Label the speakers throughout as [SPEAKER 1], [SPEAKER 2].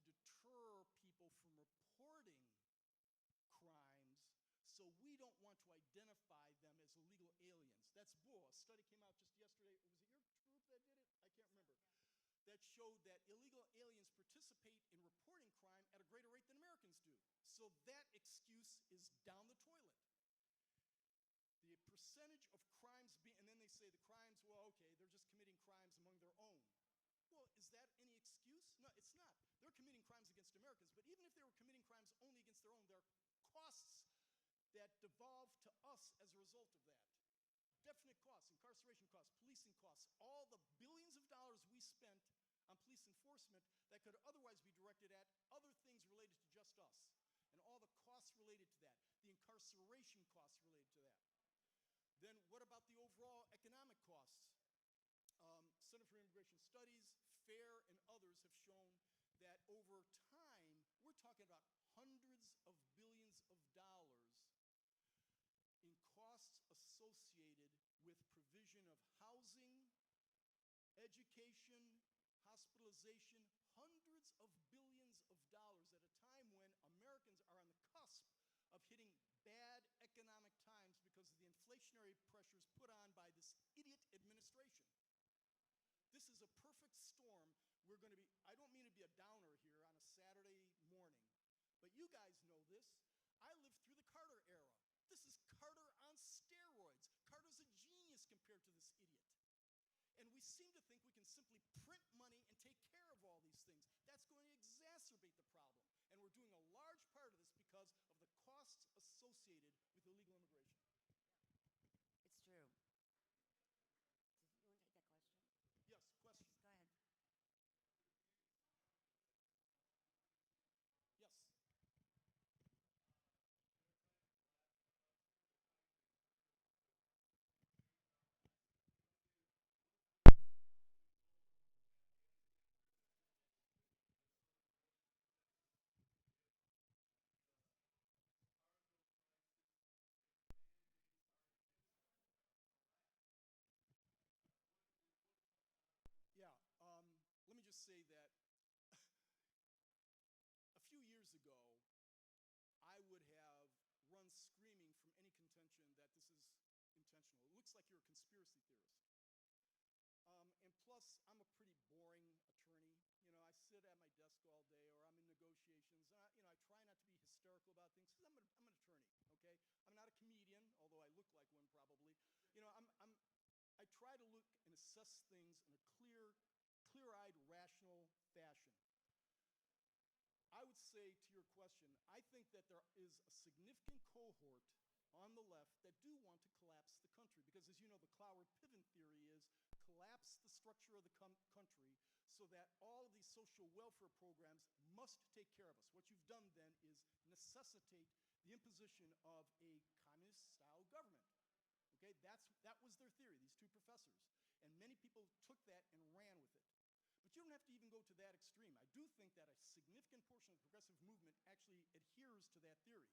[SPEAKER 1] to deter people from reporting crimes, so we don't want to identify them as illegal aliens. That's bull. A study came out just yesterday. Was it your group that did it? I can't remember. That showed that illegal aliens participate in reporting crime at a greater rate than Americans do. So that excuse is down the toilet. The percentage of crimes being, and then they say the crimes, well, okay, they're just committing crimes among their own. Well, is that any excuse? No, it's not. They're committing crimes against Americans, but even if they were committing crimes only against their own, there are costs that devolve to us as a result of that. Definite costs, incarceration costs, policing costs, all the billions of dollars we spent on police enforcement that could otherwise be directed at other things related to just us, and all the costs related to that, the incarceration costs related to that. Then what about the overall economic costs? Center for Immigration Studies, FAIR, and others have shown that over time, we're talking about hundreds of billions of dollars in costs associated with provision of housing, education, hospitalization, hundreds of billions of dollars at a time when Americans are on the cusp of hitting bad economic times because of the inflationary pressures put on by this idiot administration. This is a perfect storm. We're going to be, I don't mean to be a downer here on a Saturday morning, but you guys know this. I lived through the Carter era. This is Carter on steroids. Carter's a genius compared to this idiot. And we seem to think we can simply print money and take care of all these things. That's going to exacerbate the problem. And we're doing a large part of this because of the costs associated with illegal immigration.
[SPEAKER 2] It's true. You want to take that question?
[SPEAKER 1] Yes, question.
[SPEAKER 2] Yes, go ahead.
[SPEAKER 1] Yes. Yeah, let me just say that a few years ago, I would have run screaming from any contention that this is intentional. It looks like you're a conspiracy theorist. And plus, I'm a pretty boring attorney. You know, I sit at my desk all day, or I'm in negotiations. And I try not to be hysterical about things because I'm an attorney, okay? I'm not a comedian, although I look like one probably. You know, I try to look and assess things in a clear-eyed, rational fashion. I would say to your question, I think that there is a significant cohort on the left that do want to collapse the country. Because as you know, the Cloward-Piven theory is collapse the structure of the country so that all of these social welfare programs must take care of us. What you've done then is necessitate the imposition of a communist-style government. Okay, that was their theory, these two professors. And many people took that and ran with it. But you don't have to even go to that extreme. I do think that a significant portion of the progressive movement actually adheres to that theory.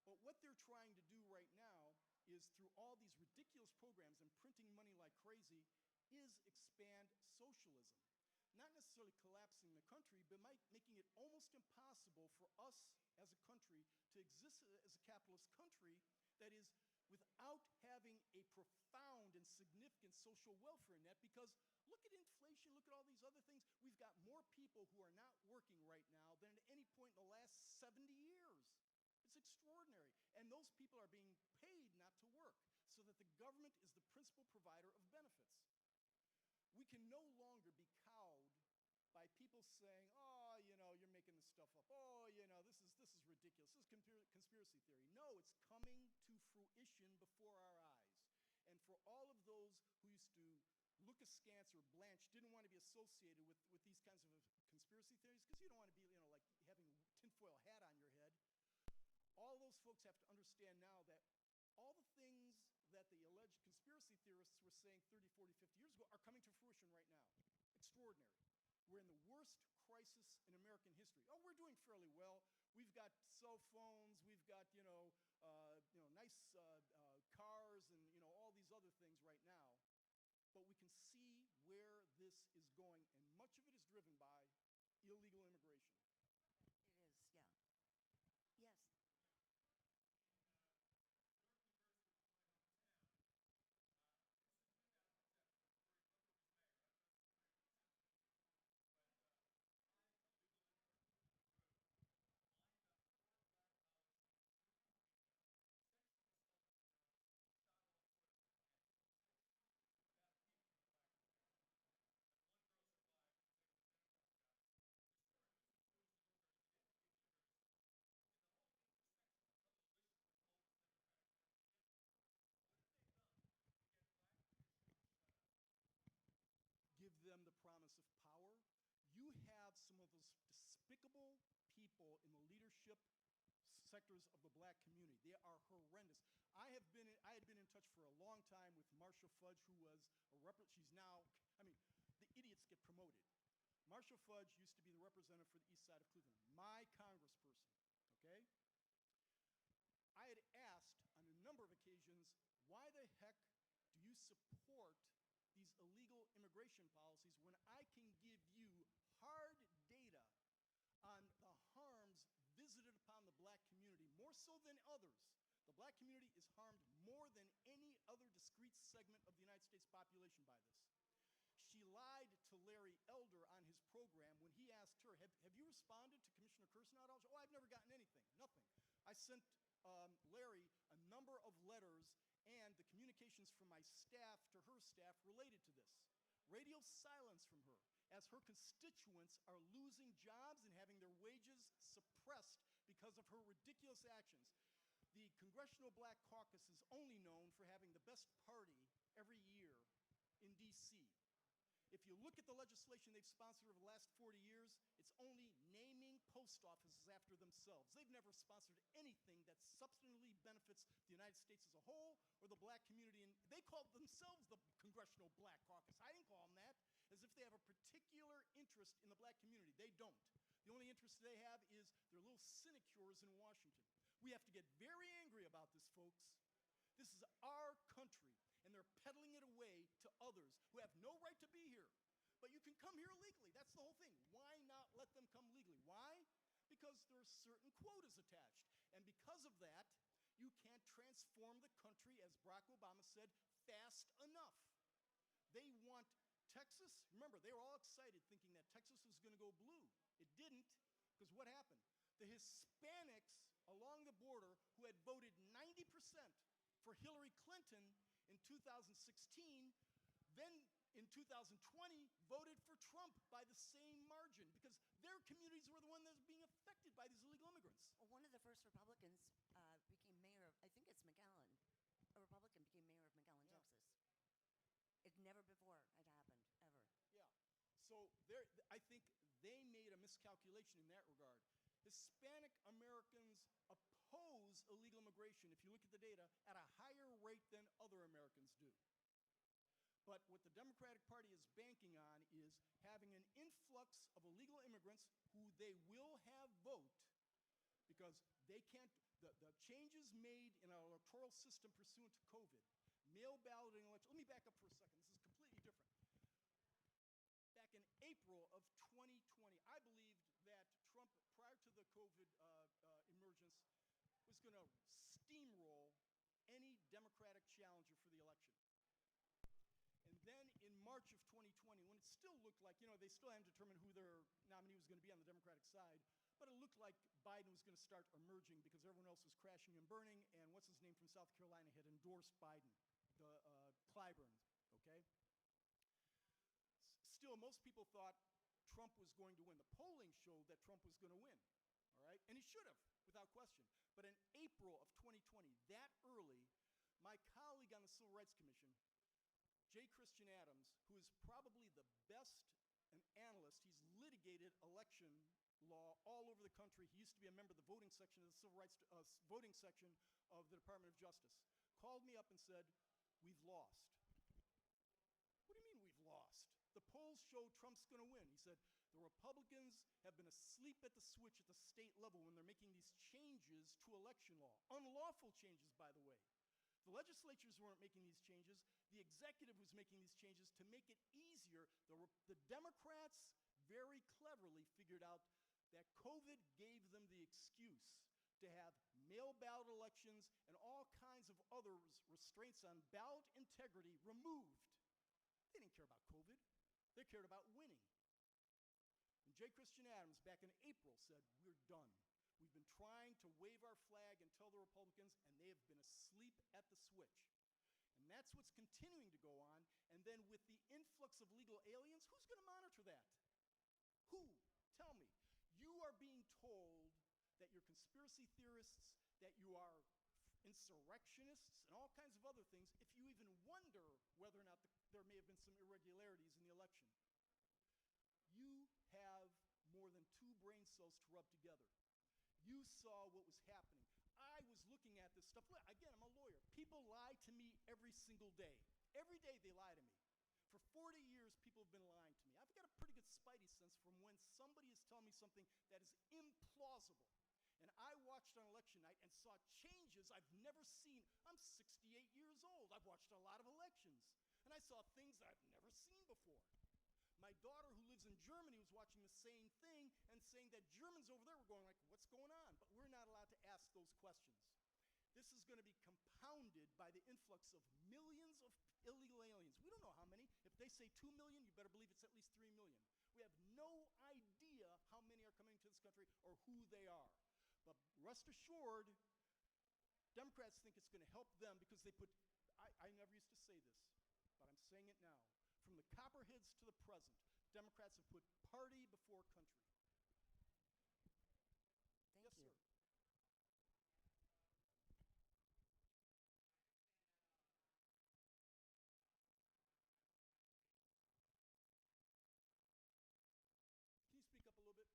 [SPEAKER 1] But what they're trying to do right now is, through all these ridiculous programs and printing money like crazy, is expand socialism. Not necessarily collapsing the country, but making it almost impossible for us as a country to exist as a capitalist country that is without having a profound and significant social welfare net. Because look at inflation, look at all these other things. We've got more people who are not working right now than at any point in the last 70 years. It's extraordinary. And those people are being paid not to work, so that the government is the principal provider of benefits. We can no longer be cowed by people saying, oh, you know, you're making this stuff up. Oh, you know, this is ridiculous. This is conspiracy theory. No, it's coming to fruition before our eyes. And for all of those who used to look askance or blanch, didn't want to be associated with these kinds of conspiracy theories, because you don't want to be, you know, like having a tinfoil hat on your head. All those folks have to understand now that all the things that the alleged conspiracy theorists were saying 30, 40, 50 years ago are coming to fruition right now. Extraordinary. We're in the worst crisis in American history. Oh, we're doing fairly well. We've got cell phones. We've got, nice cars and, all these other things right now. But we can see where this is going, and much of it is driven by illegal immigration.
[SPEAKER 2] It is, yeah. Yes.
[SPEAKER 1] Give them the promise of power. You have some of those despicable people in the leadership sectors of the black community. They are horrendous. I had been in touch for a long time with Marcia Fudge, who was she's now, the idiots get promoted. Marcia Fudge used to be the representative for the east side of Cleveland, my congressperson, okay? I had asked on a number of occasions, why the heck do you support these illegal immigration policies when I can give you hard data on the harms visited upon the black community, more so than others? The black community is harmed more than any other discrete segment of the United States population by this. She lied to Larry Elder on his program when he asked her, have you responded to Commissioner Kirsanow at all? Oh, I've never gotten anything, nothing. I sent Larry a number of letters and the communications from my staff to her staff related to this. Radio silence from her, as her constituents are losing jobs and having their wages suppressed because of her ridiculous actions. The Congressional Black Caucus is only known for having the best party every year in D.C. If you look at the legislation they've sponsored over the last 40 years, it's only naming post offices after themselves. They've never sponsored anything that substantively benefits the United States as a whole or the black community. And they called themselves the Congressional Black Caucus. I didn't call them that, as if they have a particular interest in the black community. They don't. The only interest they have is their little sinecures in Washington. We have to get very angry about this, folks. This is our country, and they're peddling it away to others who have no right to be here. But you can come here legally. That's the whole thing. Why not let them come legally? Why? Because there are certain quotas attached. And because of that, you can't transform the country, as Barack Obama said, fast enough. They want Texas. Remember, they were all excited thinking that Texas was going to go blue. It didn't, because what happened? The Hispanics along the border who had voted 90% for Hillary Clinton in 2016, then in 2020 voted for Trump by the same margin because their communities were the one that was being affected by these illegal immigrants.
[SPEAKER 2] Well, one of the first Republicans became mayor of, I think it's McAllen. A Republican became mayor of McAllen,
[SPEAKER 1] Yeah.
[SPEAKER 2] Texas. It never before had happened, ever.
[SPEAKER 1] Yeah. So I think they made a miscalculation in that regard. Hispanic Americans oppose illegal immigration, if you look at the data, at a higher rate than other Americans do. But what the Democratic Party is banking on is having an influx of illegal immigrants who they will have vote because they can't, the changes made in our electoral system pursuant to COVID, mail balloting election, let me back up for a second, this is completely different. Back in April of 2020, I believed that Trump, prior to the COVID emergence, was going to steamroll any Democratic challenger for the election. And then in March of 2020, when it still looked like, they still hadn't determined who their nominee was going to be on the Democratic side, but it looked like Biden was going to start emerging because everyone else was crashing and burning, and what's his name from South Carolina had endorsed Biden, the Clyburn, okay? Still, most people thought Trump was going to win. The polling showed that Trump was going to win, all right? And he should have, without question. But in April of 2020, that early, my colleague on the Civil Rights Commission, J. Christian Adams, who is probably the best an analyst, he's litigated election law all over the country. He used to be a member of the voting section of the Civil Rights voting section of the Department of Justice, called me up and said, "We've lost." What do you mean we've lost? The polls show Trump's going to win. He said, the Republicans have been asleep at the switch at the state level when they're making these changes to election law. Unlawful changes, by the way. The legislatures weren't making these changes. The executive was making these changes to make it easier. The Democrats very cleverly figured out that COVID gave them the excuse to have mail ballot elections and all kinds of other restraints on ballot integrity removed. They didn't care about COVID. They cared about winning. And J. Christian Adams, back in April, said, we're done. We've been trying to wave our flag and tell the Republicans, and they have been asleep at the switch. And that's what's continuing to go on. And then with the influx of legal aliens, who's going to monitor that? Who? Tell me. You are being told that you're conspiracy theorists, that you are insurrectionists, and all kinds of other things, if you even wonder whether or not there may have been some irregularities in the election. You have more than 2 brain cells to rub together. You saw what was happening. I was looking at this stuff. Again, I'm a lawyer. People lie to me every single day. Every day they lie to me. For 40 years, people have been lying to me. I've got a pretty good spidey sense from when somebody is telling me something that is implausible. And I watched on election night and saw changes I've never seen. I'm 68 years old. I've watched a lot of elections. And I saw things that I've never seen before. My daughter, who lives in Germany, was watching the same thing and saying that Germans over there were going like, what's going on? But we're not allowed to ask those questions. This is going to be compounded by the influx of millions of illegal aliens. We don't know how many. If they say 2 million, you better believe it's at least 3 million. We have no idea how many are coming to this country or who they are. But rest assured, Democrats think it's going to help them because they put, I never used to say this, but I'm saying it now. From the copperheads to the present, Democrats have put party before country.
[SPEAKER 2] Thank you.
[SPEAKER 1] Sir. Can you speak up a little bit?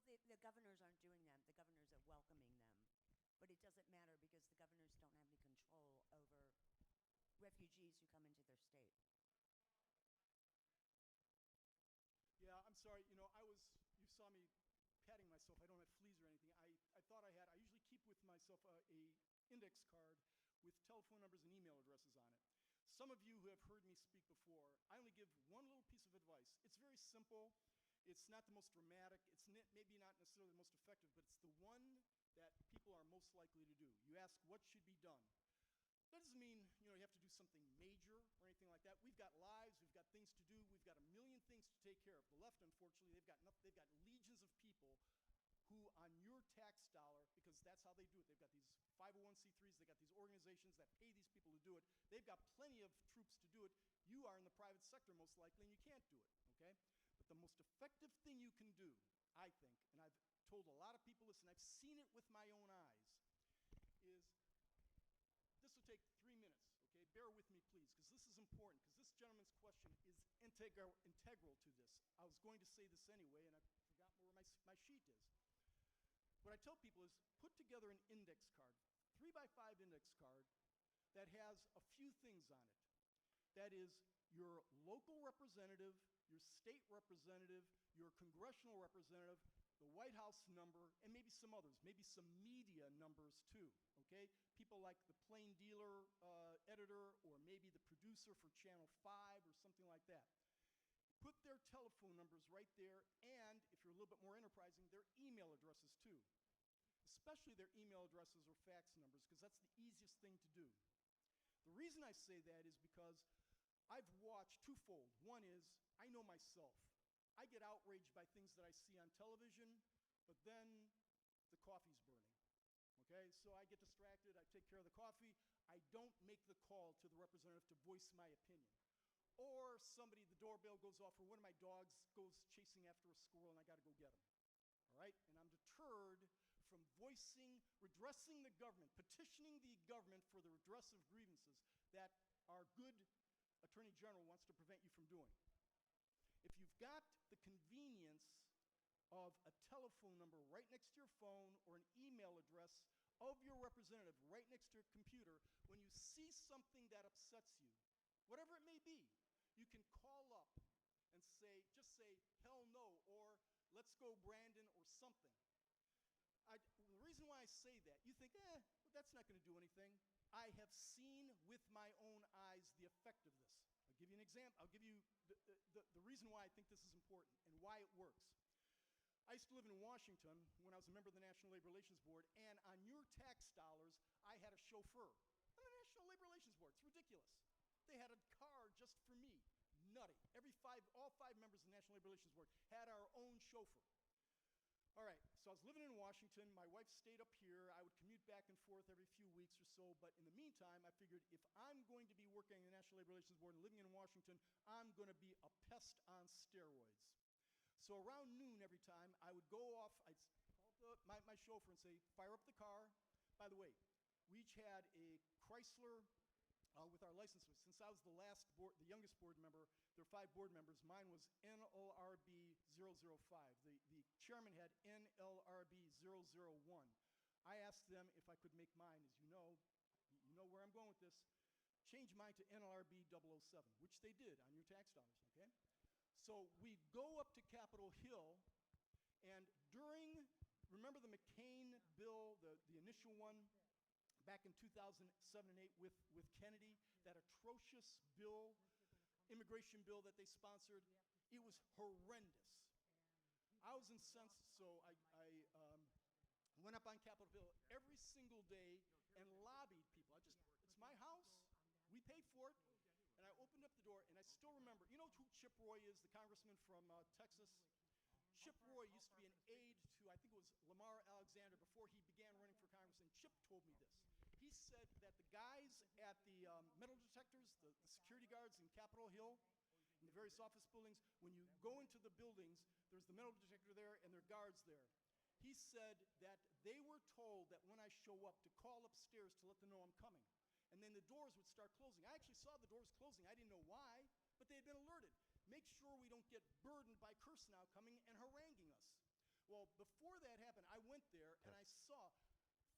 [SPEAKER 2] Well, the governors aren't doing that. The governors are welcoming them. But it doesn't matter because the governors don't have any control over refugees who come into their state.
[SPEAKER 1] Yeah, I'm sorry. You know, you saw me patting myself. I don't have fleas or anything. I thought I had. I usually keep with myself a index card with telephone numbers and email addresses on it. Some of you who have heard me speak before, I only give one little piece of advice. It's very simple. It's not the most dramatic. It's maybe not necessarily the most effective, but it's the one that people are most likely to do. You ask what should be done. That doesn't mean you have to do something major or anything like that. We've got lives. We've got things to do. We've got a million things to take care of. The left, unfortunately, they've got legions of people who on your tax dollar, because that's how they do it. They've got these 501c3s. They've got these organizations that pay these people to do it. They've got plenty of troops to do it. You are in the private sector most likely, and you can't do it, okay? But the most effective thing you can do, I think, and I've told a lot of people this, and I've seen it with my own eyes, is this will take 3 minutes, okay? Bear with me, please, because this is important, because this gentleman's question is integral to this. I was going to say this anyway, and I've forgotten where my sheet is. What I tell people is put together an index card, 3x5 index card that has a few things on it. That is your local representative, your state representative, your congressional representative, the White House number, and maybe some others, maybe some media numbers too, okay? People like the Plain Dealer editor or maybe the producer for Channel 5 or something like that. put their telephone numbers right there, and if you're a little bit more enterprising, their email addresses too. Especially their email addresses or fax numbers, because that's the easiest thing to do. The reason I say that is because I've watched twofold. One is, I know myself. I get outraged by things that I see on television, but then the coffee's burning. Okay, so I get distracted, I take care of the coffee, I don't make the call to the representative to voice my opinion. Or somebody, the doorbell goes off, or one of my dogs goes chasing after a squirrel and I gotta go get him. All right, and I'm deterred from redressing the government, petitioning the government for the redress of grievances that our good Attorney General wants to prevent you from doing. If you've got the convenience of a telephone number right next to your phone or an email address of your representative right next to your computer, when you see something that upsets you, whatever it may be, you can call up and just say, hell no, or let's go Brandon, or something. The reason why I say that, you think, that's not going to do anything. I have seen with my own eyes the effect of this. I'll give you an example. I'll give you the reason why I think this is important and why it works. I used to live in Washington when I was a member of the National Labor Relations Board, and on your tax dollars, I had a chauffeur on the National Labor Relations Board. It's ridiculous. They had a car just for me. Nutty. All five members of the National Labor Relations Board had our own chauffeur. All right, so I was living in Washington. My wife stayed up here. I would commute back and forth every few weeks or so, but in the meantime, I figured if I'm going to be working in the National Labor Relations Board and living in Washington, I'm going to be a pest on steroids. So around noon every time, I would go off, I'd call my chauffeur and say, fire up the car. By the way, we each had a Chrysler with our license. Since I was the youngest board member, there were 5 board members. Mine was NLRB 005. The chairman had NLRB 001. I asked them if I could make mine, as you know where I'm going with this, change mine to NLRB 007, which they did on your tax dollars, okay? So we go up to Capitol Hill, and remember the McCain bill, the initial one, back in 2007 and 8 with Kennedy, that atrocious bill, immigration bill that they sponsored? It was horrendous. I was incensed, so I went up on Capitol Hill every single day and lobbied people. It's my house, we paid for it, and I opened up the door, and I still remember, you know who Chip Roy is, the congressman from Texas? Chip Roy used to be an aide to, I think it was Lamar Alexander, before he began running for Congress, and Chip told me this. He said that the guys at the metal detectors, the security guards in Capitol Hill, in the various office buildings, when you go into the buildings, there's the metal detector there and there are guards there. He said that they were told that when I show up to call upstairs to let them know I'm coming. And then the doors would start closing. I actually saw the doors closing. I didn't know why, but they had been alerted. Make sure we don't get burdened by Kirsanow coming and haranguing us. Well, before that happened, I went there and I saw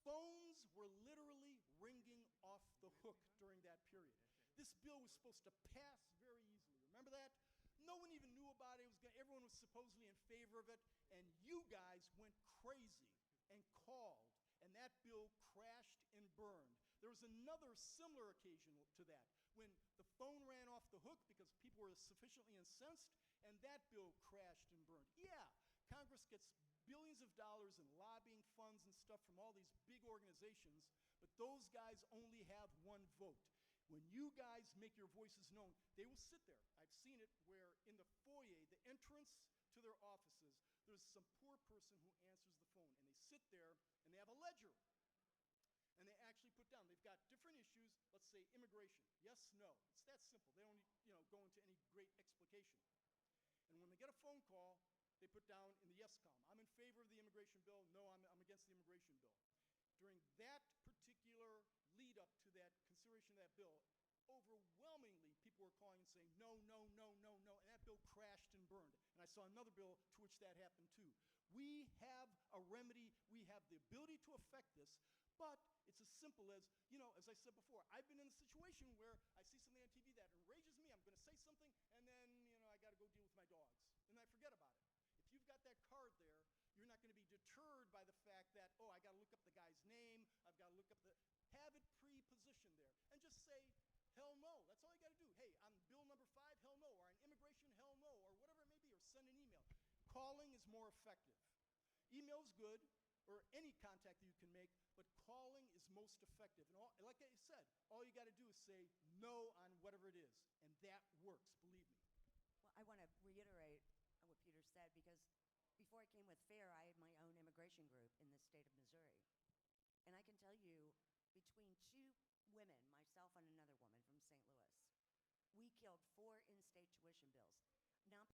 [SPEAKER 1] phones were literally ringing off the hook during that period. This bill was supposed to pass very easily. Remember that? No one even knew about it. Everyone was supposedly in favor of it, and you guys went crazy and called, and that bill crashed and burned. There was another similar occasion to that, when the phone ran off the hook because people were sufficiently incensed, and that bill crashed and burned. Yeah, Congress gets billions of dollars in lobbying funds and stuff from all these big organizations, but those guys only have one vote. When you guys make your voices known, they will sit there. I've seen it where in the foyer, the entrance to their offices, there's some poor person who answers the phone, and they sit there and they have a ledger. And they actually put down, they've got different issues, let's say immigration, yes, no. It's that simple. They don't go into any great explication. And when they get a phone call, they put down in the yes column, I'm in favor of the immigration bill, no, I'm against the immigration bill. During that particular lead up to that consideration of that bill, overwhelmingly people were calling and saying no, no, no, no, no, and that bill crashed and burned. And I saw another bill to which that happened too. We have a remedy, we have the ability to affect this, but it's as simple as, as I said before, I've been in a situation where I see something on TV that enrages me, I'm going to say something, and then, I got to go deal with my dogs, and I forget about it. If you've got that card there, you're not going to be deterred by the fact that, I got to look up the guy's name, I've got to look up have it pre-positioned there, and just say, hell no. That's all you got to do. Hey, on bill number 5, hell no, or on immigration, hell no, or is more effective. Email's good, or any contact that you can make, but calling is most effective. And like I said, all you got to do is say no on whatever it is, and that works, believe me.
[SPEAKER 2] Well, I want to reiterate what Peter said, because before I came with FAIR, I had my own immigration group in the state of Missouri. And I can tell you, between two women, myself and another woman from St. Louis, we killed 4 in-state tuition bills. Now,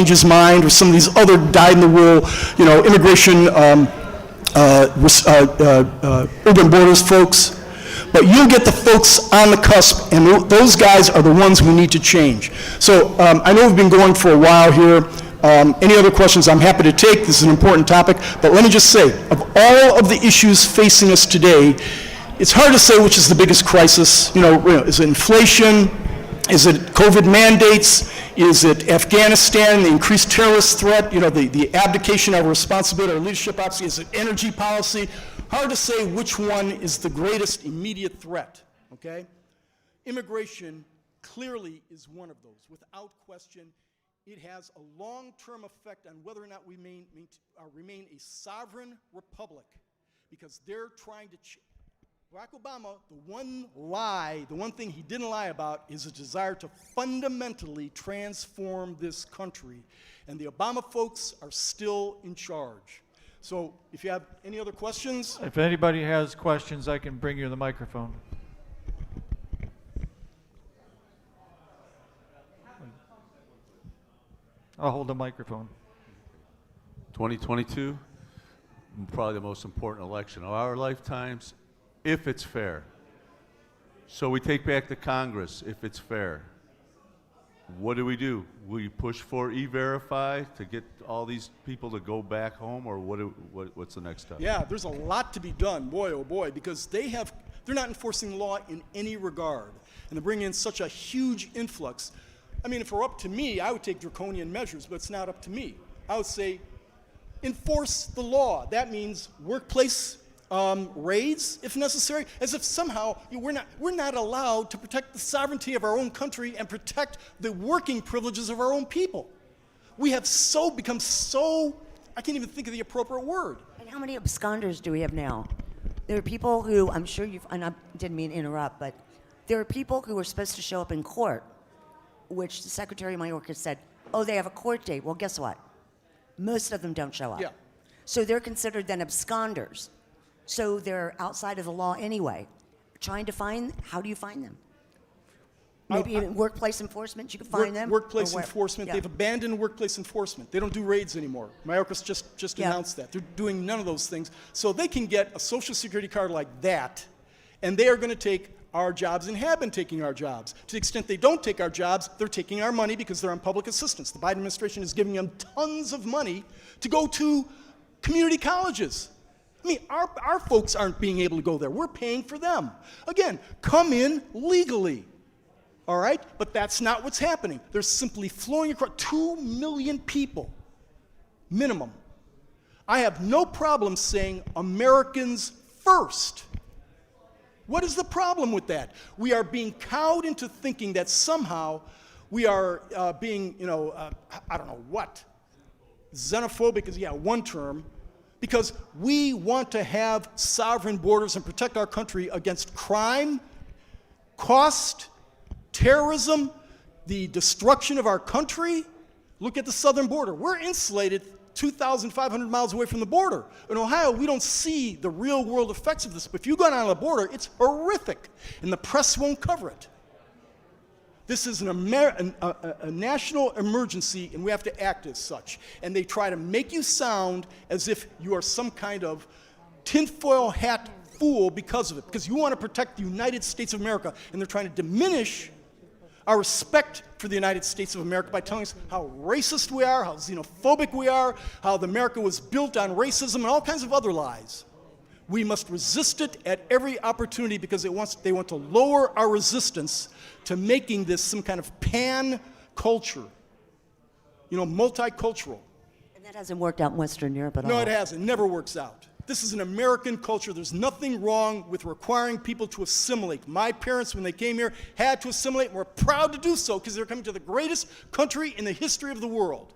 [SPEAKER 1] Change his mind, or some of these other dyed-in-the-wool, immigration, urban borders folks. But you get the folks on the cusp, and those guys are the ones we need to change. So I know we've been going for a while here. Any other questions I'm happy to take. This is an important topic. But let me just say, of all of the issues facing us today, it's hard to say which is the biggest crisis. Is it inflation? Is it COVID mandates? Is it Afghanistan, the increased terrorist threat, the abdication of our responsibility, our leadership obviously? Is it energy policy? Hard to say which one is the greatest immediate threat, okay? Immigration clearly is one of those. Without question, it has a long-term effect on whether or not we remain a sovereign republic, because they're trying to Barack Obama, the one thing he didn't lie about is a desire to fundamentally transform this country. And the Obama folks are still in charge. So if you have any other questions.
[SPEAKER 3] If anybody has questions, I can bring you the microphone. I'll hold the microphone.
[SPEAKER 4] 2022, probably the most important election of our lifetimes, if it's fair. So we take back the Congress, if it's fair. What do? Will you push for E-Verify to get all these people to go back home, or what's the next step?
[SPEAKER 1] Yeah, there's a lot to be done, boy, oh boy, because they're not enforcing the law in any regard. And they're bringing in such a huge influx. I mean, if it were up to me, I would take draconian measures, but it's not up to me. I would say, enforce the law. That means workplace raids, if necessary, as if somehow we're not allowed to protect the sovereignty of our own country and protect the working privileges of our own people. We have become so, I can't even think of the appropriate word.
[SPEAKER 2] And how many absconders do we have now? There are people who, I'm sure and I didn't mean to interrupt, but there are people who are supposed to show up in court, which the Secretary Mayorkas said, oh, they have a court date. Well, guess what? Most of them don't show up.
[SPEAKER 1] Yeah.
[SPEAKER 2] So they're considered then absconders. So they're outside of the law anyway. How do you find them? Maybe in workplace enforcement, you can find them?
[SPEAKER 1] Workplace enforcement,
[SPEAKER 2] Yeah.
[SPEAKER 1] they've abandoned workplace enforcement. They don't do raids anymore. Mayorkas just
[SPEAKER 2] Yeah.
[SPEAKER 1] announced that. They're doing none of those things. So they can get a Social Security card like that, and they are going to take our jobs and have been taking our jobs. To the extent they don't take our jobs, they're taking our money because they're on public assistance. The Biden administration is giving them tons of money to go to community colleges. I mean, our folks aren't being able to go there. We're paying for them. Again, come in legally, all right? But that's not what's happening. They're simply flowing across 2 million people, minimum. I have no problem saying Americans first. What is the problem with that? We are being cowed into thinking that somehow we are being, I don't know what, xenophobic is, one term, because we want to have sovereign borders and protect our country against crime, cost, terrorism, the destruction of our country. Look at the southern border. We're insulated 2,500 miles away from the border. In Ohio, we don't see the real world effects of this, but if you go down the border, it's horrific, and the press won't cover it. This is a national emergency, and we have to act as such. And they try to make you sound as if you are some kind of tinfoil hat fool because of it, because you want to protect the United States of America, and they're trying to diminish our respect for the United States of America by telling us how racist we are, how xenophobic we are, how America was built on racism, and all kinds of other lies. We must resist it at every opportunity because they want to lower our resistance to making this some kind of pan-culture, multicultural.
[SPEAKER 2] And that hasn't worked out in Western Europe at all.
[SPEAKER 1] No, it hasn't. It never works out. This is an American culture. There's nothing wrong with requiring people to assimilate. My parents, when they came here, had to assimilate, and were proud to do so because they're coming to the greatest country in the history of the world.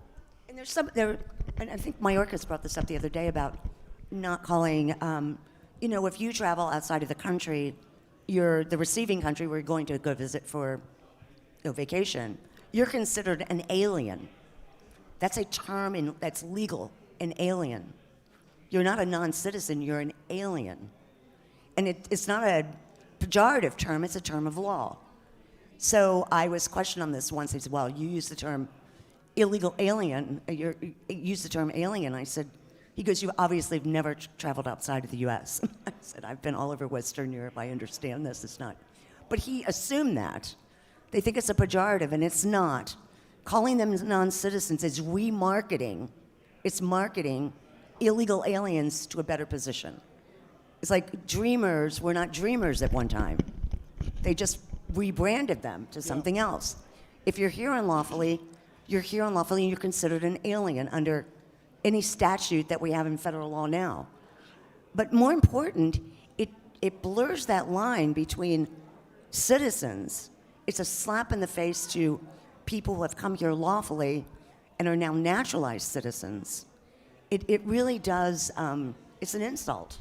[SPEAKER 2] And and I think Mayorkas brought this up the other day about not calling, if you travel outside of the country, you're the receiving country where you're going to go visit for vacation, you're considered an alien. That's a term that's legal, an alien. You're not a non-citizen, you're an alien. And it's not a pejorative term, it's a term of law. So I was questioned on this once. He said, well, you use the term illegal alien, you use the term alien. I said, he goes, you obviously have never traveled outside of the U.S. I said, I've been all over Western Europe, I understand this, it's not. But he assumed that. They think it's a pejorative, and it's not. Calling them non-citizens is remarketing. It's marketing illegal aliens to a better position. It's like dreamers were not dreamers at one time. They just rebranded them to something else. If you're here unlawfully, and you're considered an alien under any statute that we have in federal law now. But more important, it blurs that line between citizens. It's a slap in the face to people who have come here lawfully and are now naturalized citizens. It really does, it's an insult.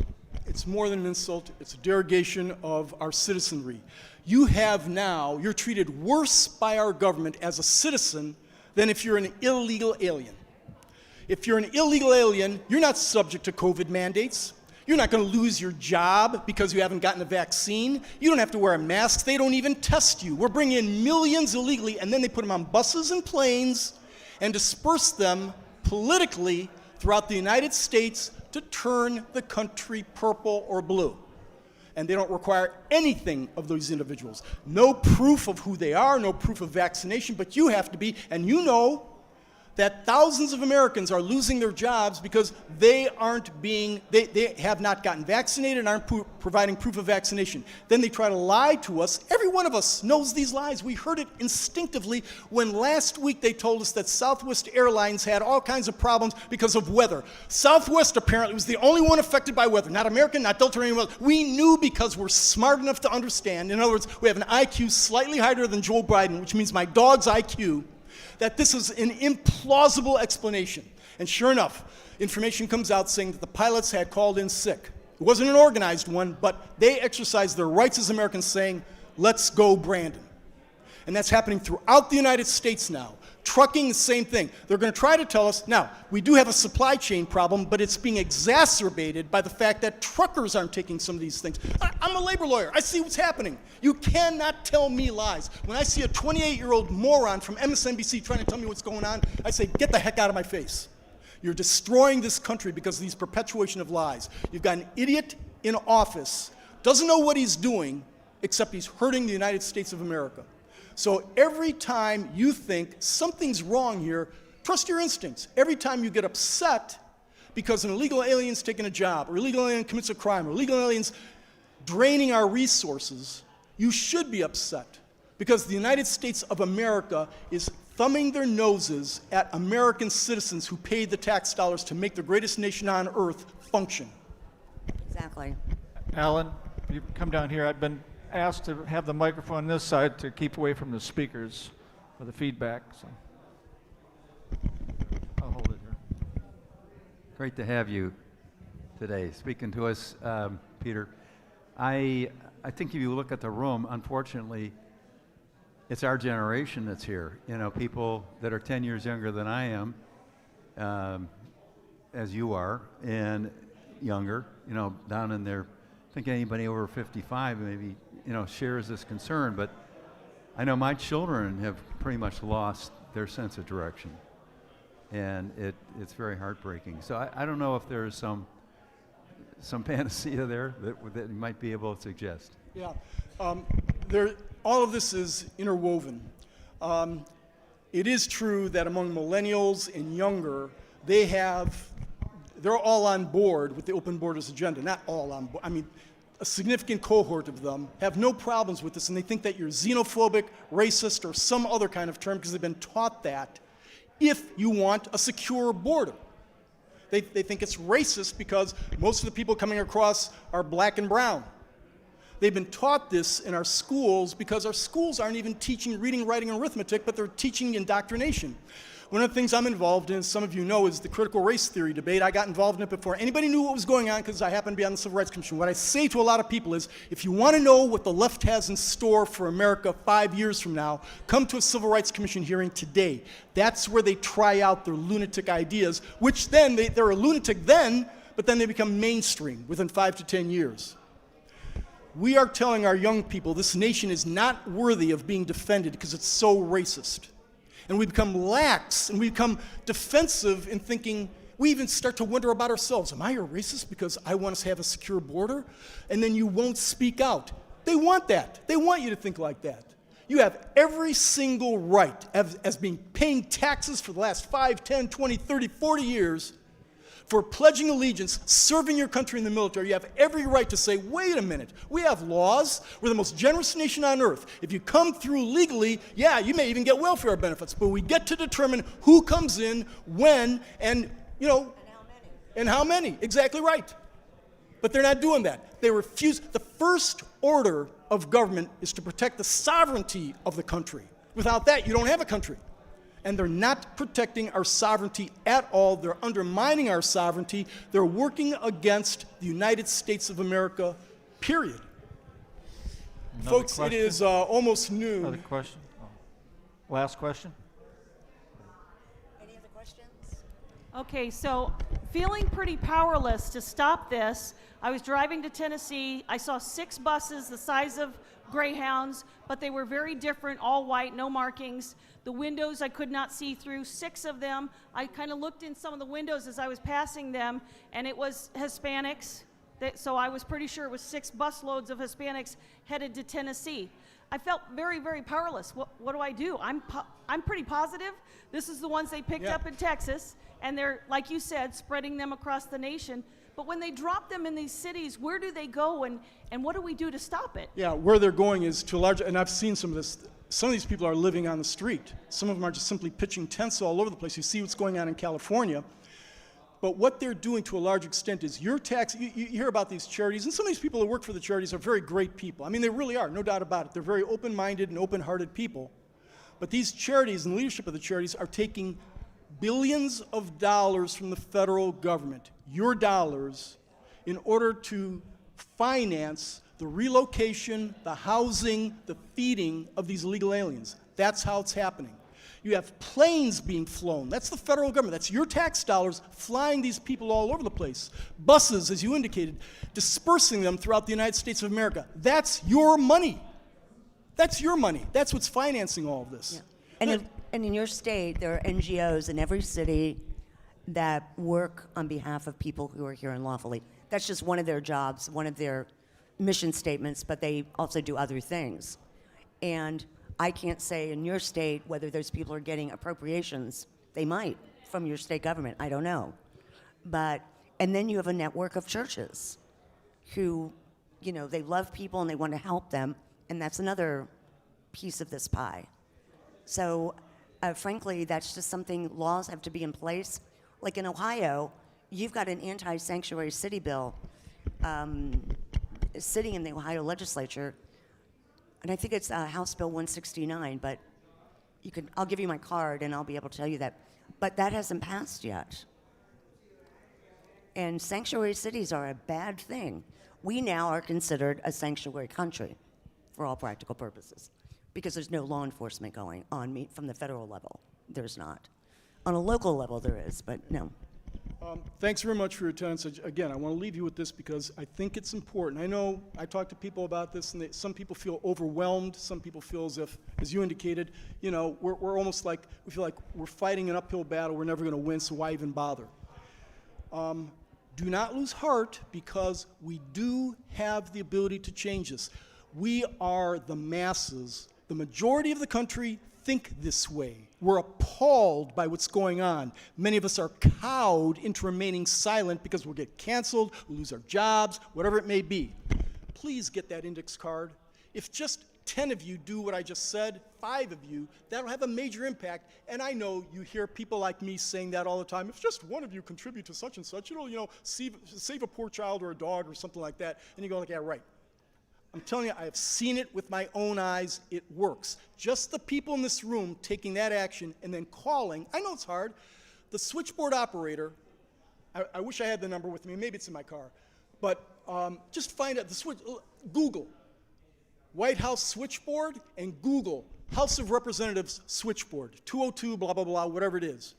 [SPEAKER 1] It's more than an insult. It's a derogation of our citizenry. You're treated worse by our government as a citizen than if you're an illegal alien. If you're an illegal alien, you're not subject to COVID mandates. You're not going to lose your job because you haven't gotten a vaccine. You don't have to wear a mask. They don't even test you. We're bringing in millions illegally, and then they put them on buses and planes and disperse them politically throughout the United States to turn the country purple or blue. and they don't require anything of those individuals. No proof of who they are, no proof of vaccination, but you have to be, and you know that thousands of Americans are losing their jobs because they have not gotten vaccinated and aren't providing proof of vaccination. Then they try to lie to us. Every one of us knows these lies. We heard it instinctively when last week they told us that Southwest Airlines had all kinds of problems because of weather. Southwest apparently was the only one affected by weather, not American, not Delta or anyone else. We knew because we're smart enough to understand. In other words, we have an IQ slightly higher than Joe Biden, which means my dog's IQ, that this is an implausible explanation. And sure enough, information comes out saying that the pilots had called in sick. It wasn't an organized one, but they exercised their rights as Americans saying, let's go Brandon. And that's happening throughout the United States now. Trucking, the same thing. They're going to try to tell us, now, we do have a supply chain problem, but it's being exacerbated by the fact that truckers aren't taking some of these things. I'm a labor lawyer. I see what's happening. You cannot tell me lies. When I see a 28-year-old moron from MSNBC trying to tell me what's going on, I say, get the heck out of my face. You're destroying this country because of these perpetuation of lies. You've got an idiot in office, doesn't know what he's doing, except he's hurting the United States of America. So every time you think something's wrong here, trust your instincts. Every time you get upset because an illegal alien's taking a job, or illegal alien commits a crime, or illegal alien's draining our resources, you should be upset because the United States of America is thumbing their noses at American citizens who paid the tax dollars to make the greatest nation on earth function.
[SPEAKER 2] Exactly.
[SPEAKER 3] Alan, you come down here. I've been asked to have the microphone on this side to keep away from the speakers for the feedback. So I'll hold it here.
[SPEAKER 5] Great to have you today speaking to us, Peter. I think if you look at the room, unfortunately, it's our generation that's here. You know, people that are 10 years younger than I am, as you are, and younger, you know, down in there. I think anybody over 55 maybe, you know, shares this concern, but I know my children have pretty much lost their sense of direction, and it's very heartbreaking. So I don't know if there's some panacea there that you might be able to suggest.
[SPEAKER 1] Yeah, all of this is interwoven. It is true that among millennials and younger, they're all on board with the open borders agenda. Not all on board. I mean, a significant cohort of them have no problems with this, and they think that you're xenophobic, racist, or some other kind of term because they've been taught that if you want a secure border. They think it's racist because most of the people coming across are black and brown. They've been taught this in our schools because our schools aren't even teaching reading, writing, and arithmetic, but they're teaching indoctrination. One of the things I'm involved in, some of you know, is the critical race theory debate. I got involved in it before anybody knew what was going on because I happen to be on the Civil Rights Commission. What I say to a lot of people is, if you want to know what the left has in store for America 5 years from now, come to a Civil Rights Commission hearing today. That's where they try out their lunatic ideas, which then, they're a lunatic then, but then they become mainstream within 5 to 10 years. We are telling our young people this nation is not worthy of being defended because it's so racist. And we become lax, and we become defensive in thinking, we even start to wonder about ourselves. Am I a racist because I want us to have a secure border? And then you won't speak out. They want that. They want you to think like that. You have every single right as being paying taxes for the last 5, 10, 20, 30, 40 years for pledging allegiance, serving your country in the military. You have every right to say, wait a minute, we have laws. We're the most generous nation on earth. If you come through legally, yeah, you may even get welfare benefits, but we get to determine who comes in, when, and, you know, and how many. Exactly right. But they're not doing that. They refuse. The first order of government is to protect the sovereignty of the country. Without that, you don't have a country. And they're not protecting our sovereignty at all. They're undermining our sovereignty. They're working against the United States of America, period.
[SPEAKER 3] Another
[SPEAKER 1] Folks,
[SPEAKER 3] question?
[SPEAKER 1] it is almost noon.
[SPEAKER 3] Another question? Oh. Last question?
[SPEAKER 2] Any other questions?
[SPEAKER 6] Okay, so feeling pretty powerless to stop this. I was driving to Tennessee. I saw 6 buses the size of Greyhounds, but they were very different, all white, no markings. The windows I could not see through, 6 of them. I kind of looked in some of the windows as I was passing them, and it was Hispanics, So I was pretty sure it was 6 busloads of Hispanics headed to Tennessee. I felt very, very powerless. What do I do? I'm pretty positive this is the ones they picked up in Texas, and they're, like you said, spreading them across the nation. But when they drop them in these cities, where do they go, and what do we do to stop it?
[SPEAKER 1] Yeah, where they're going is to a large, and I've seen some of this. Some of these people are living on the street. Some of them are just simply pitching tents all over the place. You see what's going on in California. But what they're doing to a large extent is you hear about these charities, and some of these people that work for the charities are very great people. I mean, they really are, no doubt about it. They're very open-minded and open-hearted people. But these charities and the leadership of the charities are taking billions of dollars from the federal government, your dollars, in order to finance the relocation, the housing, the feeding of these illegal aliens. That's how it's happening. You have planes being flown. That's the federal government. That's your tax dollars flying these people all over the place. Buses, as you indicated, dispersing them throughout the United States of America. That's your money. That's your money. That's what's financing all of this.
[SPEAKER 2] Yeah. And in your state, there are NGOs in every city that work on behalf of people who are here unlawfully. That's just one of their jobs, one of their mission statements, but they also do other things. And I can't say in your state whether those people are getting appropriations. They might from your state government. I don't know. And then you have a network of churches who, they love people and they want to help them, and that's another piece of this pie. So, frankly, that's just something, laws have to be in place. Like in Ohio, you've got an anti-sanctuary city bill sitting in the Ohio legislature, and I think it's House Bill 169, but I'll give you my card and I'll be able to tell you that. But that hasn't passed yet. And sanctuary cities are a bad thing. We now are considered a sanctuary country for all practical purposes because there's no law enforcement going on from the federal level. There's not. On a local level there is, but no.
[SPEAKER 1] Thanks very much for your attendance. Again, I want to leave you with this because I think it's important. I know I talk to people about this, and some people feel overwhelmed. Some people feel as if, as you indicated, we're almost like, we feel like we're fighting an uphill battle. We're never going to win, so why even bother? Do not lose heart because we do have the ability to change this. We are the masses. The majority of the country think this way. We're appalled by what's going on. Many of us are cowed into remaining silent because we'll get canceled, we'll lose our jobs, whatever it may be. Please get that index card. If just 10 of you do what I just said, 5 of you, that'll have a major impact. And I know you hear people like me saying that all the time. If just one of you contribute to such and such, it'll, save a poor child or a dog or something like that. And you go like, yeah, right. I'm telling you, I have seen it with my own eyes. It works. Just the people in this room taking that action and then calling. I know it's hard. The switchboard operator, I wish I had the number with me. Maybe it's in my car. But just find out Google White House switchboard and Google House of Representatives switchboard, 202, blah, blah, blah, whatever it is.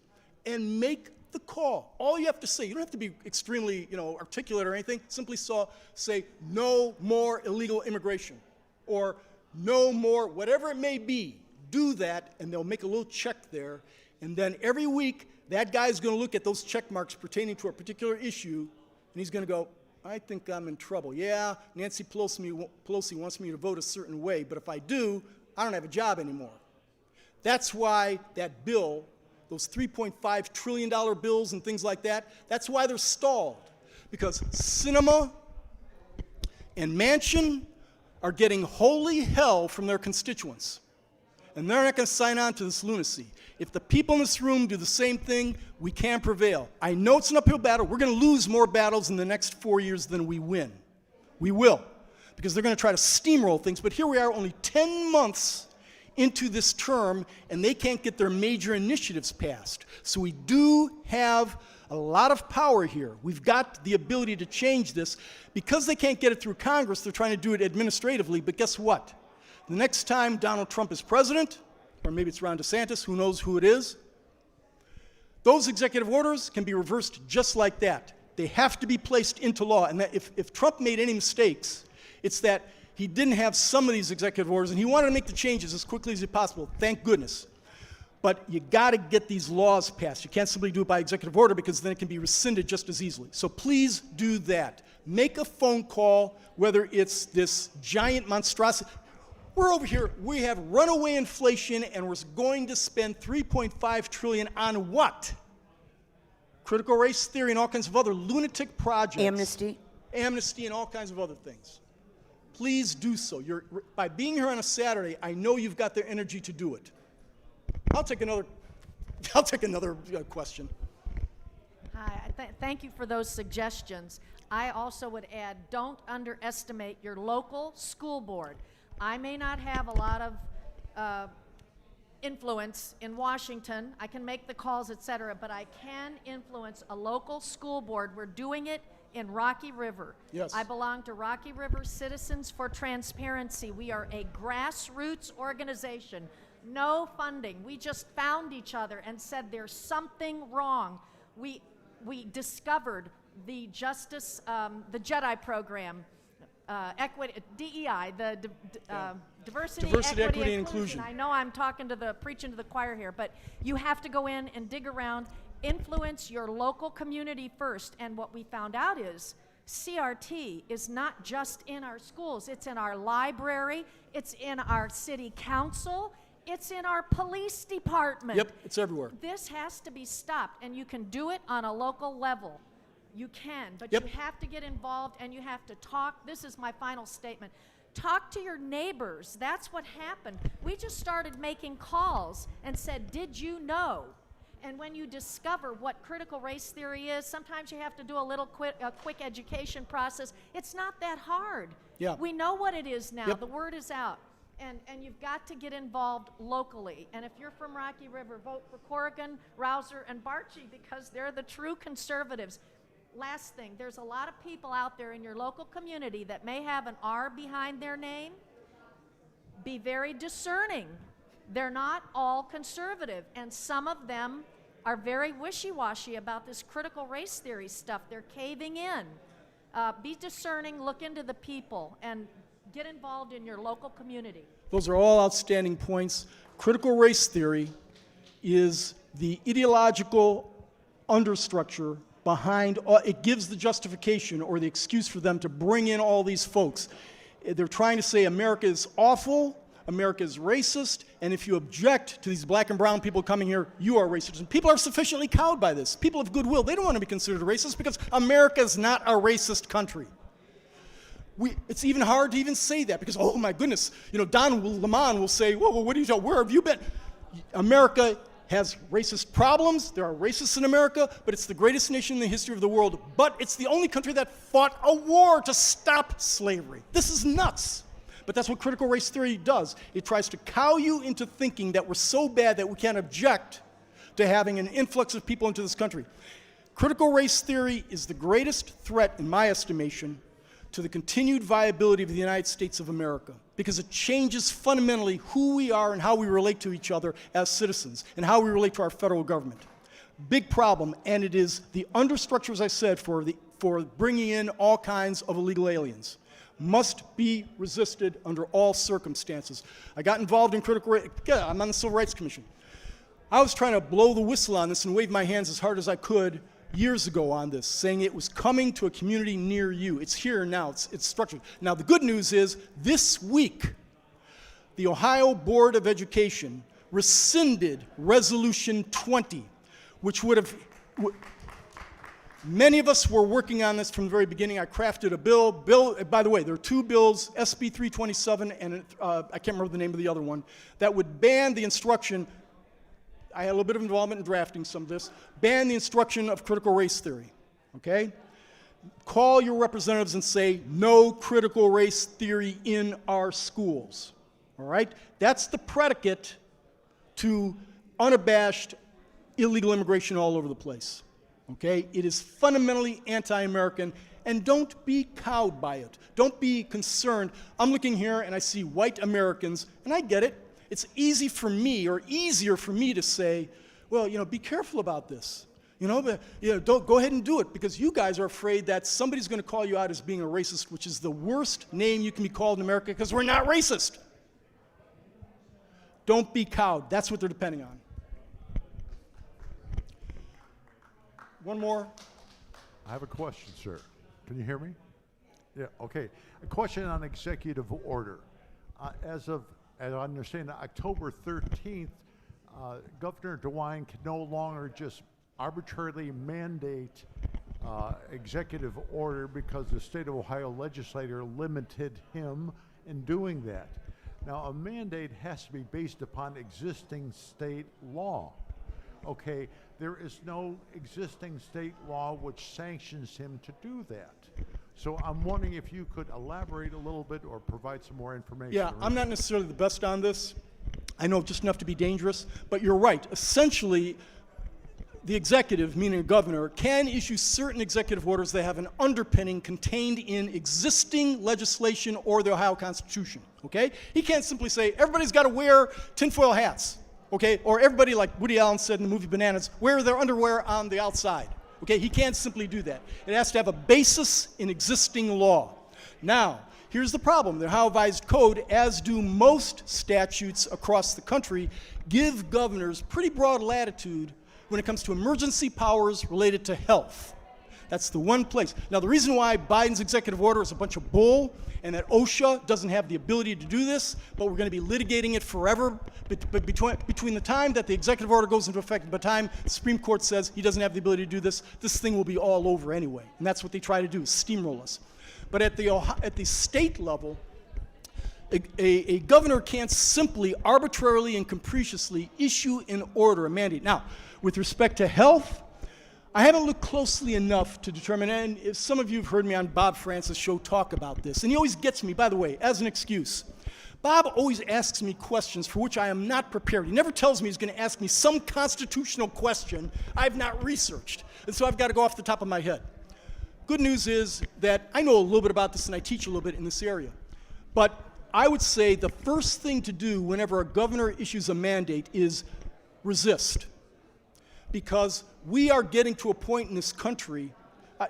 [SPEAKER 1] And make the call. All you have to say, you don't have to be extremely, articulate or anything. Simply say, no more illegal immigration, or no more, whatever it may be. Do that, and they'll make a little check there. And then every week, that guy's going to look at those check marks pertaining to a particular issue, and he's going to go, I think I'm in trouble. Yeah, Nancy Pelosi wants me to vote a certain way, but if I do, I don't have a job anymore. That's why that bill, those $3.5 trillion bills and things like that, that's why they're stalled. Because Sinema and Manchin are getting holy hell from their constituents. And they're not going to sign on to this lunacy. If the people in this room do the same thing, we can prevail. I know it's an uphill battle. We're going to lose more battles in the next 4 years than we win. We will. Because they're going to try to steamroll things. But here we are only 10 months into this term, and they can't get their major initiatives passed. So we do have a lot of power here. We've got the ability to change this. Because they can't get it through Congress, they're trying to do it administratively, but guess what? The next time Donald Trump is president, or maybe it's Ron DeSantis, who knows who it is, those executive orders can be reversed just like that. They have to be placed into law, and that if Trump made any mistakes, it's that he didn't have some of these executive orders, and he wanted to make the changes as quickly as possible. Thank goodness. But you got to get these laws passed. You can't simply do it by executive order because then it can be rescinded just as easily. So please do that. Make a phone call, whether it's this giant monstrosity. We're over here, we have runaway inflation, and we're going to spend $3.5 trillion on what? Critical race theory and all kinds of other lunatic projects.
[SPEAKER 2] Amnesty.
[SPEAKER 1] Amnesty and all kinds of other things. Please do so. By being here on a Saturday, I know you've got the energy to do it. I'll take another question.
[SPEAKER 7] Hi, thank you for those suggestions. I also would add, don't underestimate your local school board. I may not have a lot of influence in Washington. I can make the calls, et cetera, but I can influence a local school board. We're doing it in Rocky River.
[SPEAKER 1] Yes.
[SPEAKER 7] I belong to Rocky River Citizens for Transparency. We are a grassroots organization. No funding. We just found each other and said there's something wrong. We discovered the the JEDI program, equity, DEI, diversity, equity, and inclusion. I know I'm preaching to the choir here, but you have to go in and dig around, influence your local community first. And what we found out is CRT is not just in our schools. It's in our library. It's in our city council. It's in our police department.
[SPEAKER 1] Yep, it's everywhere.
[SPEAKER 7] This has to be stopped, and you can do it on a local level. You can, but
[SPEAKER 1] Yep.
[SPEAKER 7] you have to get involved, and you have to talk. This is my final statement. Talk to your neighbors. That's what happened. We just started making calls and said, did you know? And when you discover what critical race theory is, sometimes you have to do a quick education process. It's not that hard.
[SPEAKER 1] Yeah.
[SPEAKER 7] We know what it is now.
[SPEAKER 1] Yep.
[SPEAKER 7] The word is out. And you've got to get involved locally. And if you're from Rocky River, vote for Corrigan, Rouser, and Barchi because they're the true conservatives. Last thing, there's a lot of people out there in your local community that may have an R behind their name. Be very discerning. They're not all conservative, and some of them are very wishy-washy about this critical race theory stuff. They're caving in. Be discerning, look into the people, and get involved in your local community.
[SPEAKER 1] Those are all outstanding points. Critical race theory is the ideological understructure behind, it gives the justification or the excuse for them to bring in all these folks. They're trying to say America is awful, America is racist, and if you object to these black and brown people coming here, you are racist. And people are sufficiently cowed by this. People of goodwill, they don't want to be considered racist because America is not a racist country. It's even hard to even say that because, oh my goodness, Don Lemon will say, whoa, what are you talking, where have you been? America has racist problems. There are racists in America, but it's the greatest nation in the history of the world. But it's the only country that fought a war to stop slavery. This is nuts. But that's what critical race theory does. It tries to cow you into thinking that we're so bad that we can't object to having an influx of people into this country. Critical race theory is the greatest threat, in my estimation, to the continued viability of the United States of America because it changes fundamentally who we are and how we relate to each other as citizens and how we relate to our federal government. Big problem, and it is the understructure, as I said, for bringing in all kinds of illegal aliens. Must be resisted under all circumstances. I got involved in critical race, I'm on the Civil Rights Commission. I was trying to blow the whistle on this and wave my hands as hard as I could years ago on this, saying it was coming to a community near you. It's here now. It's structured. Now, the good news is this week, the Ohio Board of Education rescinded Resolution 20, which would have... Many of us were working on this from the very beginning. I crafted a bill. By the way, there are two bills, SB 327 and I can't remember the name of the other one, that would ban the instruction. I had a little bit of involvement in drafting some of this. Ban the instruction of critical race theory, okay? Call your representatives and say, no critical race theory in our schools, all right? That's the predicate to unabashed illegal immigration all over the place, okay? It is fundamentally anti-American, and don't be cowed by it. Don't be concerned. I'm looking here and I see white Americans, and I get it. It's easy for me, or easier for me to say, well, be careful about this. Don't go ahead and do it because you guys are afraid that somebody's going to call you out as being a racist, which is the worst name you can be called in America because we're not racist. Don't be cowed. That's what they're depending on. One more.
[SPEAKER 8] I have a question, sir. Can you hear me? Yeah, okay. A question on executive order. As I understand, October 13th, Governor DeWine can no longer just arbitrarily mandate executive order because the state of Ohio legislature limited him in doing that. Now, a mandate has to be based upon existing state law. Okay, there is no existing state law which sanctions him to do that. So I'm wondering if you could elaborate a little bit or provide some more information.
[SPEAKER 1] Yeah, I'm not necessarily the best on this. I know just enough to be dangerous, but you're right. Essentially, the executive, meaning a governor, can issue certain executive orders that have an underpinning contained in existing legislation or the Ohio Constitution, okay? He can't simply say, everybody's got to wear tinfoil hats, okay? Or everybody, like Woody Allen said in the movie Bananas, wear their underwear on the outside, okay? He can't simply do that. It has to have a basis in existing law. Now, here's the problem. The Ohio Revised Code, as do most statutes across the country, give governors pretty broad latitude when it comes to emergency powers related to health. That's the one place. Now, the reason why Biden's executive order is a bunch of bull and that OSHA doesn't have the ability to do this, but we're going to be litigating it forever, but between the time that the executive order goes into effect and the time the Supreme Court says he doesn't have the ability to do this, this thing will be all over anyway. And that's what they try to do, steamroll us. But at the state level, a governor can't simply arbitrarily and capriciously issue an order, a mandate. Now, with respect to health, I haven't looked closely enough to determine, and if some of you have heard me on Bob Francis' show talk about this, and he always gets me, by the way, as an excuse. Bob always asks me questions for which I am not prepared. He never tells me he's going to ask me some constitutional question I've not researched, and so I've got to go off the top of my head. Good news is that I know a little bit about this and I teach a little bit in this area. But I would say the first thing to do whenever a governor issues a mandate is resist. Because we are getting to a point in this country,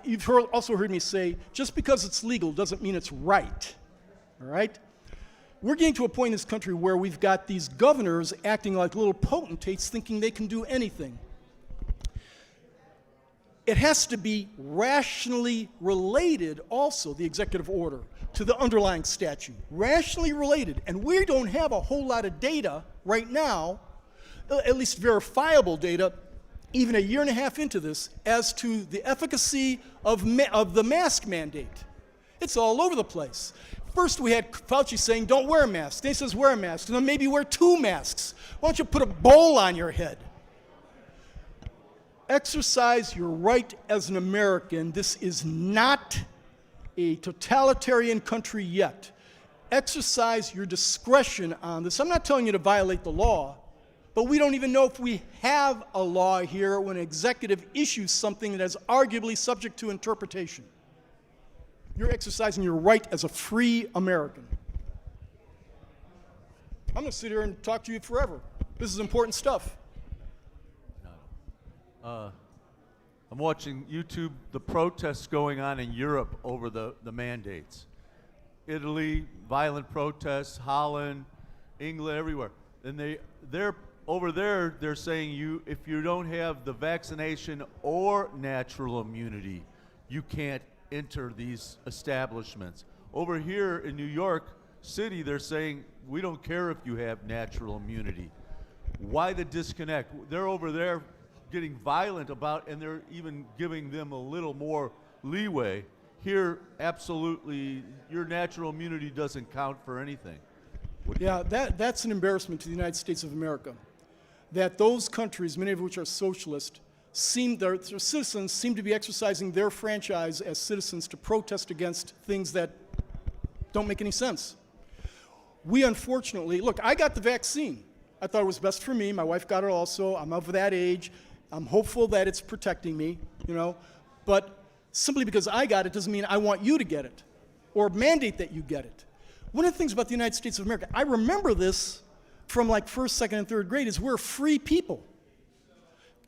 [SPEAKER 1] you've also heard me say, just because it's legal doesn't mean it's right, all right? We're getting to a point in this country where we've got these governors acting like little potentates thinking they can do anything. It has to be rationally related also, the executive order, to the underlying statute. Rationally related, and we don't have a whole lot of data right now, at least verifiable data, even a year and a half into this, as to the efficacy of the mask mandate. It's all over the place. First we had Fauci saying, don't wear a mask. Then he says, wear a mask. And then maybe wear 2 masks. Why don't you put a bowl on your head? Exercise your right as an American. This is not a totalitarian country yet. Exercise your discretion on this. I'm not telling you to violate the law, but we don't even know if we have a law here when an executive issues something that is arguably subject to interpretation. You're exercising your right as a free American. I'm going to sit here and talk to you forever. This is important stuff.
[SPEAKER 4] I'm watching YouTube, the protests going on in Europe over the mandates. Italy, violent protests, Holland, England, everywhere. And they're over there, they're saying if you don't have the vaccination or natural immunity, you can't enter these establishments. Over here in New York City, they're saying we don't care if you have natural immunity. Why the disconnect? They're over there getting violent about, and they're even giving them a little more leeway. Here, absolutely, your natural immunity doesn't count for anything.
[SPEAKER 1] Yeah, that's an embarrassment to the United States of America. That those countries, many of which are socialist, their citizens seem to be exercising their franchise as citizens to protest against things that don't make any sense. We unfortunately, look, I got the vaccine. I thought it was best for me. My wife got it also. I'm of that age. I'm hopeful that it's protecting me, you know. But simply because I got it doesn't mean I want you to get it or mandate that you get it. One of the things about the United States of America, I remember this from like 1st, 2nd, and 3rd grade, is we're free people.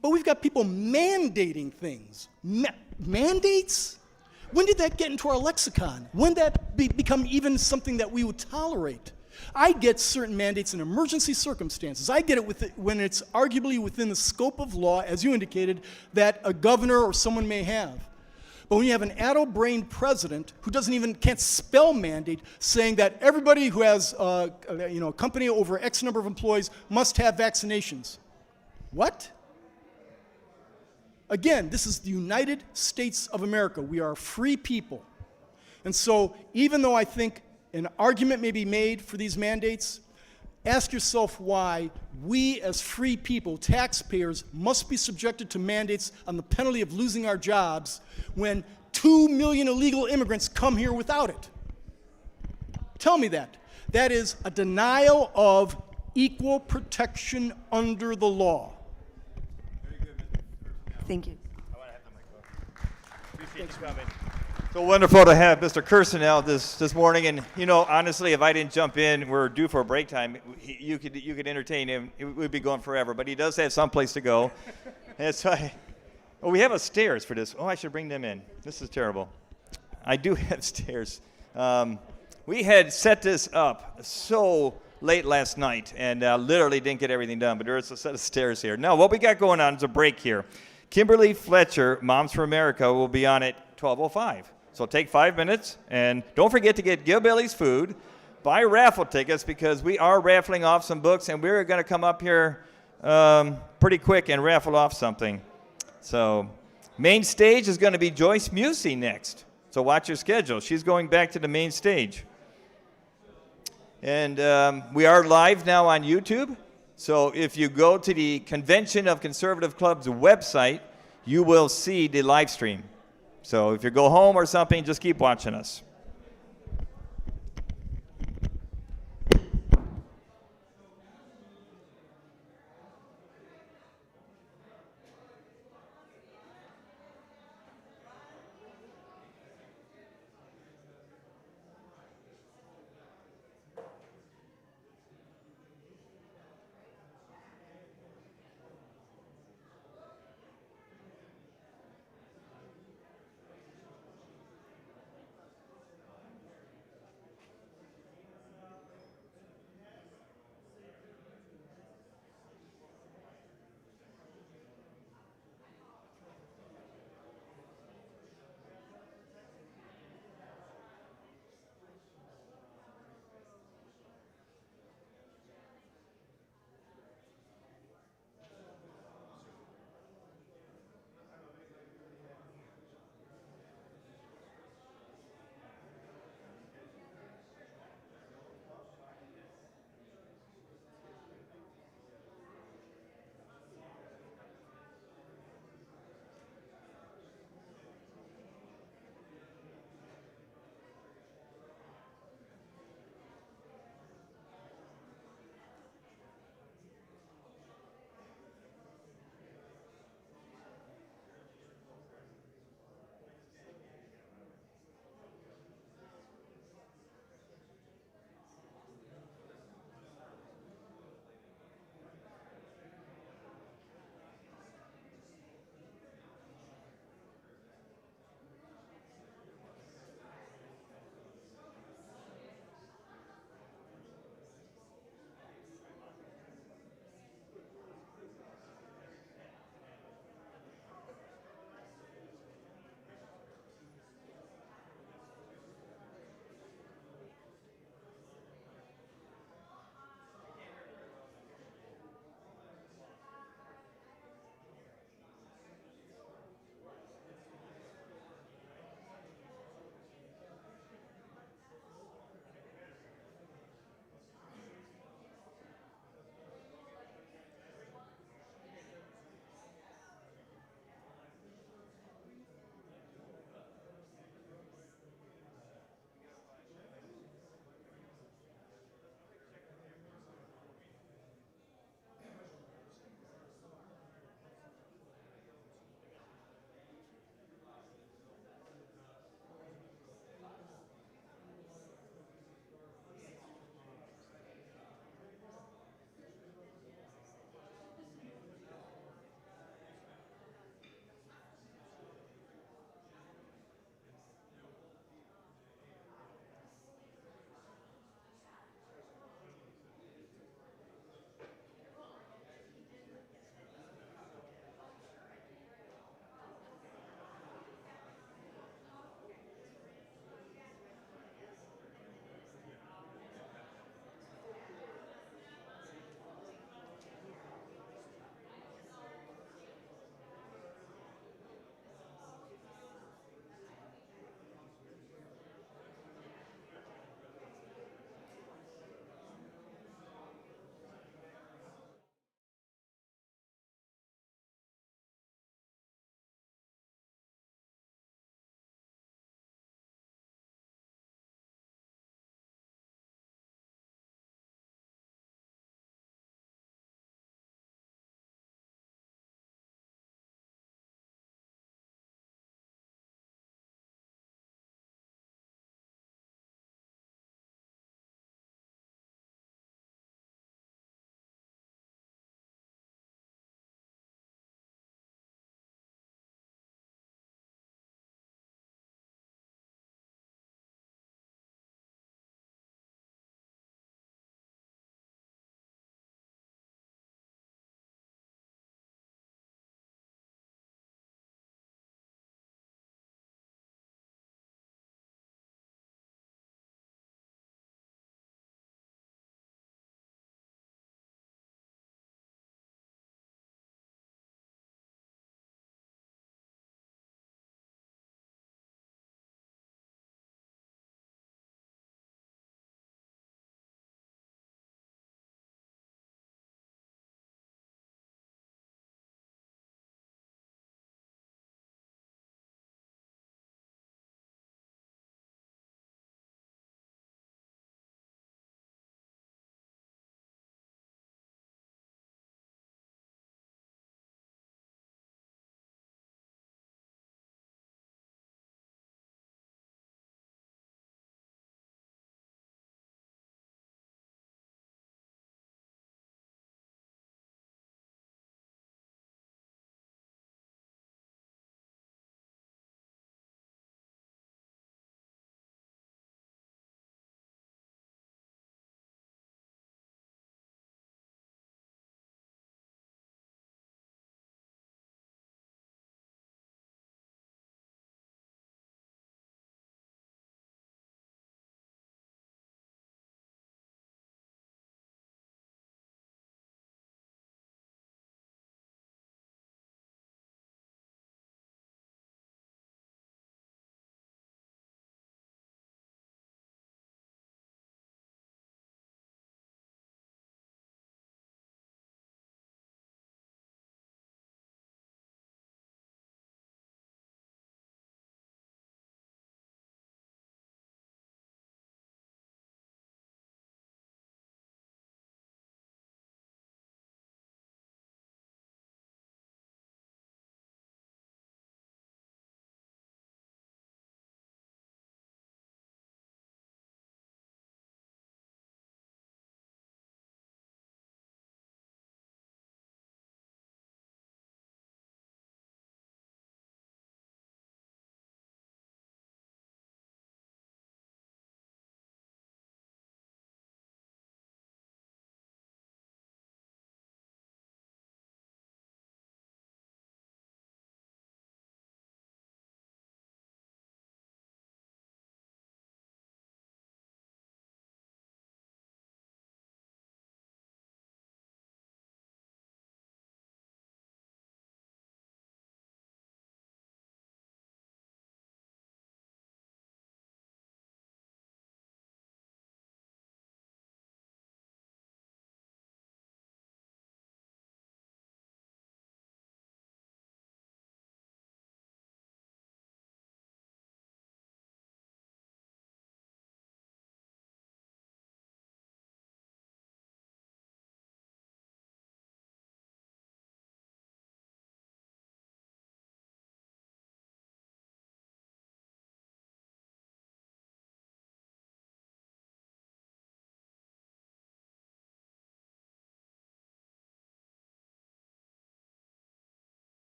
[SPEAKER 1] But we've got people mandating things. Mandates? When did that get into our lexicon? When did that become even something that we would tolerate? I get certain mandates in emergency circumstances. I get it when it's arguably within the scope of law, as you indicated, that a governor or someone may have. But when you have an addle-brained president who can't spell mandate, saying that everybody who has a company over X number of employees must have vaccinations. What? Again, this is the United States of America. We are a free people. And so even though I think an argument may be made for these mandates, ask yourself why we as free people, taxpayers, must be subjected to mandates on the penalty of losing our jobs when 2 million illegal immigrants come here without it. Tell me that. That is a denial of equal protection under the law.
[SPEAKER 2] Thank you.
[SPEAKER 9] I want to have the microphone. Appreciate you coming. So wonderful to have Mr. Kirsanow this morning. And, you know, honestly, if I didn't jump in, we're due for a break time. You could entertain him. We'd be going forever. But he does have someplace to go. And so we have a stairs for this. Oh, I should bring them in. This is terrible. I do have stairs. We had set this up so late last night and literally didn't get everything done. But there is a set of stairs here. Now, what we got going on is a break here. Kimberly, Fletcher, Moms for America will be on at 12:05. So take 5 minutes, and don't forget to get Gilbilly's food. Buy raffle tickets because we are raffling off some books, and we're going to come up here pretty quick and raffle off something. So main stage is going to be Joyce Mucci next. So watch your schedule. She's going back to the main stage. And we are live now on YouTube. So if you go to the Convention of Conservative Club's website, you will see the live stream. So if you go home or something, just keep watching us.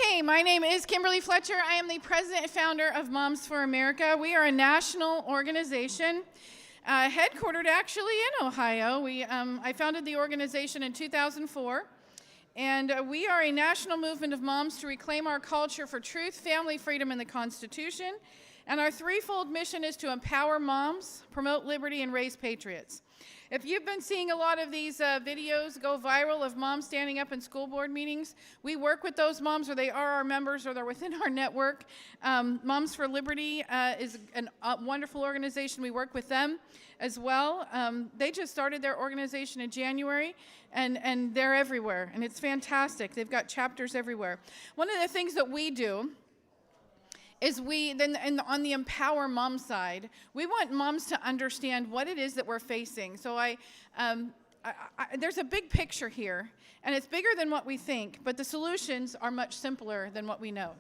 [SPEAKER 10] Okay, my name is Kimberly Fletcher. I am the president and founder of Moms for America. We are a national organization headquartered actually in Ohio. I founded the organization in 2004, and we are a national movement of moms to reclaim our culture for truth, family, freedom, and the Constitution. And our threefold mission is to empower moms, promote liberty, and raise patriots. If you've been seeing a lot of these videos go viral of moms standing up in school board meetings, we work with those moms, or they are our members, or they're within our network. Moms for Liberty is a wonderful organization. We work with them as well. They just started their organization in January, and they're everywhere, and it's fantastic. They've got chapters everywhere. One of the things that we do is on the Empower Mom side, we want moms to understand what it is that we're facing. So there's a big picture here, and it's bigger than what we think, but the solutions are much simpler than what we know.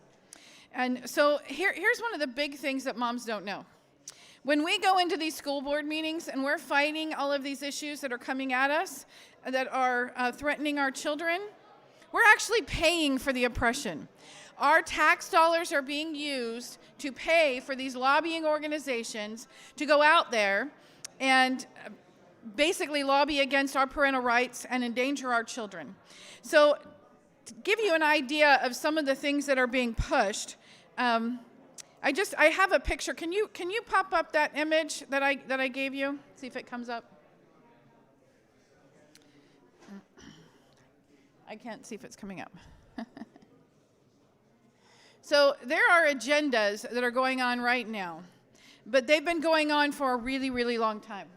[SPEAKER 10] And so here's one of the big things that moms don't know. When we go into these school board meetings and we're fighting all of these issues that are coming at us, that are threatening our children, we're actually paying for the oppression. Our tax dollars are being used to pay for these lobbying organizations to go out there and basically lobby against our parental rights and endanger our children. So to give you an idea of some of the things that are being pushed, I have a picture. Can you pop up that image that I gave you? See if it comes up. I can't see if it's coming up. So there are agendas that are going on right now, but they've been going on for a really, really long time.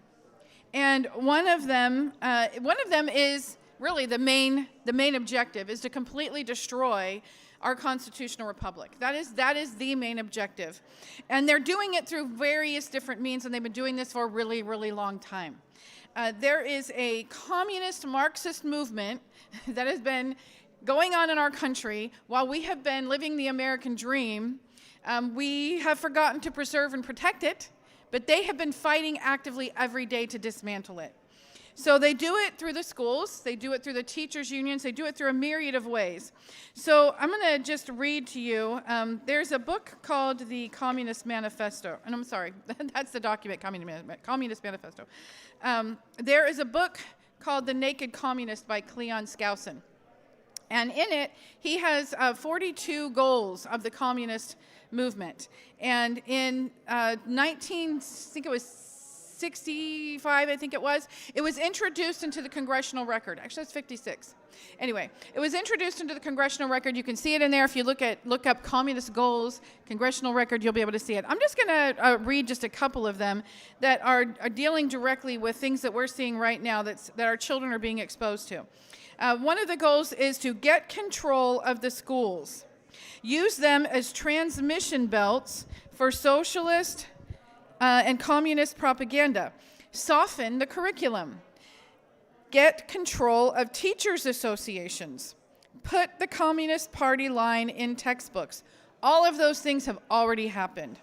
[SPEAKER 10] And one of them is really the main objective is to completely destroy our constitutional republic. That is the main objective. And they're doing it through various different means, and they've been doing this for a really, really long time. There is a communist Marxist movement that has been going on in our country while we have been living the American dream. We have forgotten to preserve and protect it, but they have been fighting actively every day to dismantle it. So they do it through the schools, they do it through the teachers' unions, they do it through a myriad of ways. So I'm going to just read to you. There's a book called the Communist Manifesto, and I'm sorry, that's the document, Communist Manifesto. There is a book called The Naked Communist by Cleon Skousen. And in it, he has 42 goals of the communist movement. And in 1965, it was introduced into the congressional record. Actually, that's 56. Anyway, it was introduced into the congressional record. You can see it in there. If you look up communist goals, congressional record, you'll be able to see it. I'm just going to read just a couple of them that are dealing directly with things that we're seeing right now that our children are being exposed to. One of the goals is to get control of the schools. Use them as transmission belts for socialist and communist propaganda. Soften the curriculum. Get control of teachers' associations. Put the Communist Party line in textbooks. All of those things have already happened.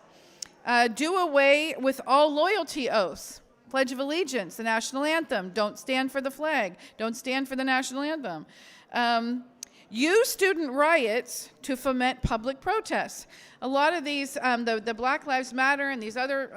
[SPEAKER 10] Do away with all loyalty oaths. Pledge of Allegiance, the national anthem. Don't stand for the flag. Don't stand for the national anthem. Use student riots to foment public protests. A lot of these, the Black Lives Matter and these other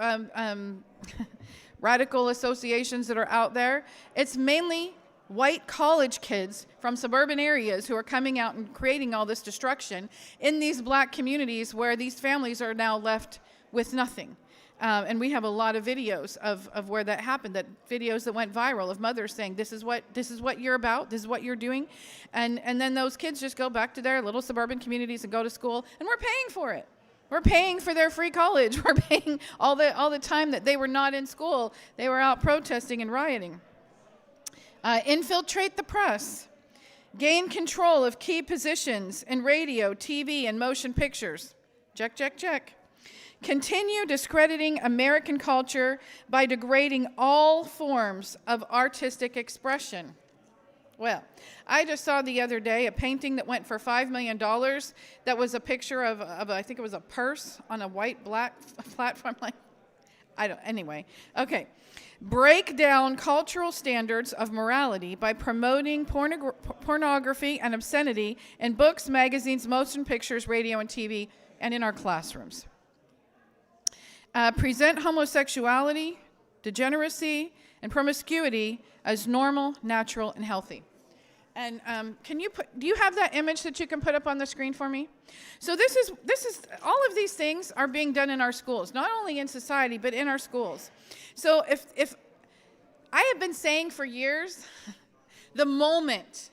[SPEAKER 10] radical associations that are out there, it's mainly white college kids from suburban areas who are coming out and creating all this destruction in these black communities where these families are now left with nothing. And we have a lot of videos of where that happened, videos that went viral of mothers saying, this is what you're about, this is what you're doing. And then those kids just go back to their little suburban communities and go to school, and we're paying for it. We're paying for their free college. We're paying all the time that they were not in school. They were out protesting and rioting. Infiltrate the press. Gain control of key positions in radio, TV, and motion pictures. Check, check, check. Continue discrediting American culture by degrading all forms of artistic expression. Well, I just saw the other day a painting that went for $5 million that was a picture of I think it was a purse on a white black platform. Anyway, okay. break down cultural standards of morality by promoting pornography and obscenity in books, magazines, motion pictures, radio, and TV, and in our classrooms. Present homosexuality, degeneracy, and promiscuity as normal, natural, and healthy. And do you have that image that you can put up on the screen for me? So this is all of these things are being done in our schools, not only in society, but in our schools. So if I have been saying for years, the moment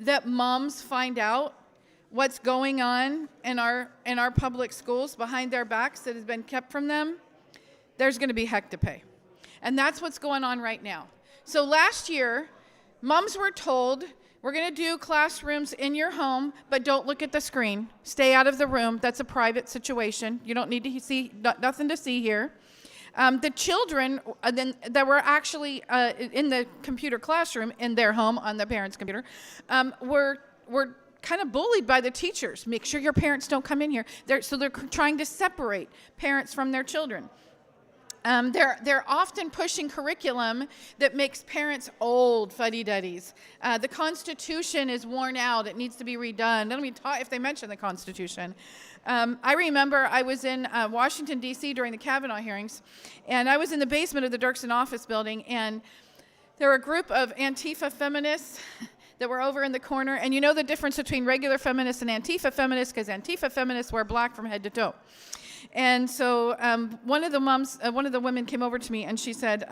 [SPEAKER 10] that moms find out what's going on in our public schools behind their backs that has been kept from them, there's going to be heck to pay. And that's what's going on right now. So last year, moms were told, we're going to do classrooms in your home, but don't look at the screen. Stay out of the room. That's a private situation. You don't need to see, nothing to see here. The children that were actually in the computer classroom in their home on the parents' computer were kind of bullied by the teachers. Make sure your parents don't come in here. So they're trying to separate parents from their children. They're often pushing curriculum that makes parents old fuddy-duddies. The Constitution is worn out. It needs to be redone. Let me talk if they mention the Constitution. I remember I was in Washington, D.C. during the Kavanaugh hearings, and I was in the basement of the Dirksen office building, and there were a group of Antifa feminists that were over in the corner. And you know the difference between regular feminists and Antifa feminists, because Antifa feminists wear black from head to toe. And so one of the women came over to me, and she said,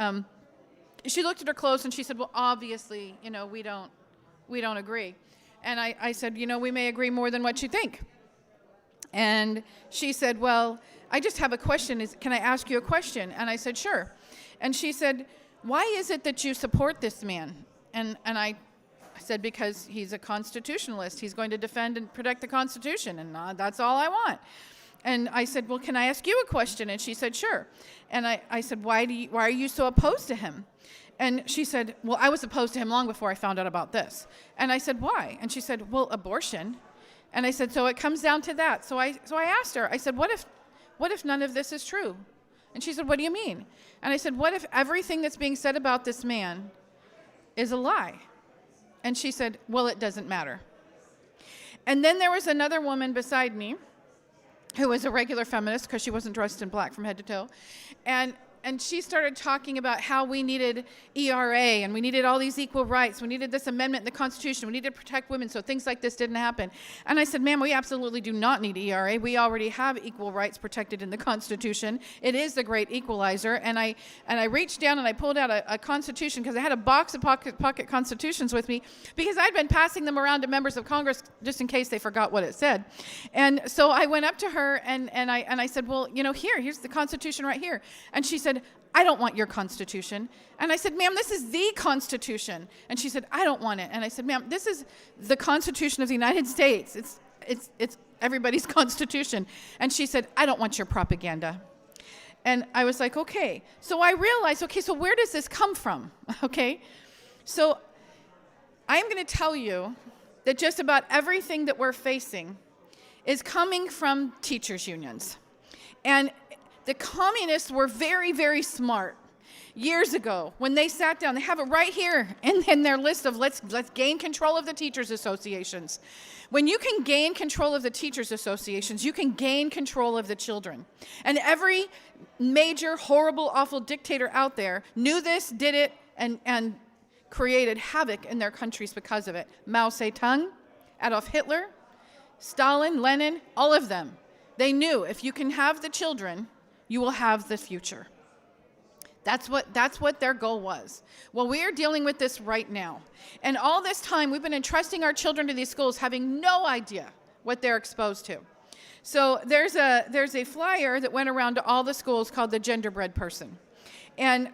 [SPEAKER 10] she looked at her clothes, and she said, well, obviously, we don't agree. And I said, we may agree more than what you think. And she said, well, I just have a question. Can I ask you a question? And I said, sure. And she said, why is it that you support this man? And I said, because he's a constitutionalist. He's going to defend and protect the Constitution, and that's all I want. And I said, well, can I ask you a question? And she said, sure. And I said, why are you so opposed to him? And she said, well, I was opposed to him long before I found out about this. And I said, why? And she said, well, abortion. And I said, so it comes down to that. So I asked her, I said, what if none of this is true? And she said, what do you mean? And I said, what if everything that's being said about this man is a lie? And she said, well, it doesn't matter. And then there was another woman beside me who was a regular feminist because she wasn't dressed in black from head to toe. And she started talking about how we needed ERA and we needed all these equal rights. We needed this amendment in the Constitution. We needed to protect women so things like this didn't happen. And I said, ma'am, we absolutely do not need ERA. We already have equal rights protected in the Constitution. It is the great equalizer. And I reached down and I pulled out a Constitution because I had a box of pocket Constitutions with me because I'd been passing them around to members of Congress just in case they forgot what it said. And so I went up to her and I said, well, here's the Constitution right here. And she said, I don't want your Constitution. And I said, ma'am, this is the Constitution. And she said, I don't want it. And I said, ma'am, this is the Constitution of the United States. It's everybody's Constitution. And she said, I don't want your propaganda. And I was like, okay. So I realized, okay, so where does this come from? Okay. So I'm going to tell you that just about everything that we're facing is coming from teachers' unions. And the communists were very, very smart years ago when they sat down. They have it right here in their list of let's gain control of the teachers' associations. When you can gain control of the teachers' associations, you can gain control of the children. And every major, horrible, awful dictator out there knew this, did it, and created havoc in their countries because of it. Mao Zedong, Adolf Hitler, Stalin, Lenin, all of them. They knew if you can have the children, you will have the future. That's what their goal was. Well, we are dealing with this right now. And all this time, we've been entrusting our children to these schools having no idea what they're exposed to. So there's a flyer that went around to all the schools called the Genderbread Person. And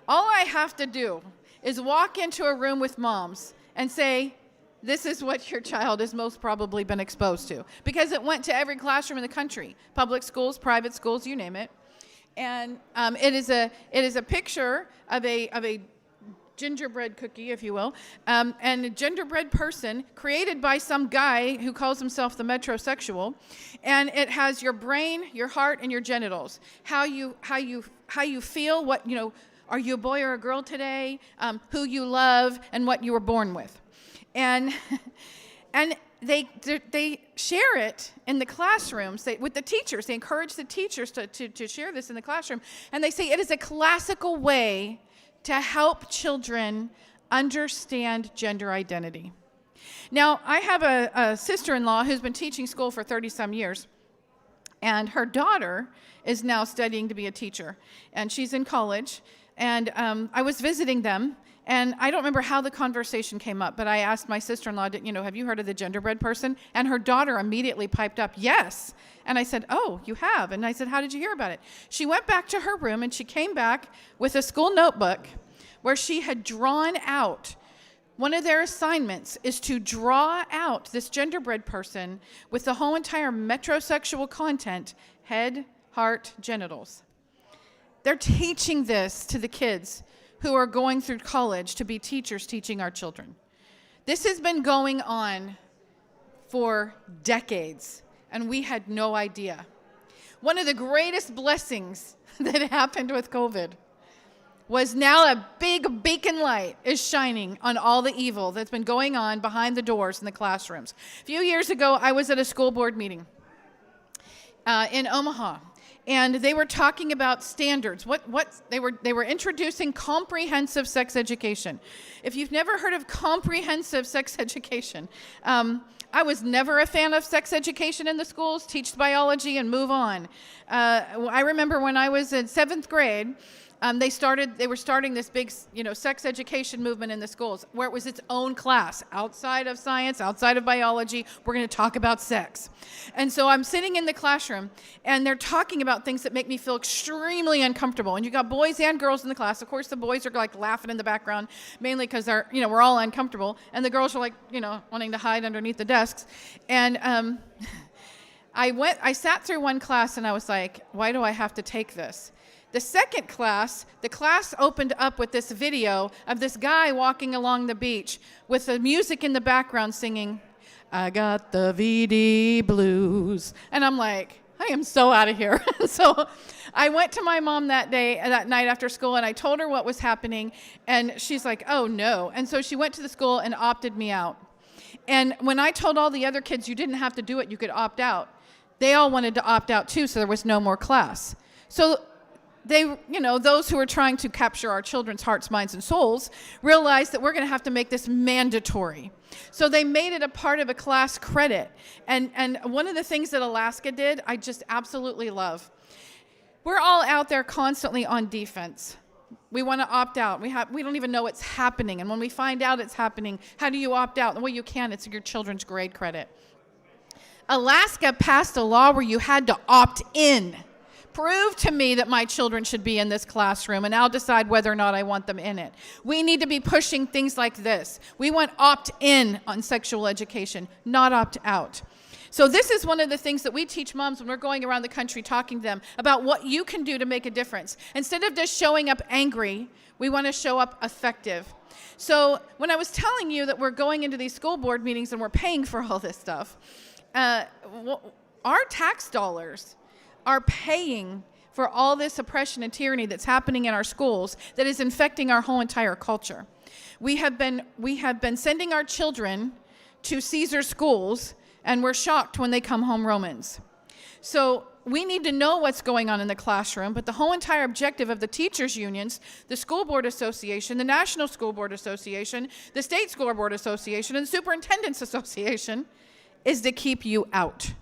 [SPEAKER 10] all I have to do is walk into a room with moms and say, this is what your child has most probably been exposed to. Because it went to every classroom in the country, public schools, private schools, you name it. And it is a picture of a gingerbread cookie, if you will, and a gingerbread person created by some guy who calls himself the metrosexual, and it has your brain, your heart, and your genitals. How you feel, what, you know, are you a boy or a girl today, who you love, and what you were born with. And they share it in the classrooms with the teachers. They encourage the teachers to share this in the classroom. And they say it is a classical way to help children understand gender identity. Now, I have a sister-in-law who's been teaching school for 30-some years. And her daughter is now studying to be a teacher. And she's in college. And I was visiting them. And I don't remember how the conversation came up, but I asked my sister-in-law, you know, have you heard of the genderbread person? And her daughter immediately piped up, yes. And I said, oh, you have? And I said, how did you hear about it? She went back to her room, and she came back with a school notebook where she had drawn out, one of their assignments is to draw out this genderbread person with the whole entire metrosexual content, head, heart, genitals. They're teaching this to the kids who are going through college to be teachers teaching our children. This has been going on for decades, and we had no idea. One of the greatest blessings that happened with COVID was now a big beacon light is shining on all the evil that's been going on behind the doors in the classrooms. A few years ago, I was at a school board meeting in Omaha. And they were talking about standards. They were introducing comprehensive sex education. If you've never heard of comprehensive sex education, I was never a fan of sex education in the schools. Teach biology and move on. I remember when I was in 7th grade, they were starting this big, sex education movement in the schools where it was its own class. Outside of science, outside of biology, we're going to talk about sex. And so I'm sitting in the classroom, and they're talking about things that make me feel extremely uncomfortable. And you got boys and girls in the class. Of course, the boys are like laughing in the background, mainly because they're, we're all uncomfortable. And the girls are like, wanting to hide underneath the desks. And I sat through one class, and I was like, why do I have to take this? The second class, the class opened up with this video of this guy walking along the beach with the music in the background singing, I got the VD blues. And I'm like, I am so out of here. So I went to my mom that night after school, and I told her what was happening. And she's like, oh, no. And so she went to the school and opted me out. And when I told all the other kids you didn't have to do it, you could opt out, they all wanted to opt out too, so there was no more class. So they, those who are trying to capture our children's hearts, minds, and souls realized that we're going to have to make this mandatory. So they made it a part of a class credit. And one of the things that Alaska did, I just absolutely love. We're all out there constantly on defense. We want to opt out. We don't even know it's happening. And when we find out it's happening, how do you opt out? Well, you can. It's your children's grade credit. Alaska passed a law where you had to opt in. Prove to me that my children should be in this classroom, and I'll decide whether or not I want them in it. We need to be pushing things like this. We want opt-in on sexual education, not opt-out. So this is one of the things that we teach moms when we're going around the country talking to them about what you can do to make a difference. Instead of just showing up angry, we want to show up effective. So when I was telling you that we're going into these school board meetings and we're paying for all this stuff, our tax dollars are paying for all this oppression and tyranny that's happening in our schools that is infecting our whole entire culture. We have been sending our children to Caesar schools, and we're shocked when they come home Romans. So we need to know what's going on in the classroom, but the whole entire objective of the teachers' unions, the School Board Association, the National School Board Association, the State School Board Association, and the Superintendent's Association is to keep you out.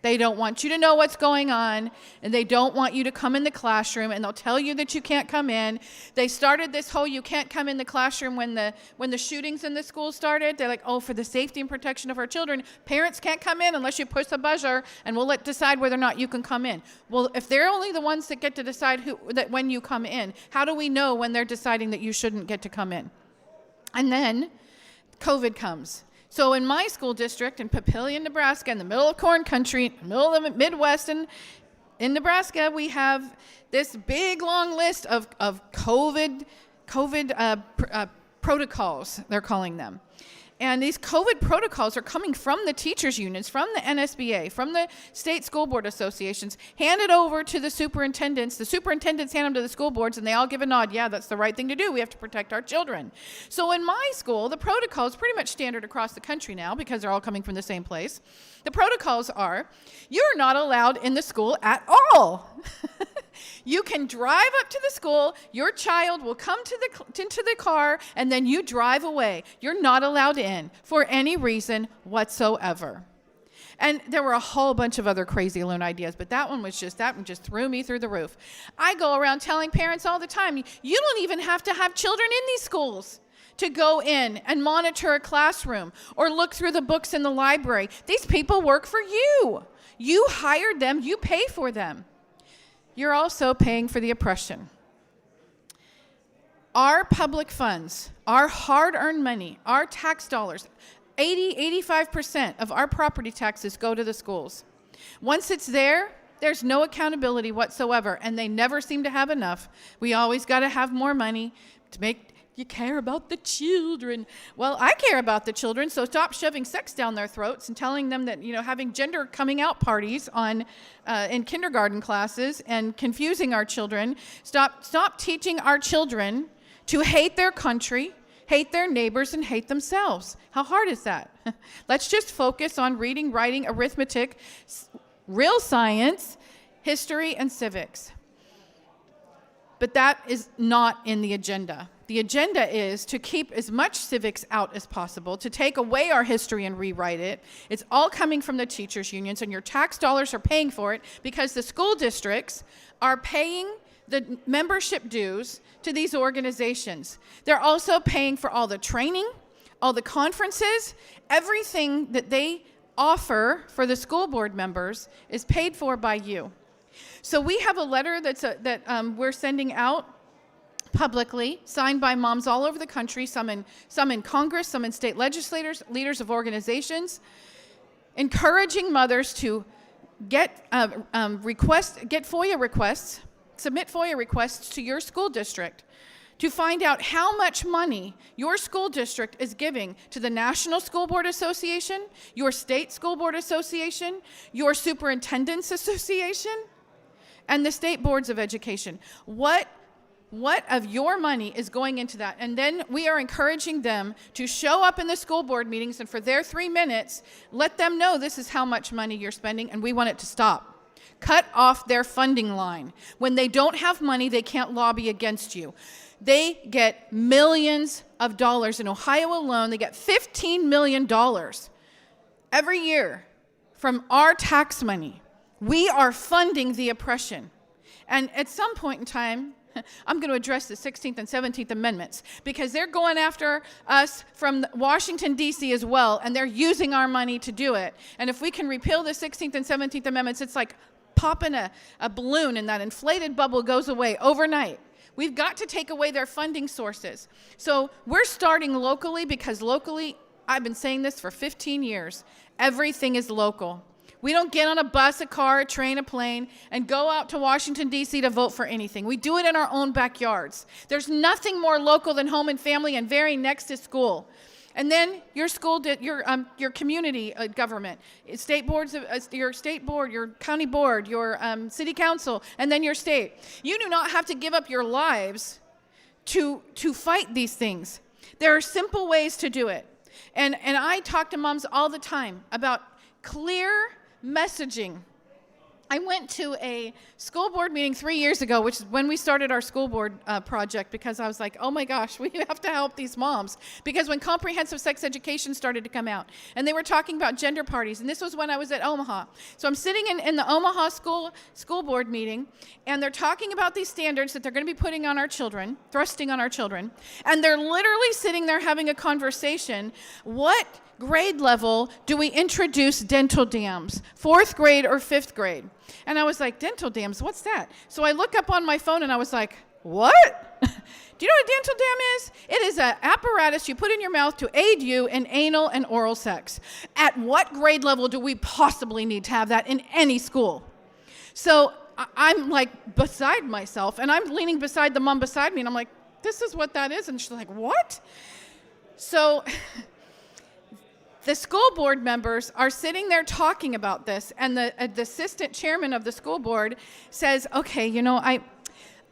[SPEAKER 10] They don't want you to know what's going on, and they don't want you to come in the classroom, and they'll tell you that you can't come in. They started this whole you can't come in the classroom when the shootings in the school started. They're like, oh, for the safety and protection of our children, parents can't come in unless you push the buzzer, and we'll decide whether or not you can come in. Well, if they're only the ones that get to decide when you come in, how do we know when they're deciding that you shouldn't get to come in? And then COVID comes. So in my school district in Papillion, Nebraska, in the middle of corn country, in the middle of the Midwest, and in Nebraska, we have this big, long list of COVID protocols, they're calling them. And these COVID protocols are coming from the teachers' unions, from the NSBA, from the state school board associations, handed over to the superintendents. The superintendents hand them to the school boards, and they all give a nod. Yeah, that's the right thing to do. We have to protect our children. So in my school, the protocol is pretty much standard across the country now because they're all coming from the same place. The protocols are, you're not allowed in the school at all. You can drive up to the school, your child will come into the car, and then you drive away. You're not allowed in for any reason whatsoever. And there were a whole bunch of other crazy loon ideas, but that one just threw me through the roof. I go around telling parents all the time, you don't even have to have children in these schools to go in and monitor a classroom or look through the books in the library. These people work for you. You hired them, you pay for them. You're also paying for the oppression. Our public funds, our hard-earned money, our tax dollars, 85% of our property taxes go to the schools. Once it's there, there's no accountability whatsoever, and they never seem to have enough. We always got to have more money to make you care about the children. Well, I care about the children, so stop shoving sex down their throats and telling them that, having gender coming out parties in kindergarten classes and confusing our children. Stop teaching our children to hate their country, hate their neighbors, and hate themselves. How hard is that? Let's just focus on reading, writing, arithmetic, real science, history, and civics. But that is not in the agenda. The agenda is to keep as much civics out as possible, to take away our history and rewrite it. It's all coming from the teachers' unions, and your tax dollars are paying for it because the school districts are paying the membership dues to these organizations. They're also paying for all the training, all the conferences, everything that they offer for the school board members is paid for by you. So we have a letter that we're sending out publicly, signed by moms all over the country, some in Congress, some in state legislators, leaders of organizations, encouraging mothers to get FOIA requests, submit FOIA requests to your school district to find out how much money your school district is giving to the National School Board Association, your state school board association, your superintendents association, and the state boards of education. What of your money is going into that? And then we are encouraging them to show up in the school board meetings, and for their 3 minutes, let them know this is how much money you're spending, and we want it to stop. Cut off their funding line. When they don't have money, they can't lobby against you. They get millions of dollars. In Ohio alone, they get $15 million every year from our tax money. We are funding the oppression. And at some point in time, I'm going to address the 16th and 17th Amendments because they're going after us from Washington, D.C. as well, and they're using our money to do it. And if we can repeal the 16th and 17th Amendments, it's like popping a balloon and that inflated bubble goes away overnight. We've got to take away their funding sources. So we're starting locally because locally, I've been saying this for 15 years, everything is local. We don't get on a bus, a car, a train, a plane, and go out to Washington, D.C. to vote for anything. We do it in our own backyards. There's nothing more local than home and family and very next to school. And then your school, your community government, state boards, your state board, your county board, your city council, and then your state. You do not have to give up your lives to fight these things. There are simple ways to do it. And I talk to moms all the time about clear messaging. I went to a school board meeting 3 years ago, which is when we started our school board project, because I was like, oh my gosh, we have to help these moms. Because when comprehensive sex education started to come out, and they were talking about gender parties, and this was when I was at Omaha. So I'm sitting in the Omaha school board meeting, and they're talking about these standards that they're going to be putting on our children, thrusting on our children, and they're literally sitting there having a conversation. What grade level do we introduce dental dams? 4th grade or 5th grade? And I was like, dental dams, what's that? So I look up on my phone and I was like, what? Do you know what a dental dam is? It is an apparatus you put in your mouth to aid you in anal and oral sex. At what grade level do we possibly need to have that in any school? So I'm like beside myself, and I'm leaning beside the mom beside me, and I'm like, this is what that is. And she's like, what? So the school board members are sitting there talking about this, and the assistant chairman of the school board says, okay,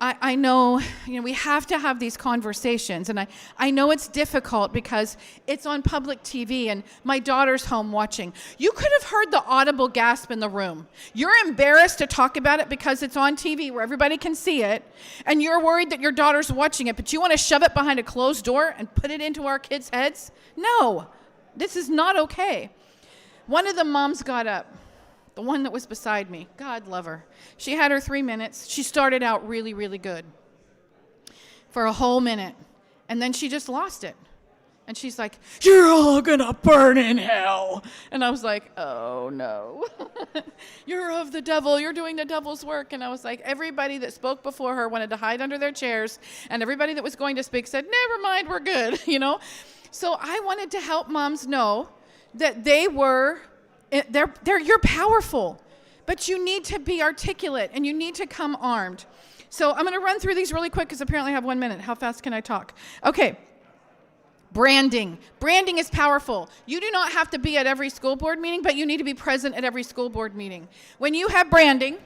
[SPEAKER 10] I know, we have to have these conversations, and I know it's difficult because it's on public TV and my daughter's home watching. You could have heard the audible gasp in the room. You're embarrassed to talk about it because it's on TV where everybody can see it, and you're worried that your daughter's watching it, but you want to shove it behind a closed door and put it into our kids' heads? No, this is not okay. One of the moms got up. The one that was beside me, God love her. She had her 3 minutes. She started out really, really good for a whole minute. And then she just lost it. And she's like, you're all gonna burn in hell. And I was like, oh no. You're of the devil. You're doing the devil's work. And I was like, everybody that spoke before her wanted to hide under their chairs. And everybody that was going to speak said, never mind, we're good, So I wanted to help moms know that you're powerful, but you need to be articulate and you need to come armed. So I'm going to run through these really quick because apparently I have 1 minute. How fast can I talk? Okay. Branding. Branding is powerful. You do not have to be at every school board meeting, but you need to be present at every school board meeting. When you have branding,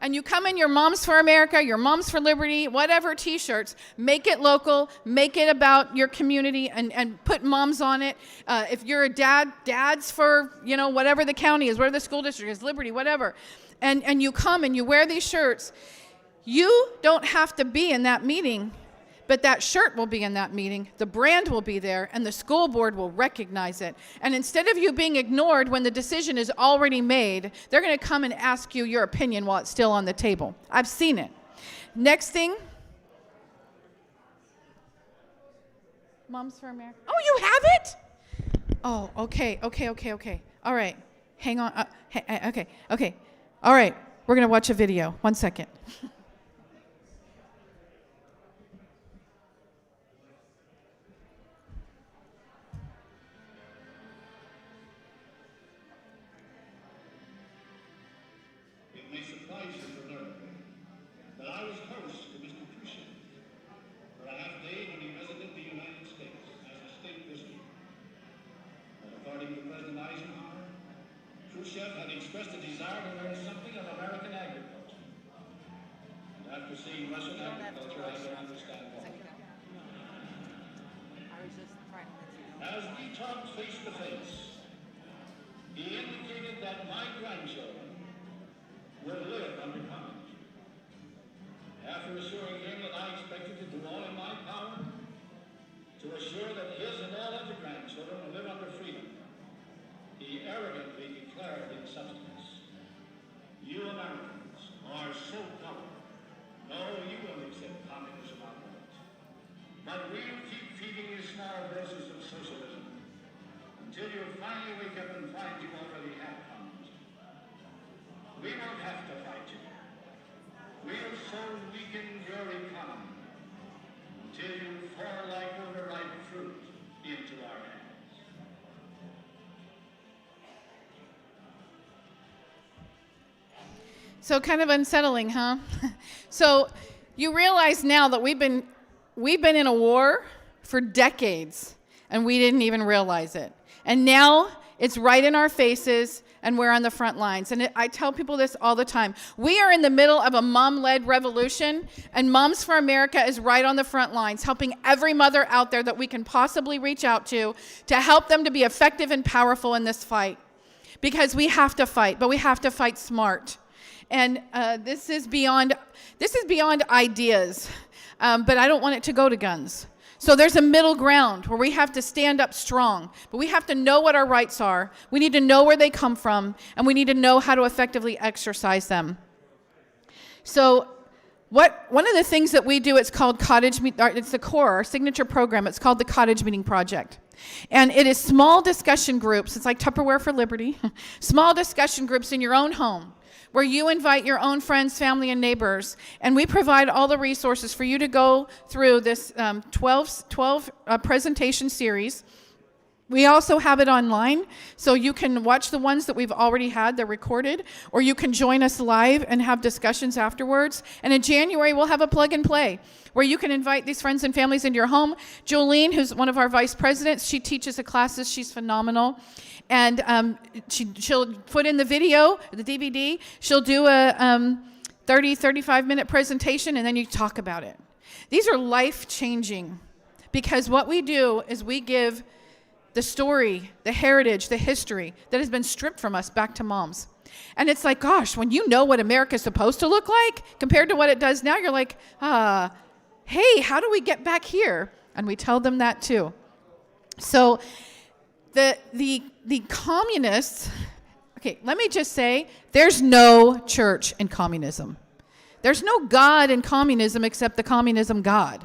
[SPEAKER 10] and you come in your Moms for America, your Moms for Liberty, whatever t-shirts, make it local, make it about your community, and put moms on it. If you're a dads for, whatever the county is, whatever the school district is, Liberty, whatever. And you come and you wear these shirts. You don't have to be in that meeting, but that shirt will be in that meeting, the brand will be there, and the school board will recognize it. And instead of you being ignored when the decision is already made, they're going to come and ask you your opinion while it's still on the table. I've seen it. Next thing. Moms for America. Oh, you have it? Oh, okay. All right. Hang on. Okay. All right. We're going to watch a video. 1 second.
[SPEAKER 11] had expressed a desire to learn something of American agriculture. And after seeing Russian agriculture, I don't understand why. As we talked face to face, he indicated that my grandchildren will live under communism. After assuring him that I expected to do all in my power to assure that his and all other grandchildren will live under freedom, he arrogantly declared in substance, "You Americans are so dumb. No, you won't accept communism outright. But we'll keep feeding you small doses of socialism until you finally wake up and find you already have communism. We won't have to fight you. We'll so weaken your economy until you fall like overripe fruit into our hands."
[SPEAKER 10] So kind of unsettling, huh? So you realize now that we've been in a war for decades, and we didn't even realize it. And now it's right in our faces, and we're on the front lines. And I tell people this all the time. We are in the middle of a mom-led revolution, and Moms for America is right on the front lines, helping every mother out there that we can possibly reach out to help them to be effective and powerful in this fight. Because we have to fight, but we have to fight smart. And this is beyond ideas, but I don't want it to go to guns. So there's a middle ground where we have to stand up strong, but we have to know what our rights are. We need to know where they come from, and we need to know how to effectively exercise them. So one of the things that we do, it's called it's the core, our signature program. It's called the Cottage Meeting Project. And it is small discussion groups. It's like Tupperware for Liberty. Small discussion groups in your own home, where you invite your own friends, family, and neighbors, and we provide all the resources for you to go through this 12 presentation series We also have it online, so you can watch the ones that we've already had, they're recorded, or you can join us live and have discussions afterwards. And in January, we'll have a plug and play where you can invite these friends and families into your home. Jolene, who's one of our vice presidents, she teaches the classes, she's phenomenal. And she'll put in the video, the DVD, she'll do a 30, 35-minute presentation, and then you talk about it. These are life-changing, because what we do is we give the story, the heritage, the history that has been stripped from us back to moms. And it's like, gosh, when you know what America's supposed to look like compared to what it does now, you're like, hey, how do we get back here? And we tell them that too. So the communists, okay, let me just say, there's no church in communism. There's no God in communism except the communism God.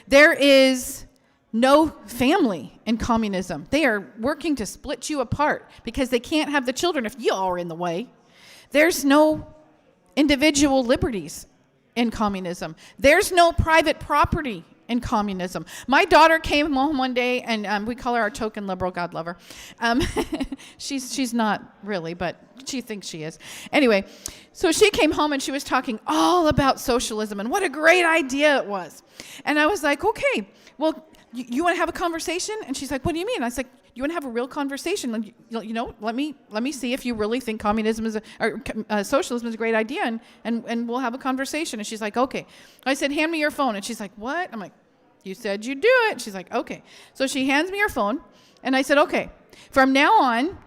[SPEAKER 10] There is no family in communism. They are working to split you apart because they can't have the children if you all are in the way. There's no individual liberties in communism. There's no private property in communism. My daughter came home one day, and we call her our token liberal, God love her. She's not really, but she thinks she is. Anyway, so she came home and she was talking all about socialism and what a great idea it was. And I was like, okay, well, you want to have a conversation? And she's like, what do you mean? I was like, you want to have a real conversation? You know, let me see if you really think communism is socialism is a great idea, and we'll have a conversation. And she's like, okay. I said, hand me your phone. And she's like, what? I'm like, you said you'd do it. She's like, okay. So she hands me her phone, and I said, okay, from now on,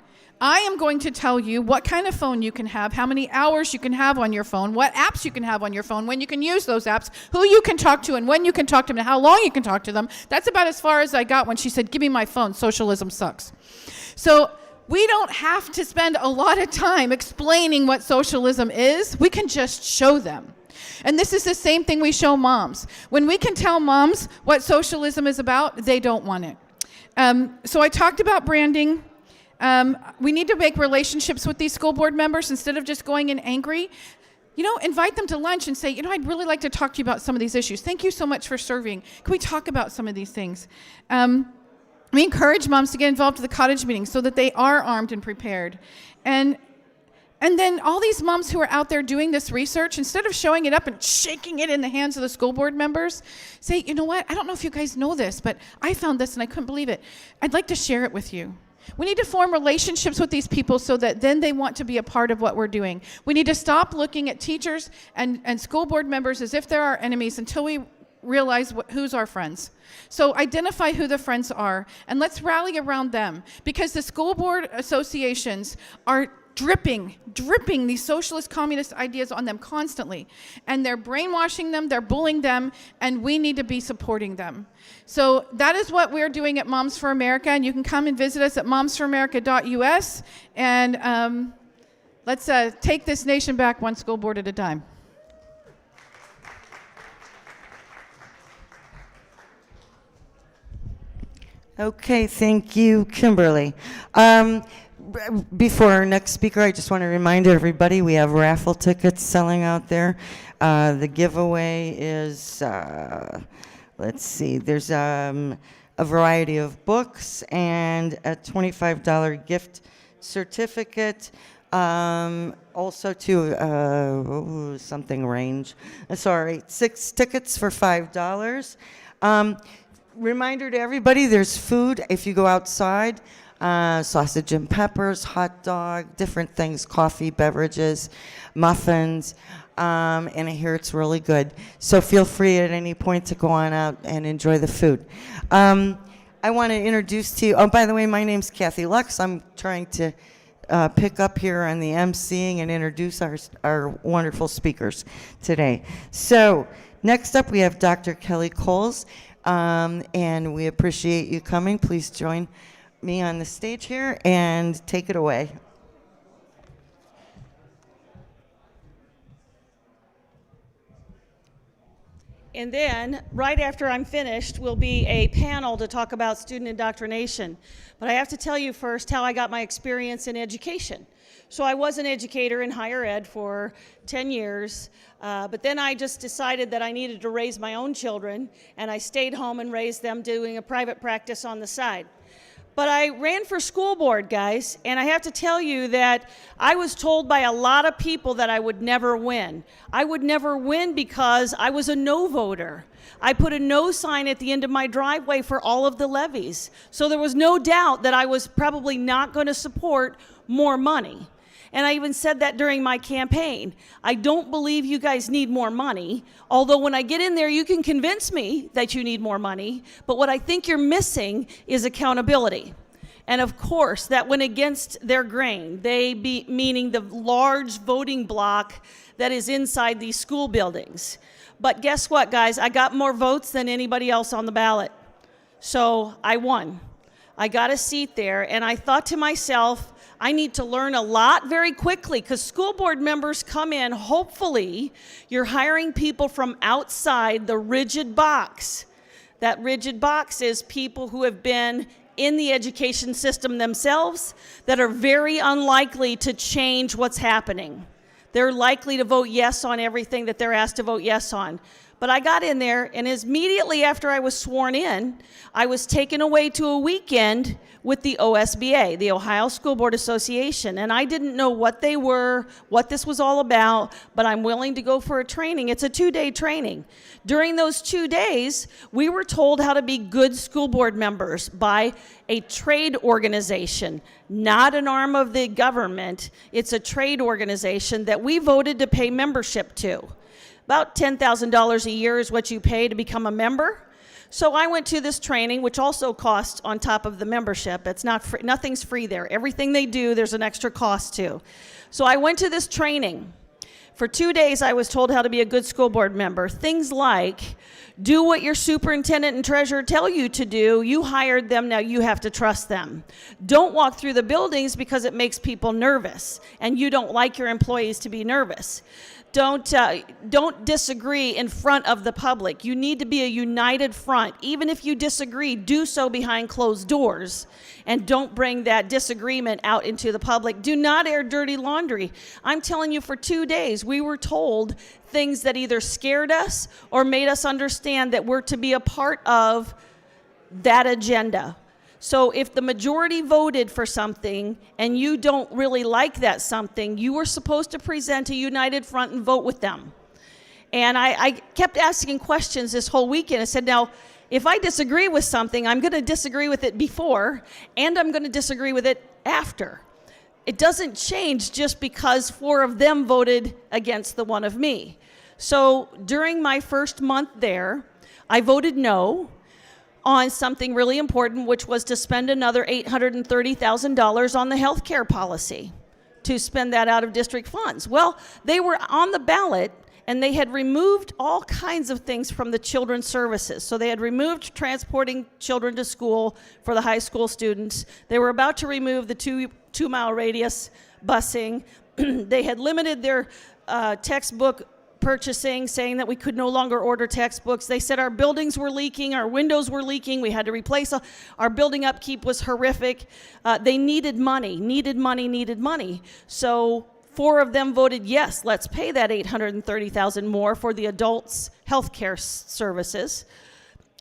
[SPEAKER 10] I am going to tell you what kind of phone you can have, how many hours you can have on your phone, what apps you can have on your phone, when you can use those apps, who you can talk to, and when you can talk to them, and how long you can talk to them. That's about as far as I got when she said, give me my phone, socialism sucks. So we don't have to spend a lot of time explaining what socialism is. We can just show them. And this is the same thing we show moms. When we can tell moms what socialism is about, they don't want it. So I talked about branding. We need to make relationships with these school board members instead of just going in angry. You know, invite them to lunch and say, you know, I'd really like to talk to you about some of these issues. Thank you so much for serving. Can we talk about some of these things? We encourage moms to get involved with the cottage meetings so that they are armed and prepared. And then all these moms who are out there doing this research, instead of showing it up and shaking it in the hands of the school board members, say, you know what, I don't know if you guys know this, but I found this and I couldn't believe it. I'd like to share it with you. We need to form relationships with these people so that then they want to be a part of what we're doing. We need to stop looking at teachers and school board members as if they're our enemies until we realize who's our friends. So identify who the friends are, and let's rally around them, because the school board associations are dripping these socialist communist ideas on them constantly, and they're brainwashing them, they're bullying them, and we need to be supporting them. So that is what we're doing at Moms for America, and you can come and visit us at momsforamerica.us, and let's take this nation back one school board at a time.
[SPEAKER 12] Okay, thank you, Kimberly. Before our next speaker, I just want to remind everybody we have raffle tickets selling out there. The giveaway is, let's see, there's a variety of books and a $25 gift certificate. Also to something range. Sorry, 6 tickets for $5. Reminder to everybody, there's food if you go outside. Sausage and peppers, hot dog, different things, coffee, beverages, muffins, and I hear it's really good. So feel free at any point to go on out and enjoy the food. I want to introduce to you, oh, by the way, my name's Kathy Lux. I'm trying to pick up here on the emceeing and introduce our wonderful speakers today. So next up we have Dr. Kelly Kohls, and we appreciate you coming. Please join me on the stage here and take it away.
[SPEAKER 6] And then, right after I'm finished, will be a panel to talk about student indoctrination. But I have to tell you first how I got my experience in education. So I was an educator in higher ed for 10 years, but then I just decided that I needed to raise my own children, and I stayed home and raised them doing a private practice on the side. But I ran for school board, guys, and I have to tell you that I was told by a lot of people that I would never win. I would never win because I was a no voter. I put a no sign at the end of my driveway for all of the levies. So there was no doubt that I was probably not going to support more money. And I even said that during my campaign. I don't believe you guys need more money, although when I get in there, you can convince me that you need more money. But what I think you're missing is accountability. And of course, that went against their grain, meaning the large voting block that is inside these school buildings. But guess what, guys? I got more votes than anybody else on the ballot. So I won. I got a seat there, and I thought to myself, I need to learn a lot very quickly because school board members come in, hopefully you're hiring people from outside the rigid box. That rigid box is people who have been in the education system themselves that are very unlikely to change what's happening. They're likely to vote yes on everything that they're asked to vote yes on. But I got in there, and immediately after I was sworn in, I was taken away to a weekend with the OSBA, the Ohio School Board Association. And I didn't know what they were, what this was all about, but I'm willing to go for a training. It's a 2-day training. During those 2 days, we were told how to be good school board members by a trade organization, not an arm of the government. It's a trade organization that we voted to pay membership to. About $10,000 a year is what you pay to become a member. So I went to this training, which also costs on top of the membership. It's not free, nothing's free there. Everything they do, there's an extra cost to. So I went to this training. For 2 days, I was told how to be a good school board member. Things like, do what your superintendent and treasurer tell you to do. You hired them, now you have to trust them. Don't walk through the buildings because it makes people nervous, and you don't like your employees to be nervous. Don't disagree in front of the public. You need to be a united front. Even if you disagree, do so behind closed doors, and don't bring that disagreement out into the public. Do not air dirty laundry. I'm telling you, for 2 days, we were told things that either scared us or made us understand that we're to be a part of that agenda. So if the majority voted for something and you don't really like that something, you were supposed to present a united front and vote with them. And I kept asking questions this whole weekend. I said, now, if I disagree with something, I'm going to disagree with it before, and I'm going to disagree with it after. It doesn't change just because 4 of them voted against the 1 of me. So during my first month there, I voted no on something really important, which was to spend another $830,000 on the health care policy, to spend that out of district funds. Well, they were on the ballot, and they had removed all kinds of things from the children's services. So they had removed transporting children to school for the high school students. They were about to remove the two-mile radius busing. They had limited their textbook purchasing, saying that we could no longer order textbooks. They said our buildings were leaking, our windows were leaking, we had to replace, our building upkeep was horrific. They needed money. So 4 of them voted yes, let's pay that $830,000 more for the adults' health care services.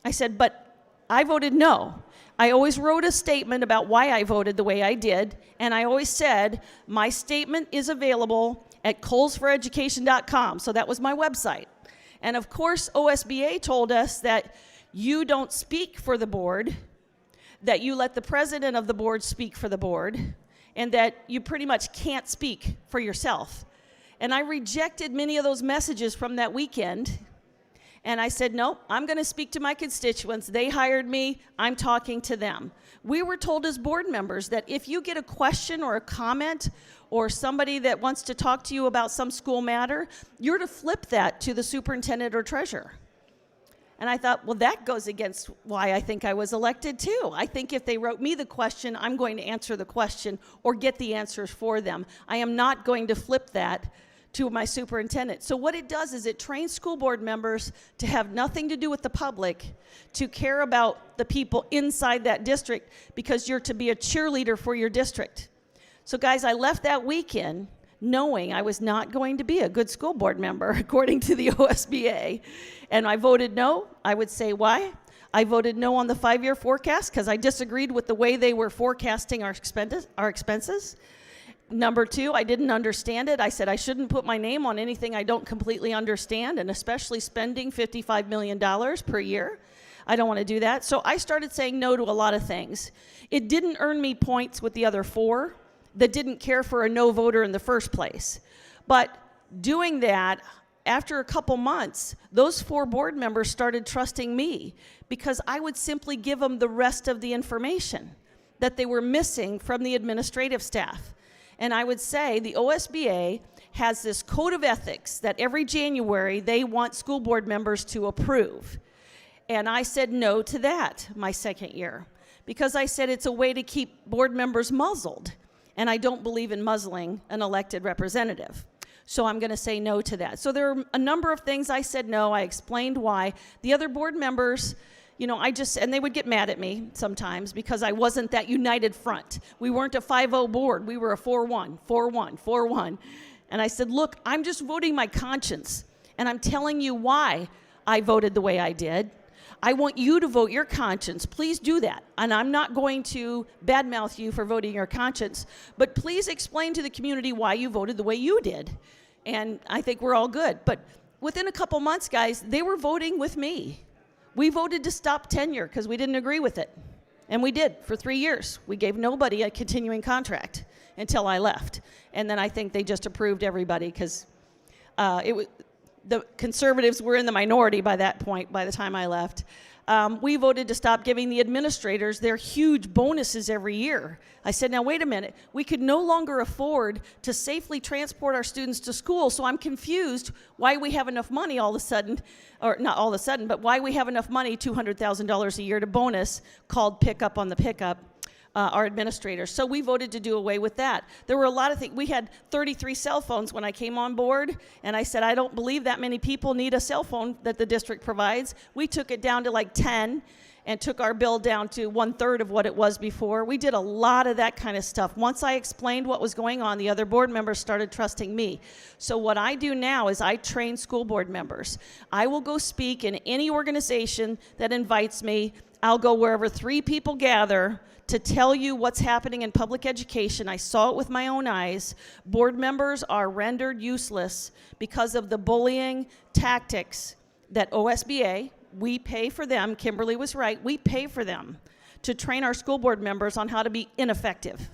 [SPEAKER 6] I said, but I voted no. I always wrote a statement about why I voted the way I did, and I always said, my statement is available at kohlsforeducation.com. So that was my website. And of course, OSBA told us that you don't speak for the board, that you let the president of the board speak for the board, and that you pretty much can't speak for yourself. And I rejected many of those messages from that weekend. And I said, no, I'm going to speak to my constituents. They hired me. I'm talking to them. We were told as board members that if you get a question or a comment or somebody that wants to talk to you about some school matter, you're to flip that to the superintendent or treasurer. And I thought, well, that goes against why I think I was elected too. I think if they wrote me the question, I'm going to answer the question or get the answers for them. I am not going to flip that to my superintendent. So what it does is it trains school board members to have nothing to do with the public, to care about the people inside that district, because you're to be a cheerleader for your district. So guys, I left that weekend knowing I was not going to be a good school board member, according to the OSBA. And I voted no. I would say why. I voted no on the 5-year forecast because I disagreed with the way they were forecasting our expenses. Number 2, I didn't understand it. I said I shouldn't put my name on anything I don't completely understand, and especially spending $55 million per year. I don't want to do that. So I started saying no to a lot of things. It didn't earn me points with the other 4 that didn't care for a no voter in the first place. But doing that, after a couple months, those 4 board members started trusting me because I would simply give them the rest of the information that they were missing from the administrative staff. And I would say the OSBA has this code of ethics that every January they want school board members to approve. And I said no to that my second year because I said it's a way to keep board members muzzled. And I don't believe in muzzling an elected representative. So I'm going to say no to that. So there are a number of things I said no. I explained why. The other board members, you know, and they would get mad at me sometimes because I wasn't that united front. We weren't a 5-0 board. We were a 4-1, 4-1, 4-1. And I said, look, I'm just voting my conscience. And I'm telling you why I voted the way I did. I want you to vote your conscience. Please do that. And I'm not going to badmouth you for voting your conscience, but please explain to the community why you voted the way you did. And I think we're all good. But within a couple months, guys, they were voting with me. We voted to stop tenure because we didn't agree with it. And we did for 3 years. We gave nobody a continuing contract until I left. And then I think they just approved everybody because the conservatives were in the minority by that point, by the time I left. We voted to stop giving the administrators their huge bonuses every year. I said, now wait a minute, we could no longer afford to safely transport our students to school, so I'm confused why we have enough money all of a sudden, or not all of a sudden, but why we have enough money, $200,000 a year to bonus, called Pick Up on the Pickup, our administrators. So we voted to do away with that. There were a lot of things. We had 33 cell phones when I came on board, and I said, I don't believe that many people need a cell phone that the district provides. We took it down to like 10 and took our bill down to 1/3 of what it was before. We did a lot of that kind of stuff. Once I explained what was going on, the other board members started trusting me. So what I do now is I train school board members. I will go speak in any organization that invites me. I'll go wherever 3 people gather to tell you what's happening in public education. I saw it with my own eyes. Board members are rendered useless because of the bullying tactics that OSBA, we pay for them. Kimberly was right. We pay for them to train our school board members on how to be ineffective.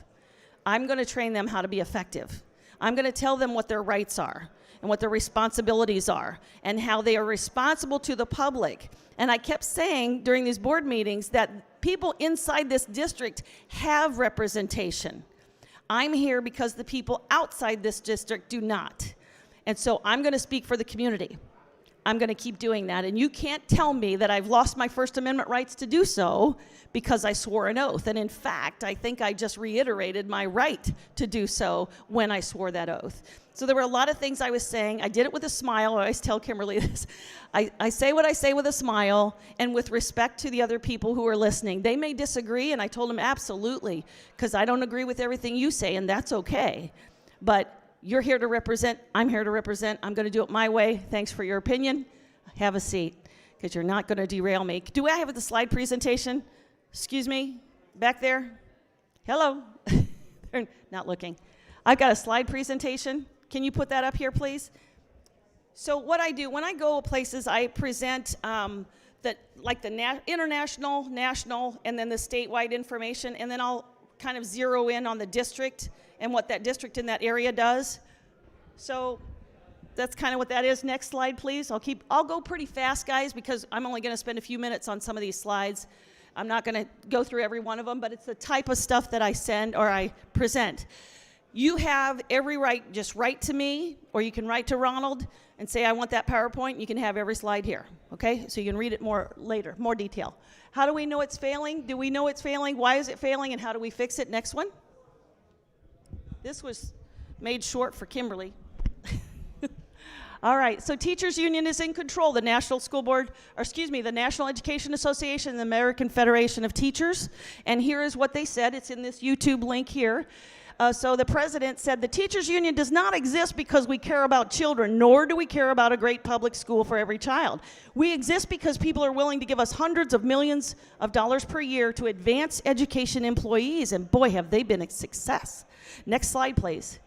[SPEAKER 6] I'm going to train them how to be effective. I'm going to tell them what their rights are and what their responsibilities are and how they are responsible to the public. And I kept saying during these board meetings that people inside this district have representation. I'm here because the people outside this district do not. And so I'm going to speak for the community. I'm going to keep doing that. And you can't tell me that I've lost my First Amendment rights to do so because I swore an oath. And in fact, I think I just reiterated my right to do so when I swore that oath. So there were a lot of things I was saying. I did it with a smile. I always tell Kimberly this. I say what I say with a smile and with respect to the other people who are listening. They may disagree, and I told them absolutely, because I don't agree with everything you say, and that's okay. But you're here to represent. I'm here to represent. I'm going to do it my way. Thanks for your opinion. Have a seat, because you're not going to derail me. Do I have the slide presentation? Excuse me? Back there? Hello? They're not looking. I've got a slide presentation. Can you put that up here, please? So what I do, when I go places, I present the international, national, and then the statewide information, and then I'll kind of zero in on the district and what that district in that area does. So that's kind of what that is. Next slide, please. I'll go pretty fast, guys, because I'm only going to spend a few minutes on some of these slides. I'm not going to go through every one of them, but it's the type of stuff that I send or I present. You have every right, just write to me, or you can write to Ronald and say, I want that PowerPoint. You can have every slide here, okay? So you can read it more later, more detail. How do we know it's failing? Do we know it's failing? Why is it failing, and how do we fix it? Next one. This was made short for Kimberly. All right, so Teachers Union is in control. The National the National Education Association and the American Federation of Teachers. And here is what they said. It's in this YouTube link here. So the president said, the teachers union does not exist because we care about children, nor do we care about a great public school for every child. We exist because people are willing to give us hundreds of millions of dollars per year to advance education employees, and boy, have they been a success. Next slide, please.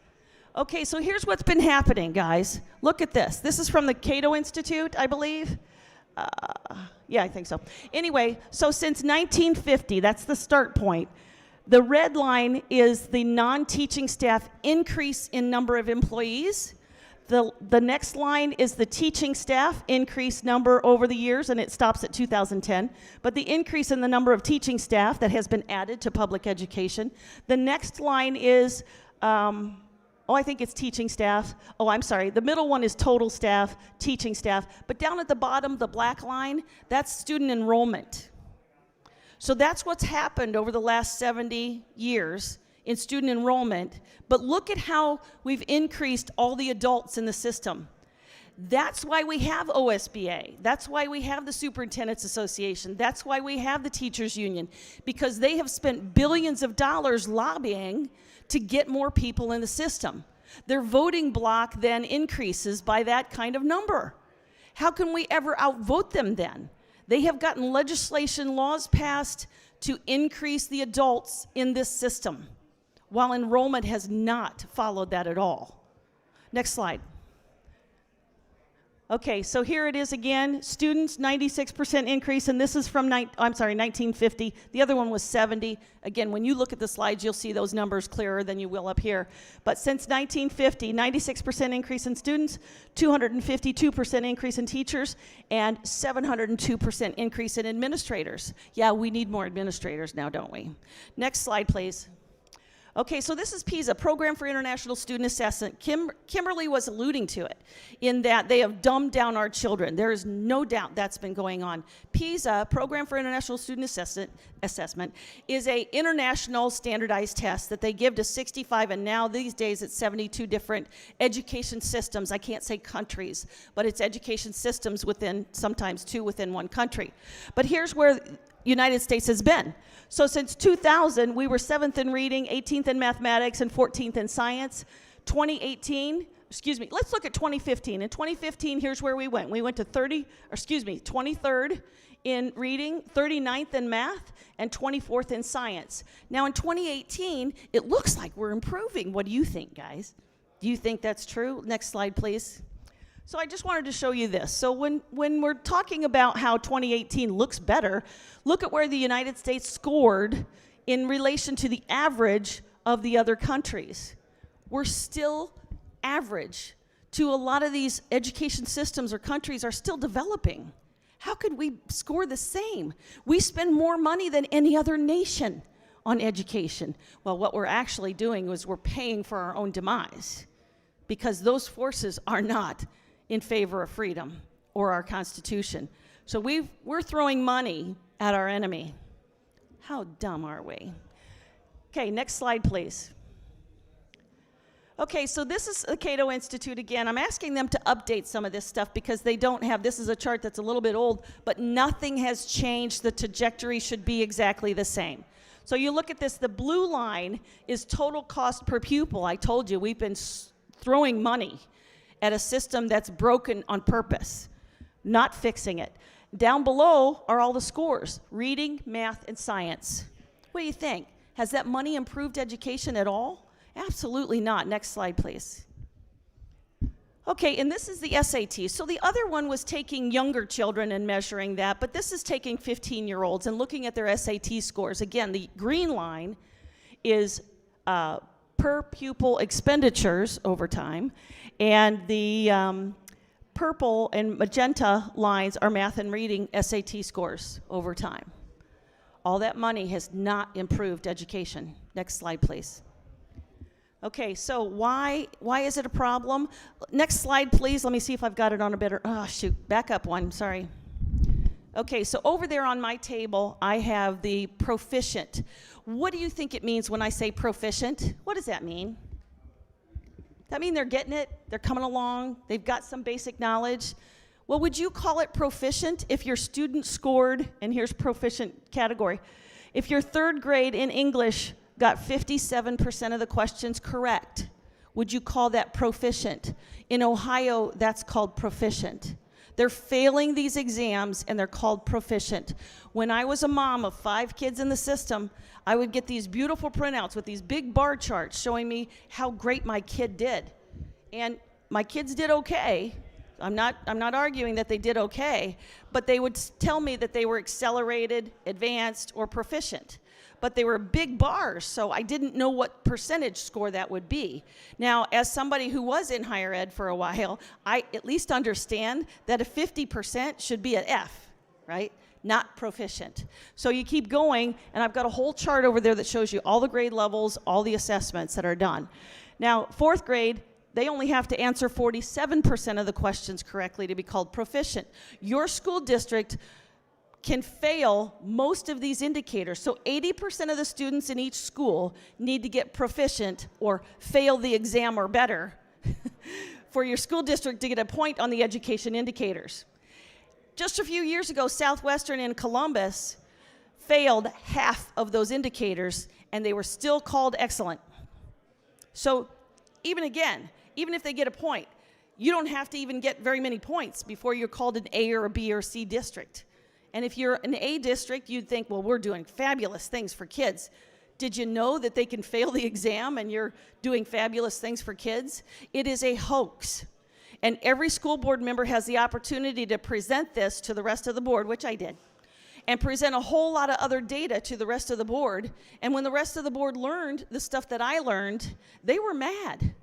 [SPEAKER 6] Okay, so here's what's been happening, guys. Look at this. This is from the Cato Institute, I believe. Yeah, I think so. Anyway, so since 1950, that's the start point. The red line is the non-teaching staff increase in number of employees. The next line is the teaching staff increase number over the years, and it stops at 2010. But the increase in the number of teaching staff that has been added to public education. The next line is, I think it's teaching staff. Oh, I'm sorry. The middle one is total staff, teaching staff. But down at the bottom, the black line, that's student enrollment. So that's what's happened over the last 70 years in student enrollment. But look at how we've increased all the adults in the system. That's why we have OSBA. That's why we have the Superintendent's Association. That's why we have the Teachers Union, because they have spent billions of dollars lobbying to get more people in the system. Their voting bloc then increases by that kind of number. How can we ever outvote them then? They have gotten legislation, laws passed to increase the adults in this system, while enrollment has not followed that at all. Next slide. Okay, so here it is again. Students, 96% increase, and this is from 1950. The other one was 70. Again, when you look at the slides, you'll see those numbers clearer than you will up here. But since 1950, 96% increase in students, 252% increase in teachers, and 702% increase in administrators. Yeah, we need more administrators now, don't we? Next slide, please. Okay, so this is PISA, Program for International Student Assessment. Kimberly was alluding to it in that they have dumbed down our children. There is no doubt that's been going on. PISA, Program for International Student Assessment, is an international standardized test that they give to 65, and now these days it's 72 different education systems. I can't say countries, but it's education systems within, sometimes two within one country. But here's where United States has been. So since 2000, we were 7th in reading, 18th in mathematics, and 14th in science. 2018, let's look at 2015. In 2015, here's where we went. We went to 23rd in reading, 39th in math, and 24th in science. Now in 2018, it looks like we're improving. What do you think, guys? Do you think that's true? Next slide, please. So I just wanted to show you this. So when we're talking about how 2018 looks better, look at where the United States scored in relation to the average of the other countries. We're still average to a lot of these education systems or countries are still developing. How could we score the same? We spend more money than any other nation on education. Well, what we're actually doing is we're paying for our own demise, because those forces are not in favor of freedom or our Constitution. So we're throwing money at our enemy. How dumb are we? Okay, next slide, please. Okay, so this is the Cato Institute again. I'm asking them to update some of this stuff because they don't have, this is a chart that's a little bit old, but nothing has changed. The trajectory should be exactly the same. So you look at this, the blue line is total cost per pupil. I told you, we've been throwing money at a system that's broken on purpose, not fixing it. Down below are all the scores, reading, math, and science. What do you think? Has that money improved education at all? Absolutely not. Next slide, please. Okay, and this is the SAT. So the other one was taking younger children and measuring that, but this is taking 15-year-olds and looking at their SAT scores. Again, the green line is per pupil expenditures over time, and the purple and magenta lines are math and reading SAT scores over time. All that money has not improved education. Next slide, please. Okay, so why is it a problem? Next slide, please. Let me see if I've got it on a better, oh shoot, back up one, sorry. Okay, so over there on my table, I have the proficient. What do you think it means when I say proficient? What does that mean? That mean they're getting it, they're coming along, they've got some basic knowledge. Well, would you call it proficient if your student scored, and here's proficient category, if your third grade in English got 57% of the questions correct. Would you call that proficient? In Ohio, that's called proficient. They're failing these exams and they're called proficient. When I was a mom of 5 kids in the system, I would get these beautiful printouts with these big bar charts showing me how great my kid did. And my kids did okay. I'm not arguing that they did okay, but they would tell me that they were accelerated, advanced, or proficient. But they were big bars, so I didn't know what percentage score that would be. Now, as somebody who was in higher ed for a while, I at least understand that a 50% should be an F, right? Not proficient. So you keep going, and I've got a whole chart over there that shows you all the grade levels, all the assessments that are done. Now, 4th grade, they only have to answer 47% of the questions correctly to be called proficient. Your school district can fail most of these indicators. So 80% of the students in each school need to get proficient or fail the exam or better for your school district to get a point on the education indicators. Just a few years ago, Southwestern and Columbus failed half of those indicators, and they were still called excellent. So even if they get a point, you don't have to even get very many points before you're called an A or a B or a C district. And if you're an A district, you'd think, well, we're doing fabulous things for kids. Did you know that they can fail the exam and you're doing fabulous things for kids? It is a hoax. And every school board member has the opportunity to present this to the rest of the board, which I did, and present a whole lot of other data to the rest of the board. And when the rest of the board learned the stuff that I learned, they were mad.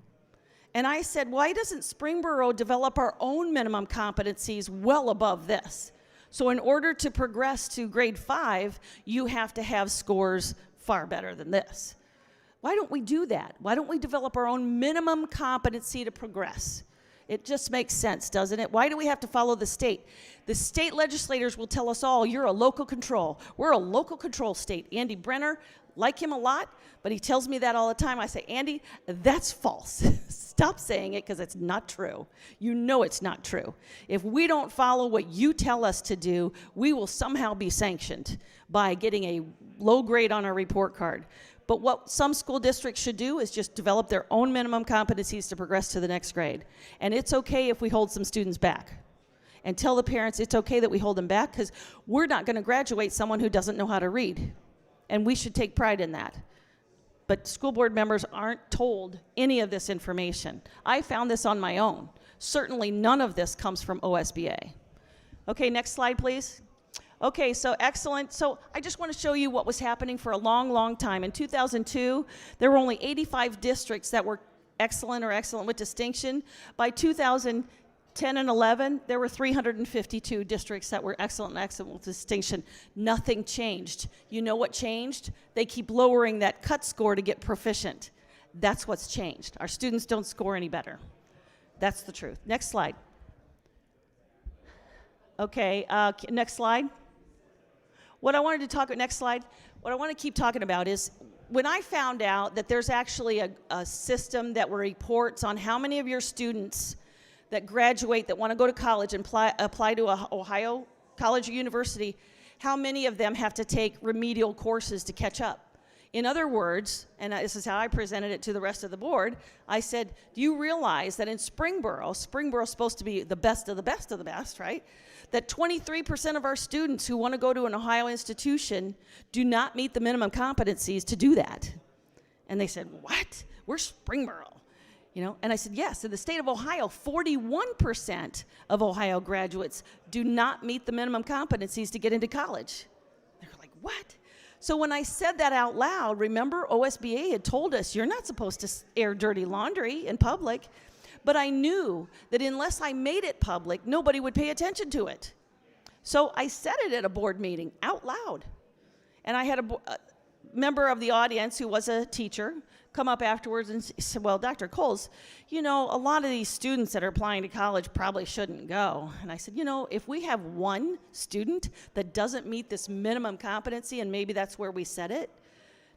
[SPEAKER 6] And I said, why doesn't Springboro develop our own minimum competencies well above this? So in order to progress to grade 5, you have to have scores far better than this. Why don't we do that? Why don't we develop our own minimum competency to progress? It just makes sense, doesn't it? Why do we have to follow the state? The state legislators will tell us all, you're a local control. We're a local control state. Andy Brenner, like him a lot, but he tells me that all the time. I say, Andy, that's false. Stop saying it because it's not true. You know it's not true. If we don't follow what you tell us to do, we will somehow be sanctioned by getting a low grade on our report card. But what some school districts should do is just develop their own minimum competencies to progress to the next grade. And it's okay if we hold some students back. And tell the parents it's okay that we hold them back because we're not going to graduate someone who doesn't know how to read. And we should take pride in that. But school board members aren't told any of this information. I found this on my own. Certainly none of this comes from OSBA. Okay, next slide, please. Okay, so excellent. So I just want to show you what was happening for a long, long time. In 2002, there were only 85 districts that were excellent or excellent with distinction. By 2010 and 11, there were 352 districts that were excellent and excellent with distinction. Nothing changed. You know what changed? They keep lowering that cut score to get proficient. That's what's changed. Our students don't score any better. That's the truth. Next slide. Okay, next slide. What I wanted to talk about, next slide, what I want to keep talking about is when I found out that there's actually a system that reports on how many of your students that graduate that want to go to college and apply to a Ohio college or university, how many of them have to take remedial courses to catch up. In other words, and this is how I presented it to the rest of the board, I said, do you realize that in Springboro's supposed to be the best of the best of the best, right? That 23% of our students who want to go to an Ohio institution do not meet the minimum competencies to do that. And they said, what? We're Springboro. You know, and I said, yes, in the state of Ohio, 41% of Ohio graduates do not meet the minimum competencies to get into college. They're like, what? So when I said that out loud, remember OSBA had told us you're not supposed to air dirty laundry in public, but I knew that unless I made it public, nobody would pay attention to it. So I said it at a board meeting out loud. And I had a member of the audience who was a teacher come up afterwards and said, well, Dr. Kohls, you know, a lot of these students that are applying to college probably shouldn't go. And I said, you know, if we have one student that doesn't meet this minimum competency, and maybe that's where we set it,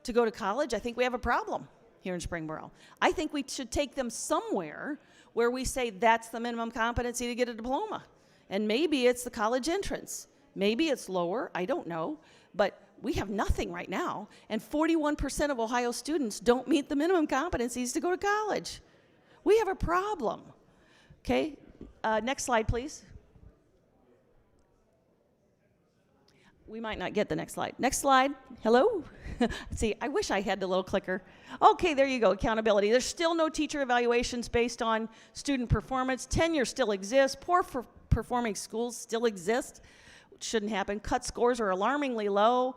[SPEAKER 6] to go to college, I think we have a problem here in Springboro. I think we should take them somewhere where we say that's the minimum competency to get a diploma. And maybe it's the college entrance. Maybe it's lower, I don't know. But we have nothing right now, and 41% of Ohio students don't meet the minimum competencies to go to college. We have a problem. Okay, next slide, please. We might not get the next slide. Next slide. Hello? See, I wish I had the little clicker. Okay, there you go, accountability. There's still no teacher evaluations based on student performance. Tenure still exists. Poor performing schools still exist. Shouldn't happen. Cut scores are alarmingly low.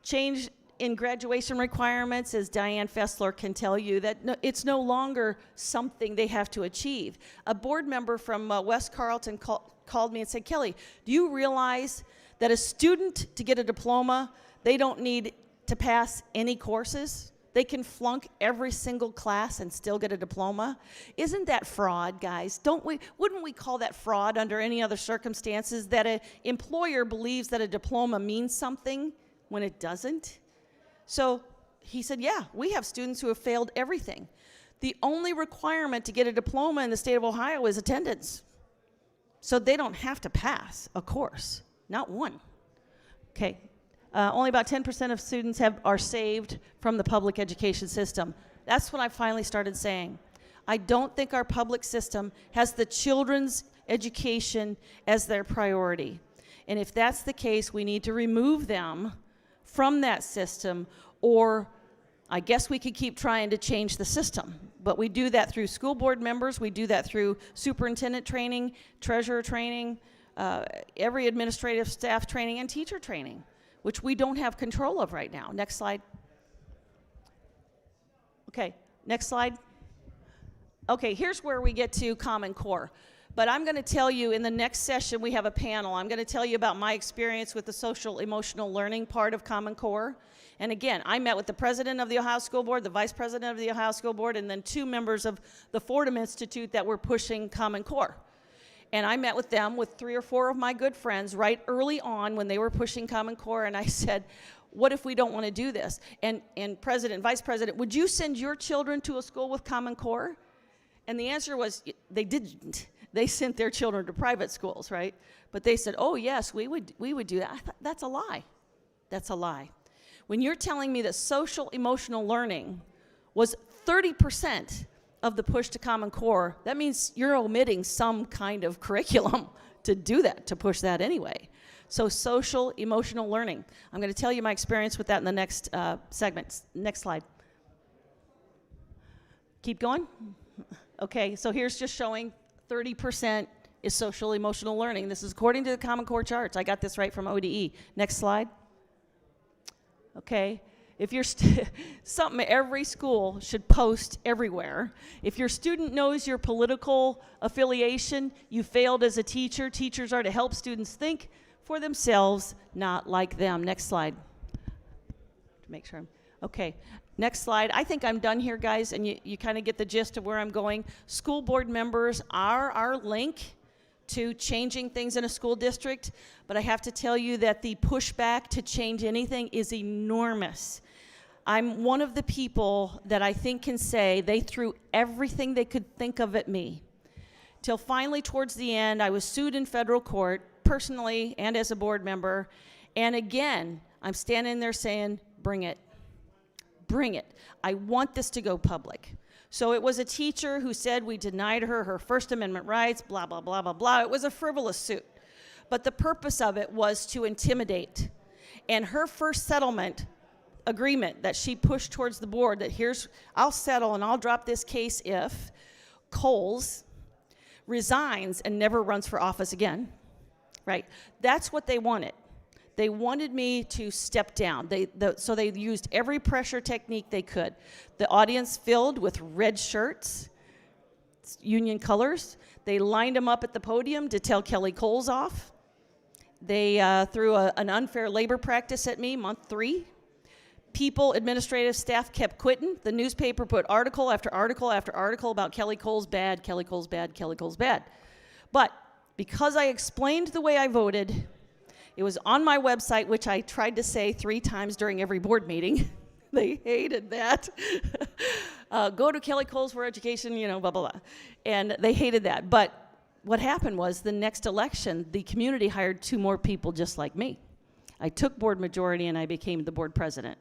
[SPEAKER 6] Change in graduation requirements, as Diane Fessler can tell you, that it's no longer something they have to achieve. A board member from West Carleton called me and said, Kelly, do you realize that a student, to get a diploma, they don't need to pass any courses? They can flunk every single class and still get a diploma. Isn't that fraud, guys? Wouldn't we call that fraud under any other circumstances, that an employer believes that a diploma means something when it doesn't? So he said, yeah, we have students who have failed everything. The only requirement to get a diploma in the state of Ohio is attendance. So they don't have to pass a course, not one. Okay. Only about 10% of students are saved from the public education system. That's what I finally started saying. I don't think our public system has the children's education as their priority. And if that's the case, we need to remove them from that system, or I guess we could keep trying to change the system. But we do that through school board members, we do that through superintendent training, treasurer training, every administrative staff training, and teacher training, which we don't have control of right now. Next slide. Okay, next slide. Okay, here's where we get to Common Core. But I'm going to tell you in the next session, we have a panel. I'm going to tell you about my experience with the social emotional learning part of Common Core. And again, I met with the president of the Ohio School Board, the vice president of the Ohio School Board, and then 2 members of the Fordham Institute that were pushing Common Core. And I met with them with 3 or 4 of my good friends right early on when they were pushing Common Core, and I said, what if we don't want to do this? And President, Vice President, would you send your children to a school with Common Core? And the answer was, they didn't. They sent their children to private schools, right? But they said, oh yes, we would do that. I thought, that's a lie. That's a lie. When you're telling me that social emotional learning was 30% of the push to Common Core, that means you're omitting some kind of curriculum to do that, to push that anyway. So social emotional learning. I'm going to tell you my experience with that in the next segment. Next slide. Keep going. Okay, so here's just showing 30% is social emotional learning. This is according to the Common Core charts. I got this right from ODE. Next slide. Okay. If you're something every school should post everywhere. If your student knows your political affiliation, you failed as a teacher. Teachers are to help students think for themselves, not like them. Next slide. To make sure okay. Next slide. I think I'm done here, guys, and you kind of get the gist of where I'm going. School board members are our link to changing things in a school district, but I have to tell you that the pushback to change anything is enormous. I'm one of the people that I think can say they threw everything they could think of at me. Till finally, towards the end, I was sued in federal court, personally and as a board member, and again, I'm standing there saying, bring it. Bring it. I want this to go public. So it was a teacher who said we denied her her First Amendment rights, blah, blah, blah, blah, blah. It was a frivolous suit. But the purpose of it was to intimidate. And her first settlement agreement that she pushed towards the board, that here's, I'll settle and I'll drop this case if Kohls resigns and never runs for office again, right? That's what they wanted. They wanted me to step down. So they used every pressure technique they could. The audience filled with red shirts, union colors. They lined them up at the podium to tell Kelly Kohls off. They threw an unfair labor practice at me, month 3. People, administrative staff kept quitting. The newspaper put article after article after article about Kelly Kohls bad, Kelly Kohls bad, Kelly Kohls bad. But because I explained the way I voted, it was on my website, which I tried to say 3 times during every board meeting. They hated that. Go to Kelly Kohls for education, you know, blah, blah, blah. And they hated that. But what happened was the next election, the community hired 2 more people just like me. I took board majority and I became the board president.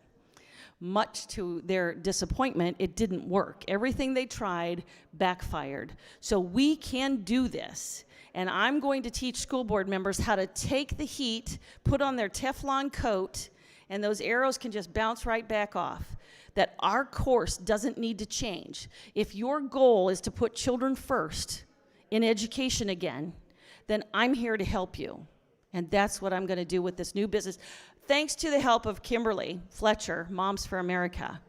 [SPEAKER 6] Much to their disappointment, it didn't work. Everything they tried backfired. So we can do this. And I'm going to teach school board members how to take the heat, put on their Teflon coat, and those arrows can just bounce right back off. That our course doesn't need to change. If your goal is to put children first in education again, then I'm here to help you. And that's what I'm going to do with this new business. Thanks to the help of Kimberly, Fletcher, Moms for America.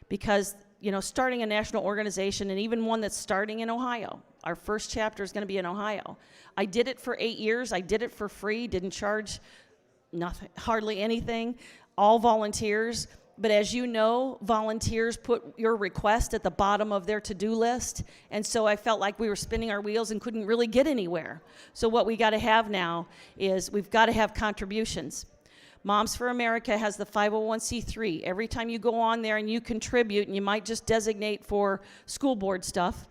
[SPEAKER 6] Because, you know, starting a national organization, and even one that's starting in Ohio. Our first chapter is going to be in Ohio. I did it for 8 years. I did it for free, didn't charge nothing, hardly anything, all volunteers. But as you know, volunteers put your request at the bottom of their to-do list. And so I felt like we were spinning our wheels and couldn't really get anywhere. So what we got to have now is we've got to have contributions. Moms for America has the 501c3. Every time you go on there and you contribute, and you might just designate for school board stuff,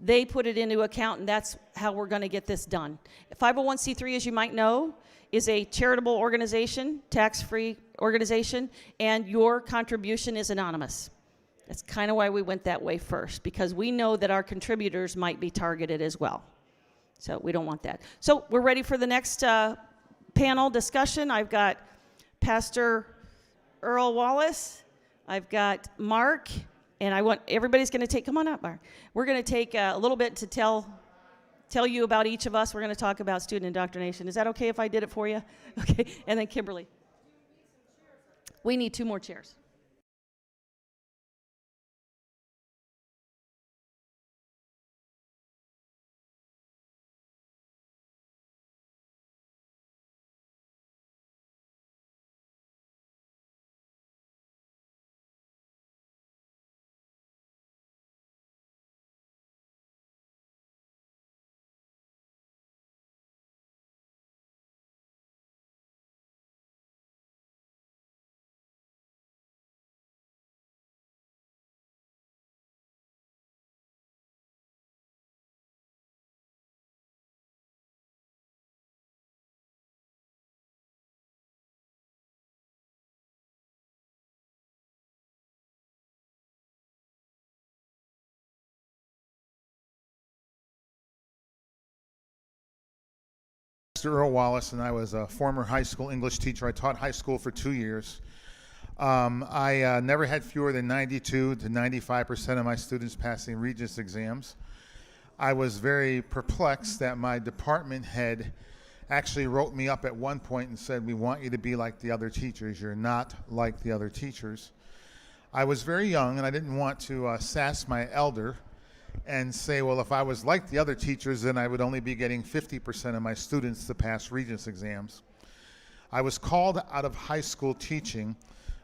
[SPEAKER 6] they put it into account, and that's how we're going to get this done. 501c3, as you might know, is a charitable organization, tax-free organization, and your contribution is anonymous. That's kind of why we went that way first, because we know that our contributors might be targeted as well. So we don't want that. So we're ready for the next panel discussion. I've got Pastor Earl Wallace. I've got Mark, and I want everybody's going to take. Come on up, Mark. We're going to take a little bit to tell you about each of us. We're going to talk about student indoctrination. Is that okay if I did it for you? Okay. And then Kimberly. We need 2 more chairs.
[SPEAKER 13] Earl Wallace, and I was a former high school English teacher. I taught high school for 2 years. I never had fewer than 92 to 95% of my students passing Regents exams. I was very perplexed that my department head actually wrote me up at one point and said, "We want you to be like the other teachers. You're not like the other teachers." I was very young, and I didn't want to sass my elder and say, well, if I was like the other teachers, then I would only be getting 50% of my students to pass Regents exams. I was called out of high school teaching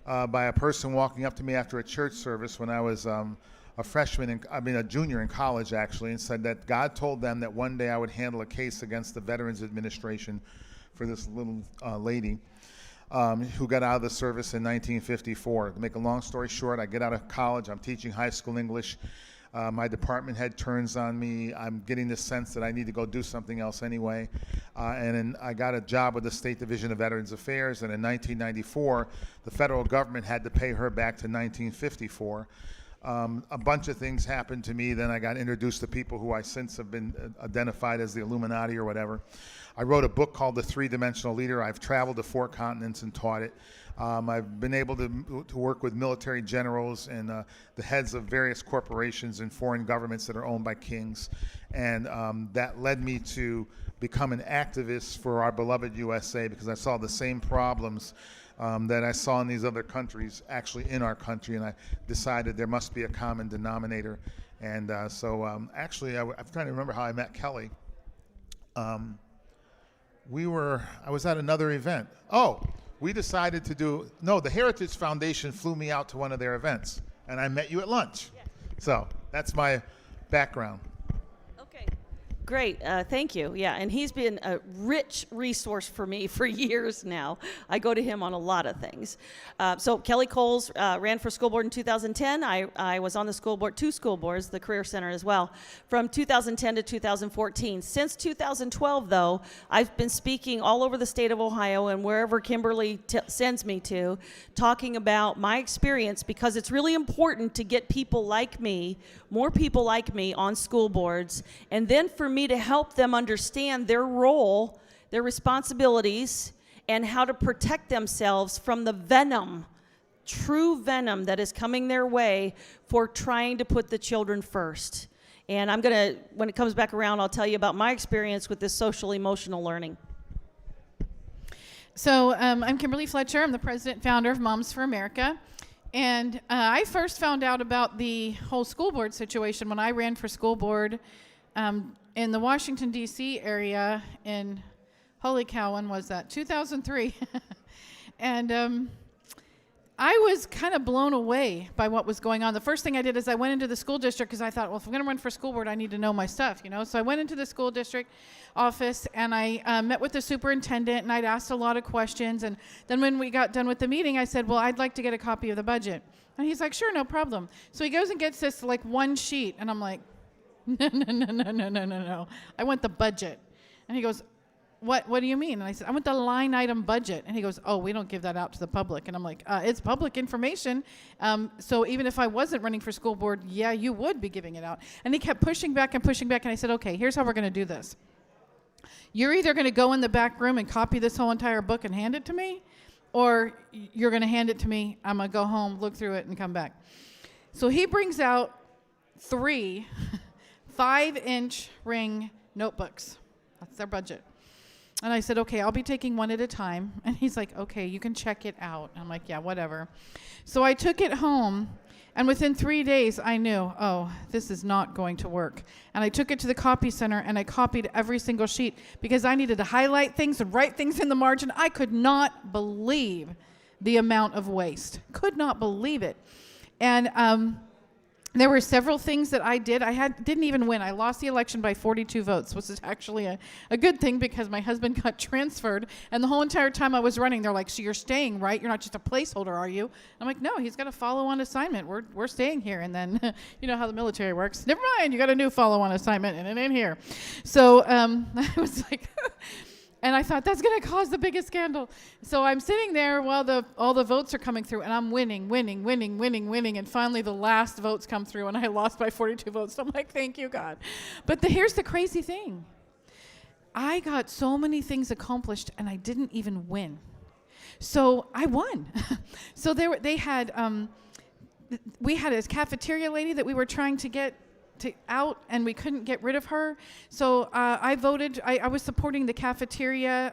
[SPEAKER 13] by a person walking up to me after a church service when I was a junior in college, actually, and said that God told them that one day I would handle a case against the Veterans Administration for this little lady who got out of the service in 1954. To make a long story short, I get out of college, I'm teaching high school English. My department head turns on me. I'm getting the sense that I need to go do something else anyway. And then I got a job with the State Division of Veterans Affairs. And in 1994, the federal government had to pay her back to 1954. A bunch of things happened to me. Then I got introduced to people who I since have been identified as the Illuminati or whatever. I wrote a book called The Three-Dimensional Leader. I've traveled to 4 continents and taught it. I've been able to work with military generals and the heads of various corporations and foreign governments that are owned by kings. And that led me to become an activist for our beloved USA, because I saw the same problems that I saw in these other countries actually in our country, and I decided there must be a common denominator. And actually, I'm trying to remember how I met Kelly. I was at another event. We decided to the Heritage Foundation flew me out to one of their events, and I met you at lunch. Yes. So that's my background.
[SPEAKER 6] Okay. Great, thank you. Yeah, and he's been a rich resource for me for years now. I go to him on a lot of things. So Kelly Kohls ran for school board in 2010. I was on the school board, 2 school boards, the Career Center as well, from 2010 to 2014. Since 2012, though, I've been speaking all over the state of Ohio and wherever Kimberly sends me to, talking about my experience, because it's really important to get people like me, more people like me on school boards, and then for me to help them understand their role, their responsibilities, and how to protect themselves from the venom, true venom that is coming their way for trying to put the children first. And I'm going to, when it comes back around, I'll tell you about my experience with this social emotional learning.
[SPEAKER 10] So I'm Kimberly Fletcher. I'm the president and founder of Moms for America. And I first found out about the whole school board situation when I ran for school board in the Washington, D.C. area in, holy cow, when was that? 2003. And I was kind of blown away by what was going on. The first thing I did is I went into the school district because I thought, well, if I'm going to run for school board, I need to know my stuff, you know? So I went into the school district office and I met with the superintendent and I'd asked a lot of questions. And then when we got done with the meeting, I said, well, I'd like to get a copy of the budget. And he's like, sure, no problem. So he goes and gets this like one sheet. And I'm like, no. I want the budget. And he goes, what do you mean? And I said, I want the line item budget. And he goes, oh, we don't give that out to the public. And I'm like, it's public information. So even if I wasn't running for school board, yeah, you would be giving it out. And he kept pushing back and pushing back. And I said, okay, here's how we're going to do this. You're either going to go in the back room and copy this whole entire book and hand it to me, or you're going to hand it to me. I'm going to go home, look through it, and come back. So he brings out 3 5-inch ring notebooks. That's their budget. And I said, okay, I'll be taking one at a time. And he's like, okay, you can check it out. I'm like, yeah, whatever. So I took it home, and within 3 days, I knew, oh, this is not going to work. And I took it to the copy center, and I copied every single sheet because I needed to highlight things and write things in the margin. I could not believe the amount of waste. Could not believe it. And there were several things that I did. Didn't even win. I lost the election by 42 votes, which is actually a good thing because my husband got transferred. And the whole entire time I was running, they're like, so you're staying, right? You're not just a placeholder, are you? I'm like, no, he's got a follow-on assignment. We're staying here. And then, you know how the military works. Never mind, you got a new follow-on assignment, and it ain't here. So I was like... And I thought, that's going to cause the biggest scandal. So I'm sitting there while all the votes are coming through, and I'm winning. And finally, the last votes come through, and I lost by 42 votes. So I'm like, thank you, God. But here's the crazy thing. I got so many things accomplished, and I didn't even win. So I won. So we had a cafeteria lady that we were trying to get out, and we couldn't get rid of her. So I voted. I was supporting the cafeteria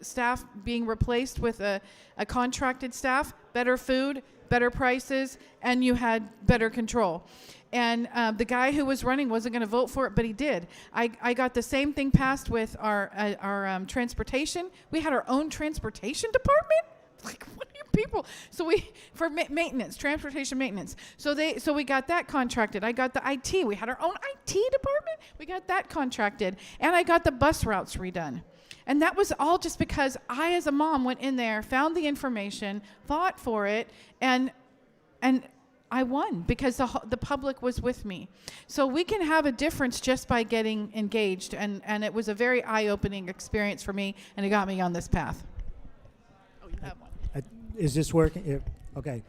[SPEAKER 10] staff being replaced with a contracted staff, better food, better prices, and you had better control. And the guy who was running wasn't going to vote for it, but he did. I got the same thing passed with our transportation. We had our own transportation department. Like, what are you people? So for maintenance, transportation maintenance. So we got that contracted. I got the IT. We had our own IT department. We got that contracted. And I got the bus routes redone. And that was all just because I, as a mom, went in there, found the information, fought for it, and I won because the public was with me. So we can have a difference just by getting engaged. And it was a very eye-opening experience for me, and it got me on this path. Oh, you have one.
[SPEAKER 14] Is this working? Okay.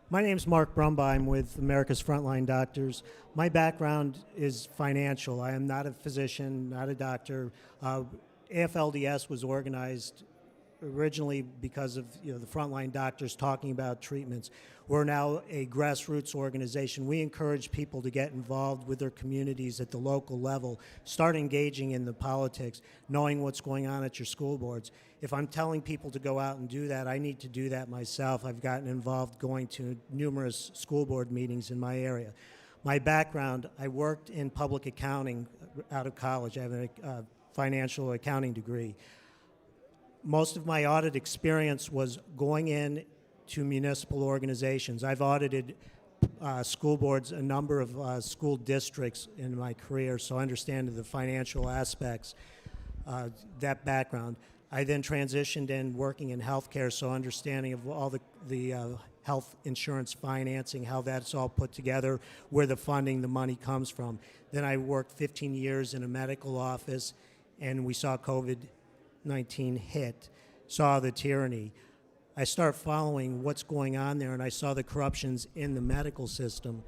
[SPEAKER 14] My name's Mark Brumbaugh. I'm with America's Frontline Doctors. My background is financial. I am not a physician, not a doctor. AFLDS was organized originally because of the frontline doctors talking about treatments. We're now a grassroots organization. We encourage people to get involved with their communities at the local level, start engaging in the politics, knowing what's going on at your school boards. If I'm telling people to go out and do that, I need to do that myself. I've gotten involved going to numerous school board meetings in my area. My background, I worked in public accounting out of college. I have a financial accounting degree. Most of my audit experience was going in to municipal organizations. I've audited school boards, a number of school districts in my career, so I understand the financial aspects, that background. I then transitioned in working in healthcare, so understanding of all the health insurance financing, how that's all put together, where the funding, the money comes from. Then I worked 15 years in a medical office, and we saw COVID-19 hit, saw the tyranny. I started following what's going on there, and I saw the corruptions in the medical system.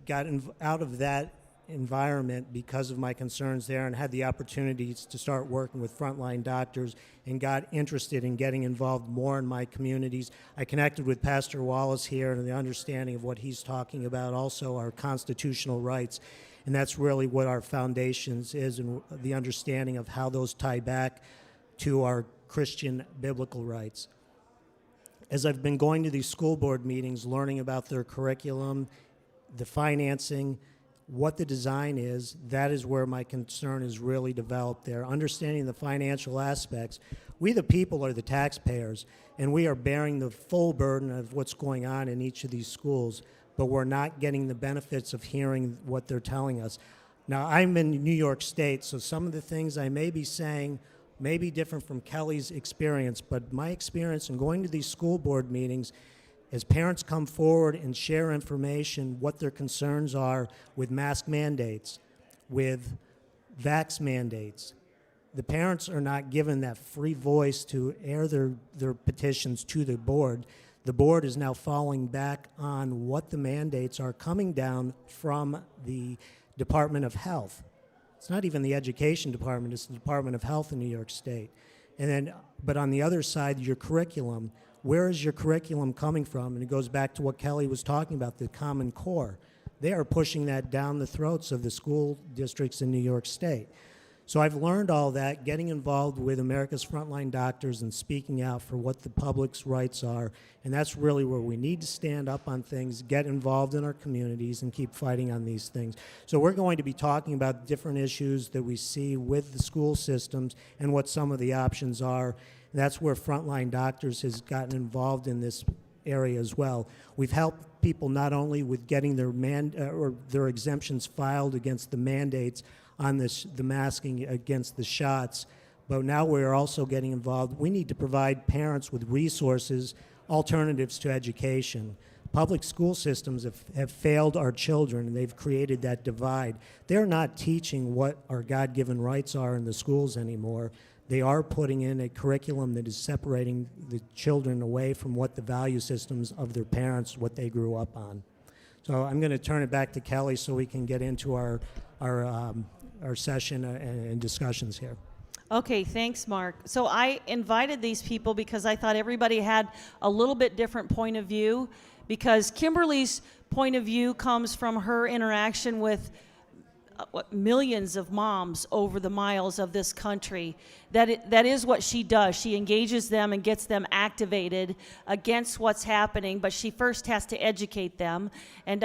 [SPEAKER 14] Got out of that environment because of my concerns there, and had the opportunities to start working with frontline doctors, and got interested in getting involved more in my communities. I connected with Pastor Wallace here and the understanding of what he's talking about, also our constitutional rights, and that's really what our foundations is, and the understanding of how those tie back to our Christian biblical rights. As I've been going to these school board meetings, learning about their curriculum, the financing, what the design is, that is where my concern is really developed there. Understanding the financial aspects. We the people are the taxpayers, and we are bearing the full burden of what's going on in each of these schools, but we're not getting the benefits of hearing what they're telling us. Now, I'm in New York State, so some of the things I may be saying may be different from Kelly's experience, but my experience in going to these school board meetings, as parents come forward and share information, what their concerns are with mask mandates, with vax mandates, the parents are not given that free voice to air their petitions to the board. The board is now falling back on what the mandates are coming down from the Department of Health. It's not even the Education Department, it's the Department of Health in New York State. And then, but on the other side, your curriculum, where is your curriculum coming from? And it goes back to what Kelly was talking about, the Common Core. They are pushing that down the throats of the school districts in New York State. So I've learned all that, getting involved with America's Frontline Doctors and speaking out for what the public's rights are. And that's really where we need to stand up on things, get involved in our communities, and keep fighting on these things. So we're going to be talking about different issues that we see with the school systems and what some of the options are. And that's where Frontline Doctors has gotten involved in this area as well. We've helped people not only with getting their exemptions filed against the mandates on the masking against the shots, but now we're also getting involved. We need to provide parents with resources, alternatives to education. Public school systems have failed our children, and they've created that divide. They're not teaching what our God-given rights are in the schools anymore. They are putting in a curriculum that is separating the children away from what the value systems of their parents, what they grew up on. So I'm going to turn it back to Kelly so we can get into our session and discussions here.
[SPEAKER 6] Okay, thanks, Mark. So I invited these people because I thought everybody had a little bit different point of view, because Kimberly's point of view comes from her interaction with millions of moms over the miles of this country. That is what she does. She engages them and gets them activated against what's happening, but she first has to educate them. And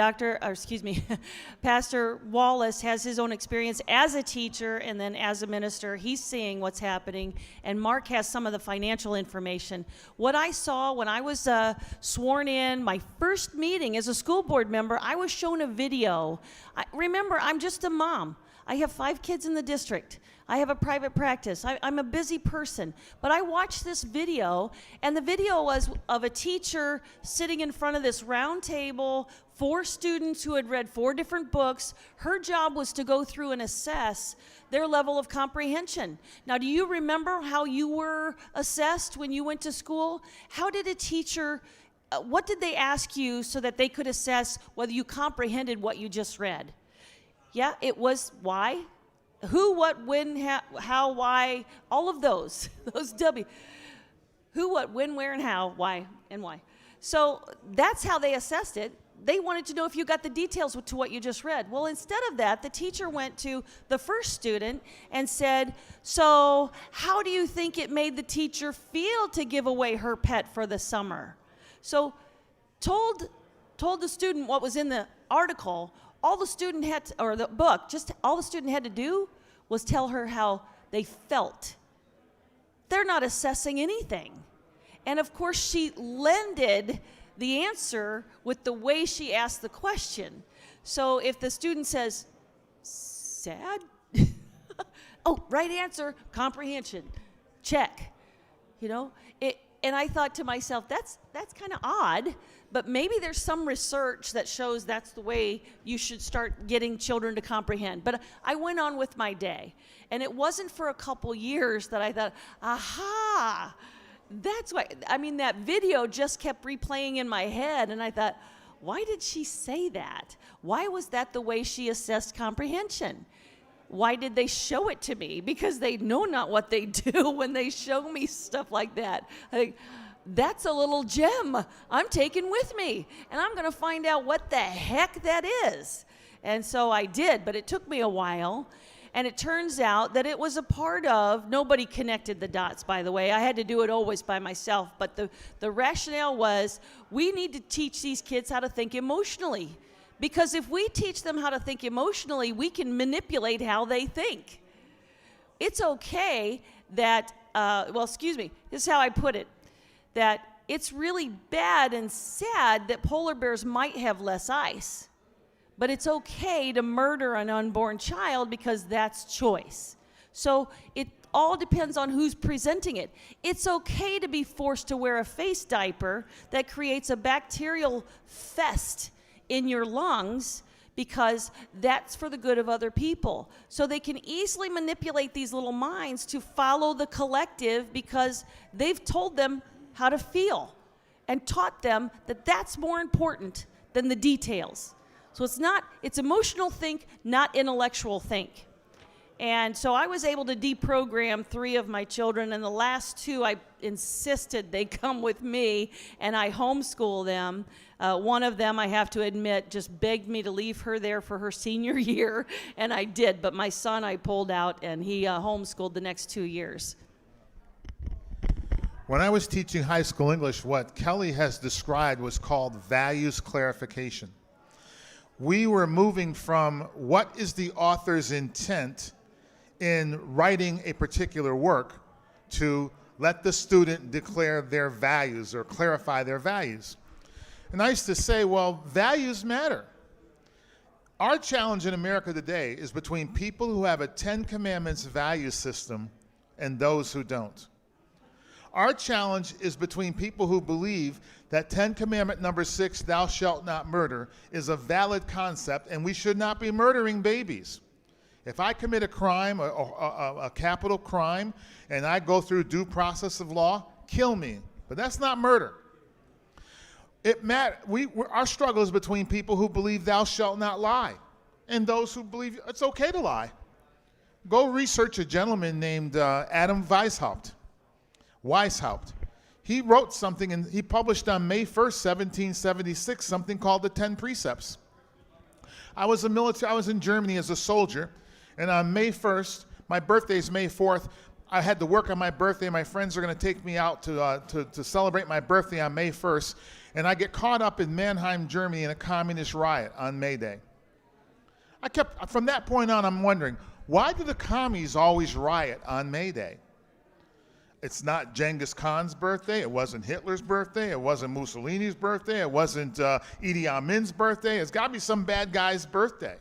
[SPEAKER 6] Pastor Wallace has his own experience as a teacher and then as a minister. He's seeing what's happening, and Mark has some of the financial information. What I saw when I was sworn in, my first meeting as a school board member, I was shown a video. Remember, I'm just a mom. I have 5 kids in the district. I have a private practice. I'm a busy person. But I watched this video, and the video was of a teacher sitting in front of this round table, 4 students who had read 4 different books. Her job was to go through and assess their level of comprehension. Now, do you remember how you were assessed when you went to school? How did a teacher, what did they ask you so that they could assess whether you comprehended what you just read? Yeah, it was why, who, what, when, how, why, all of those W. Who, what, when, where, and how, why, and why. So that's how they assessed it. They wanted to know if you got the details to what you just read. Well, instead of that, the teacher went to the first student and said, so how do you think it made the teacher feel to give away her pet for the summer? So told the student what was in the article. All the student had to, or the book, just all the student had to do was tell her how they felt. They're not assessing anything. And of course, she lended the answer with the way she asked the question. So if the student says, sad? Oh, right answer, comprehension, check. You know, and I thought to myself, that's kind of odd, but maybe there's some research that shows that's the way you should start getting children to comprehend. But I went on with my day, and it wasn't for a couple years that I thought, aha, that's why. I mean, that video just kept replaying in my head, and I thought, why did she say that? Why was that the way she assessed comprehension? Why did they show it to me? Because they know not what they do when they show me stuff like that. I think, that's a little gem I'm taking with me, and I'm going to find out what the heck that is. And so I did, but it took me a while, and it turns out that it was a part of, nobody connected the dots, by the way. I had to do it always by myself, but the rationale was we need to teach these kids how to think emotionally. Because if we teach them how to think emotionally, we can manipulate how they think. It's okay that, this is how I put it, that it's really bad and sad that polar bears might have less ice. But it's okay to murder an unborn child because that's choice. So it all depends on who's presenting it. It's okay to be forced to wear a face diaper that creates a bacterial fest in your lungs because that's for the good of other people. So they can easily manipulate these little minds to follow the collective because they've told them how to feel and taught them that that's more important than the details. So it's emotional think, not intellectual think. And so I was able to deprogram 3 of my children, and the last 2 I insisted they come with me, and I homeschool them. One of them, I have to admit, just begged me to leave her there for her senior year, and I did. But my son I pulled out, and he homeschooled the next 2 years.
[SPEAKER 13] When I was teaching high school English, what Kelly has described was called values clarification. We were moving from what is the author's intent in writing a particular work to let the student declare their values or clarify their values. And I used to say, well, values matter. Our challenge in America today is between people who have a 10 Commandments value system and those who don't. Our challenge is between people who believe that 10 Commandment number 6, thou shalt not murder, is a valid concept and we should not be murdering babies. If I commit a crime, a capital crime, and I go through due process of law, kill me. But that's not murder. Our struggle is between people who believe thou shalt not lie and those who believe it's okay to lie. Go research a gentleman named Adam Weishaupt. He wrote something, and he published on May 1st, 1776, something called the 10 Precepts. I was in Germany as a soldier, and on May 1st, my birthday is May 4th, I had to work on my birthday. My friends are going to take me out to celebrate my birthday on May 1st, and I get caught up in Mannheim, Germany in a communist riot on May Day. From that point on, I'm wondering, why do the commies always riot on May Day? It's not Genghis Khan's birthday. It wasn't Hitler's birthday. It wasn't Mussolini's birthday. It wasn't Idi Amin's birthday. It's got to be some bad guy's birthday.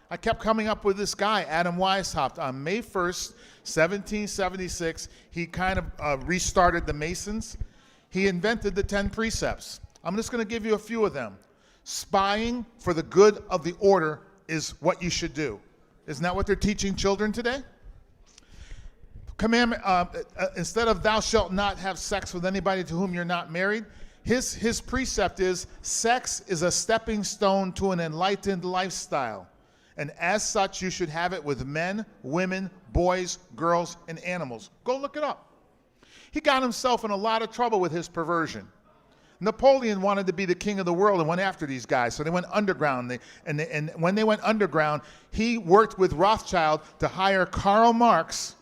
[SPEAKER 13] I kept coming up with this guy, Adam Weishaupt. On May 1st, 1776, he kind of restarted the Masons. He invented the 10 Precepts. I'm just going to give you a few of them. Spying for the good of the order is what you should do. Isn't that what they're teaching children today? Commandment, instead of thou shalt not have sex with anybody to whom you're not married, his precept is sex is a stepping stone to an enlightened lifestyle. And as such, you should have it with men, women, boys, girls, and animals. Go look it up. He got himself in a lot of trouble with his perversion. Napoleon wanted to be the king of the world and went after these guys, so they went underground. And when they went underground, he worked with Rothschild to hire Karl Marx,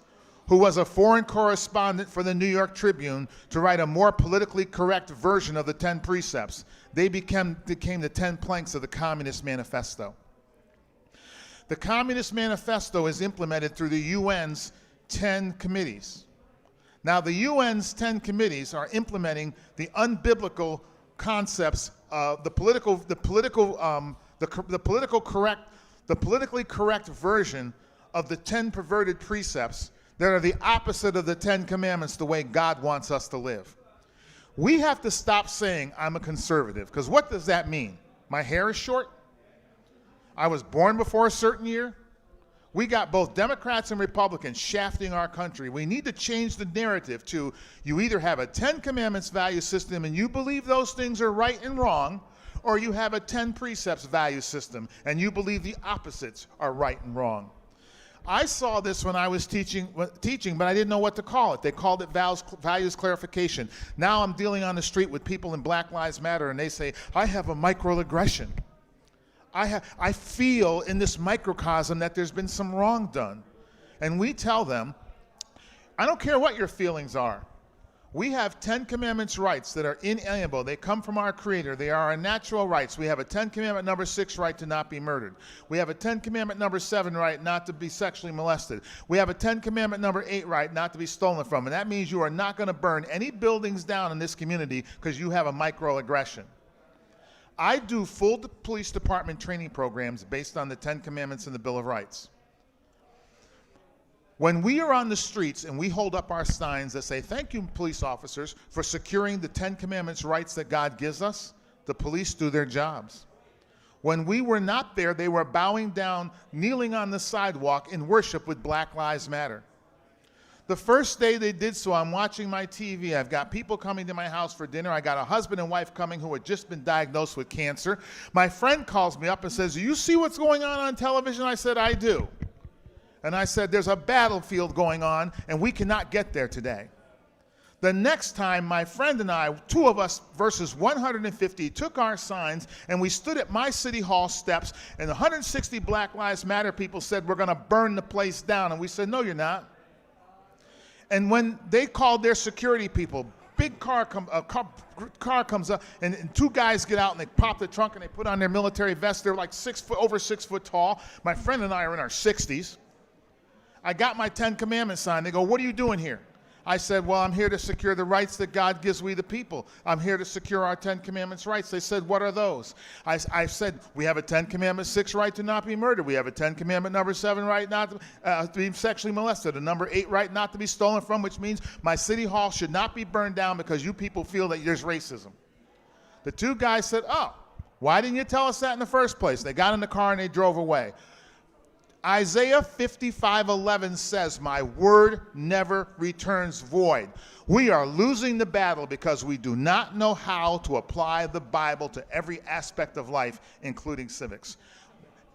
[SPEAKER 13] who was a foreign correspondent for the New York Tribune, to write a more politically correct version of the 10 Precepts. They became the 10 planks of the Communist Manifesto. The Communist Manifesto is implemented through the UN's 10 committees. Now, the UN's 10 committees are implementing the unbiblical concepts, the politically correct version of the 10 perverted precepts that are the opposite of the 10 commandments, the way God wants us to live. We have to stop saying, I'm a conservative, because what does that mean? My hair is short? I was born before a certain year? We got both Democrats and Republicans shafting our country. We need to change the narrative to, you either have a 10 commandments value system and you believe those things are right and wrong, or you have a 10 precepts value system and you believe the opposites are right and wrong. I saw this when I was teaching, but I didn't know what to call it. They called it values clarification. Now I'm dealing on the street with people in Black Lives Matter, and they say, I have a microaggression. I feel in this microcosm that there's been some wrong done. And we tell them, I don't care what your feelings are. We have 10 commandments rights that are inalienable. They come from our Creator. They are our natural rights. We have a 10 commandment number 6 right to not be murdered. We have a 10 commandment number 7 right not to be sexually molested. We have a 10 commandment number 8 right not to be stolen from. And that means you are not going to burn any buildings down in this community because you have a microaggression. I do full police department training programs based on the 10 commandments and the Bill of Rights. When we are on the streets and we hold up our signs that say, thank you, police officers, for securing the 10 commandments rights that God gives us, the police do their jobs. When we were not there, they were bowing down, kneeling on the sidewalk in worship with Black Lives Matter. The first day they did so, I'm watching my TV. I've got people coming to my house for dinner. I got a husband and wife coming who had just been diagnosed with cancer. My friend calls me up and says, do you see what's going on television? I said, I do. And I said, there's a battlefield going on, and we cannot get there today. The next time, my friend and I, 2 of us versus 150, took our signs, and we stood at my city hall steps, and 160 Black Lives Matter people said, we're going to burn the place down. And we said, no, you're not. And when they called their security people, big car comes up, and 2 guys get out, and they pop the trunk, and they put on their military vests. They're like over 6 foot tall. My friend and I are in our 60s. I got my 10 commandments sign. They go, what are you doing here? I said, well, I'm here to secure the rights that God gives we the people. I'm here to secure our 10 commandments rights. They said, what are those? I said, we have a 10 commandment 6 right to not be murdered. We have a 10 commandment number 7 right not to be sexually molested. A number 8 right not to be stolen from, which means my city hall should not be burned down because you people feel that there's racism. The 2 guys said, oh, why didn't you tell us that in the first place? They got in the car and they drove away. Isaiah 55:11 says, my word never returns void. We are losing the battle because we do not know how to apply the Bible to every aspect of life, including civics.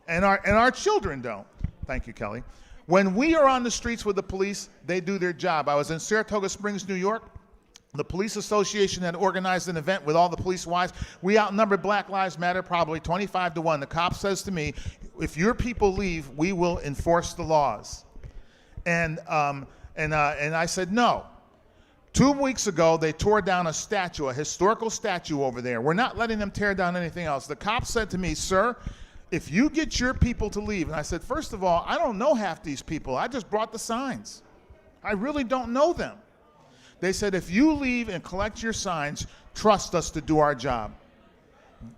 [SPEAKER 13] And our children don't. Thank you, Kelly. When we are on the streets with the police, they do their job. I was in Saratoga Springs, New York. The police association had organized an event with all the police wives. We outnumbered Black Lives Matter probably 25 to 1. The cop says to me, if your people leave, we will enforce the laws. And I said, no. 2 weeks ago, they tore down a statue, a historical statue over there. We're not letting them tear down anything else. The cop said to me, sir, if you get your people to leave, and I said, first of all, I don't know half these people. I just brought the signs. I really don't know them. They said, if you leave and collect your signs, trust us to do our job.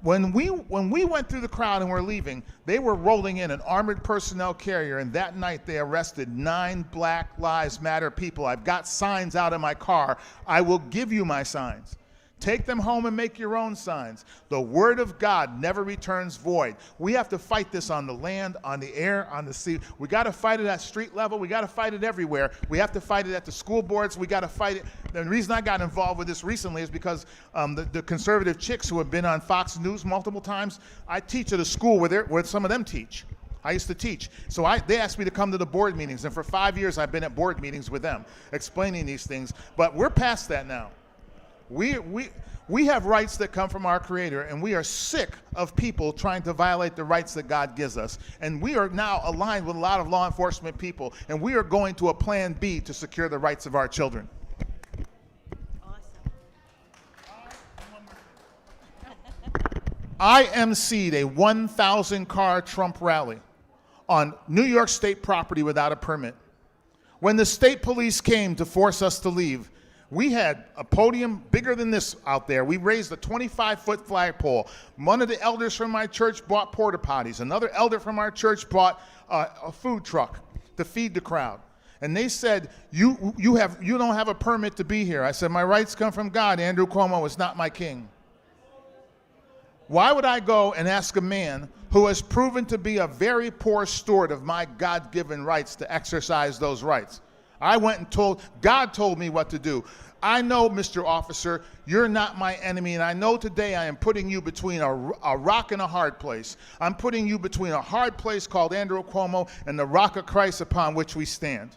[SPEAKER 13] When we went through the crowd and were leaving, they were rolling in an armored personnel carrier, and that night they arrested 9 Black Lives Matter people. I've got signs out in my car. I will give you my signs. Take them home and make your own signs. The word of God never returns void. We have to fight this on the land, on the air, on the sea. We got to fight it at street level. We got to fight it everywhere. We have to fight it at the school boards. We got to fight it. The reason I got involved with this recently is because the conservative chicks who have been on Fox News multiple times, I teach at a school where some of them teach. I used to teach. So they asked me to come to the board meetings, and for 5 years I've been at board meetings with them, explaining these things. But we're past that now. We have rights that come from our Creator, and we are sick of people trying to violate the rights that God gives us. And we are now aligned with a lot of law enforcement people, and we are going to a plan B to secure the rights of our children. I emceed a 1,000-car Trump rally on New York State property without a permit. When the state police came to force us to leave, We had a podium bigger than this out there. We raised a 25-foot flagpole. One of the elders from my church bought porta potties. Another elder from our church bought a food truck to feed the crowd. And they said, you don't have a permit to be here. I said, my rights come from God. Andrew Cuomo is not my king. Why would I go and ask a man who has proven to be a very poor steward of my God-given rights to exercise those rights? I went and God told me what to do. I know, Mr. Officer, you're not my enemy, and I know today I am putting you between a rock and a hard place. I'm putting you between a hard place called Andrew Cuomo and the rock of Christ upon which we stand.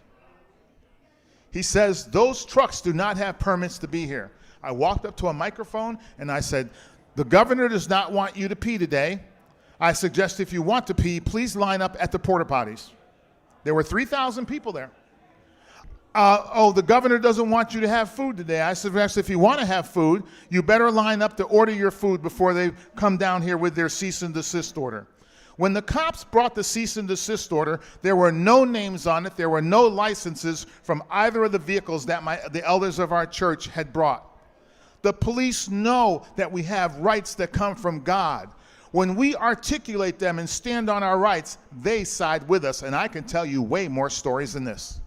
[SPEAKER 13] He says, those trucks do not have permits to be here. I walked up to a microphone and I said, the governor does not want you to pee today. I suggest if you want to pee, please line up at the porta potties. There were 3,000 people there. The governor doesn't want you to have food today. I suggest if you want to have food, you better line up to order your food before they come down here with their cease and desist order. When the cops brought the cease and desist order, there were no names on it. There were no licenses from either of the vehicles that the elders of our church had brought. The police know that we have rights that come from God. When we articulate them and stand on our rights, they side with us. And I can tell you way more stories than this.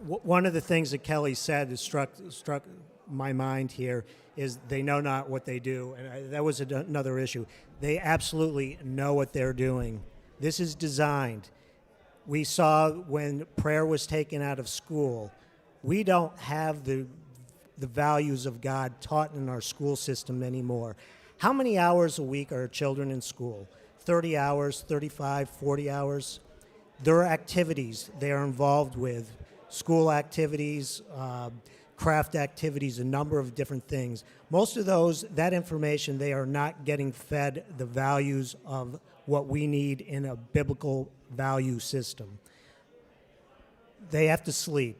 [SPEAKER 14] One of the things that Kelly said that struck my mind here is they know not what they do, and that was another issue. They absolutely know what they're doing. This is designed. We saw when prayer was taken out of school, we don't have the values of God taught in our school system anymore. How many hours a week are children in school? 30 hours, 35, 40 hours? There are activities they are involved with. School activities, craft activities, a number of different things. Most of that information, they are not getting fed the values of what we need in a biblical value system. They have to sleep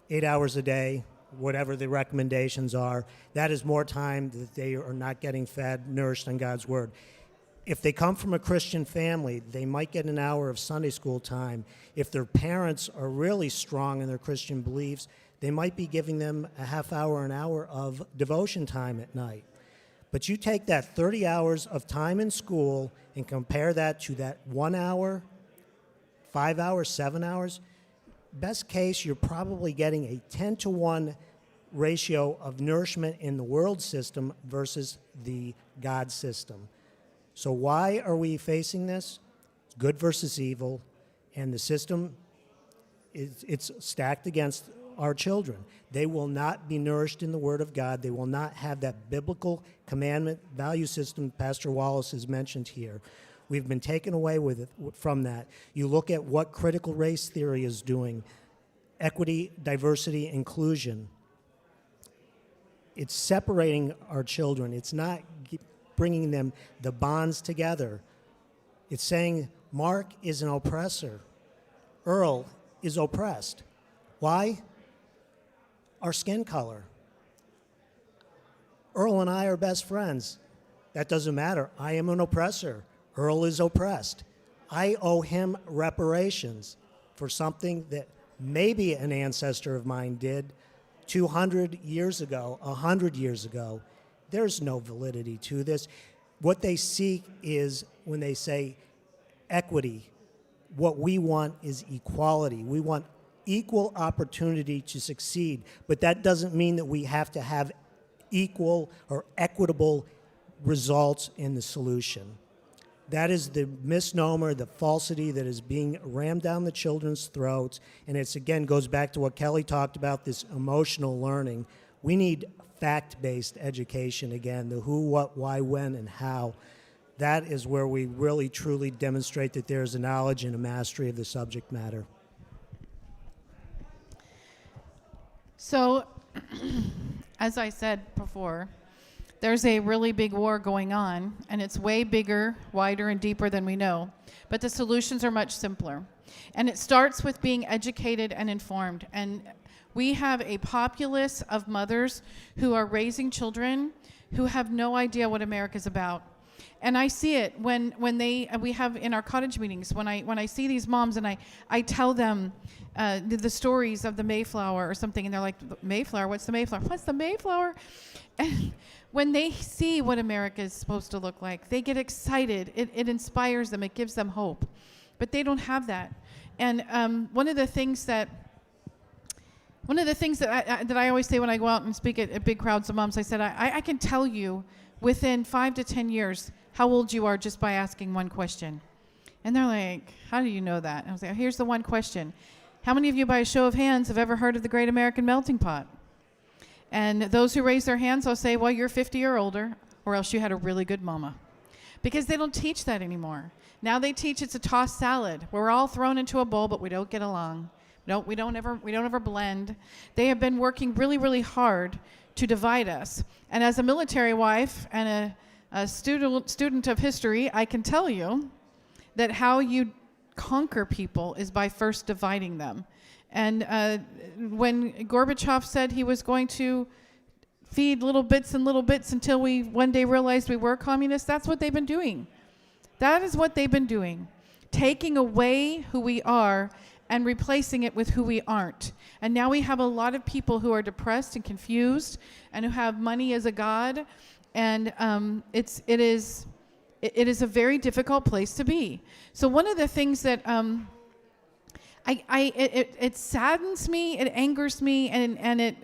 [SPEAKER 14] 8 hours a day, whatever the recommendations are. That is more time that they are not getting fed, nourished on God's Word. If they come from a Christian family, they might get an hour of Sunday school time. If their parents are really strong in their Christian beliefs, they might be giving them a half hour, an hour of devotion time at night. But you take that 30 hours of time in school and compare that to that 1 hour, 5 hours, 7 hours, best case, you're probably getting a 10-to-1 ratio of nourishment in the world system versus the God system. So why are we facing this? Good versus evil, and the system, it's stacked against our children. They will not be nourished in the Word of God. They will not have that biblical commandment value system Pastor Wallace has mentioned here. We've been taken away from that. You look at what critical race theory is doing, equity, diversity, inclusion. It's separating our children. It's not bringing them the bonds together. It's saying Mark is an oppressor. Earl is oppressed. Why? Our skin color. Earl and I are best friends. That doesn't matter. I am an oppressor. Earl is oppressed. I owe him reparations for something that maybe an ancestor of mine did 200 years ago, 100 years ago. There's no validity to this. What they seek is, when they say equity, what we want is equality. We want equal opportunity to succeed, but that doesn't mean that we have to have equal or equitable results in the solution. That is the misnomer, the falsity that is being rammed down the children's throats, and it's, again, goes back to what Kelly talked about, this emotional learning. We need fact-based education again, the who, what, why, when, and how. That is where we really, truly demonstrate that there's a knowledge and a mastery of the subject matter.
[SPEAKER 10] So, as I said before, there's a really big war going on, and it's way bigger, wider, and deeper than we know. But the solutions are much simpler. And it starts with being educated and informed. And we have a populace of mothers who are raising children who have no idea what America's about. And I see it when we have in our cottage meetings, when I see these moms and I tell them the stories of the Mayflower or something, and they're like, Mayflower, what's the Mayflower? What's the Mayflower? And when they see what America is supposed to look like, they get excited. It inspires them. It gives them hope. But they don't have that. And one of the things that I always say when I go out and speak at big crowds of moms, I said, I can tell you within 5 to 10 years how old you are just by asking one question. And they're like, how do you know that? And I was like, here's the one question. How many of you, by a show of hands, have ever heard of the Great American Melting Pot? And those who raise their hands, I'll say, well, you're 50 or older, or else you had a really good mama. Because they don't teach that anymore. Now they teach it's a tossed salad. We're all thrown into a bowl, but we don't get along. No, we don't ever blend. They have been working really, really hard to divide us. And as a military wife and a student of history, I can tell you that how you conquer people is by first dividing them. And when Gorbachev said he was going to feed little bits until we one day realized we were communists, that's what they've been doing. That is what they've been doing. Taking away who we are and replacing it with who we aren't. And now we have a lot of people who are depressed and confused and who have money as a god. And it is a very difficult place to be. So one of the things that it saddens me, it angers me, and it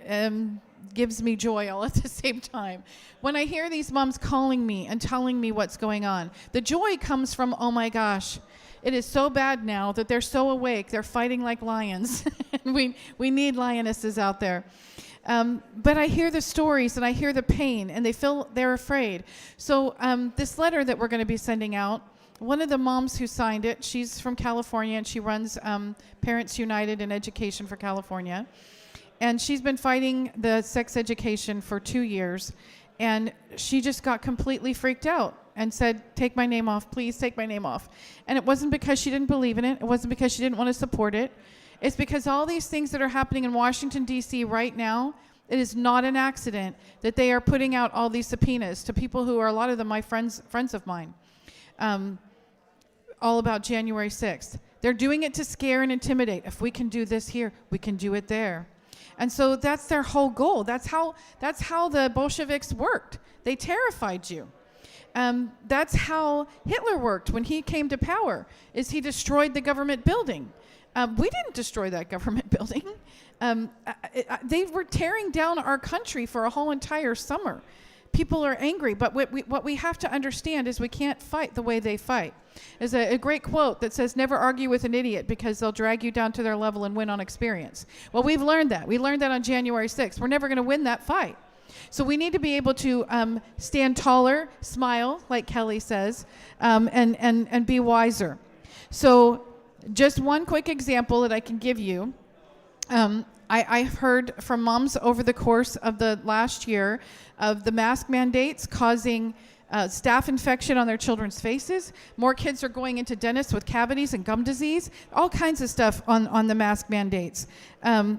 [SPEAKER 10] gives me joy all at the same time. When I hear these moms calling me and telling me what's going on, the joy comes from, oh my gosh, it is so bad now that they're so awake, they're fighting like lions. And we need lionesses out there. But I hear the stories and I hear the pain, and they're afraid. So this letter that we're going to be sending out, one of the moms who signed it, she's from California, and she runs Parents United in Education for California. And she's been fighting the sex education for 2 years. And she just got completely freaked out and said, take my name off, please take my name off. And it wasn't because she didn't believe in it. It wasn't because she didn't want to support it. It's because all these things that are happening in Washington, D.C. right now, it is not an accident that they are putting out all these subpoenas to people who are, a lot of them, my friends of mine, all about January 6th. They're doing it to scare and intimidate. If we can do this here, we can do it there. And so that's their whole goal. That's how the Bolsheviks worked. They terrified you. That's how Hitler worked when he came to power, is he destroyed the government building. We didn't destroy that government building. They were tearing down our country for a whole entire summer. People are angry, but what we have to understand is we can't fight the way they fight. There's a great quote that says, never argue with an idiot because they'll drag you down to their level and win on experience. Well, we've learned that. We learned that on January 6th. We're never going to win that fight. So we need to be able to stand taller, smile, like Kelly says, and be wiser. So just one quick example that I can give you. I've heard from moms over the course of the last year of the mask mandates causing staph infection on their children's faces. More kids are going into dentists with cavities and gum disease, all kinds of stuff on the mask mandates.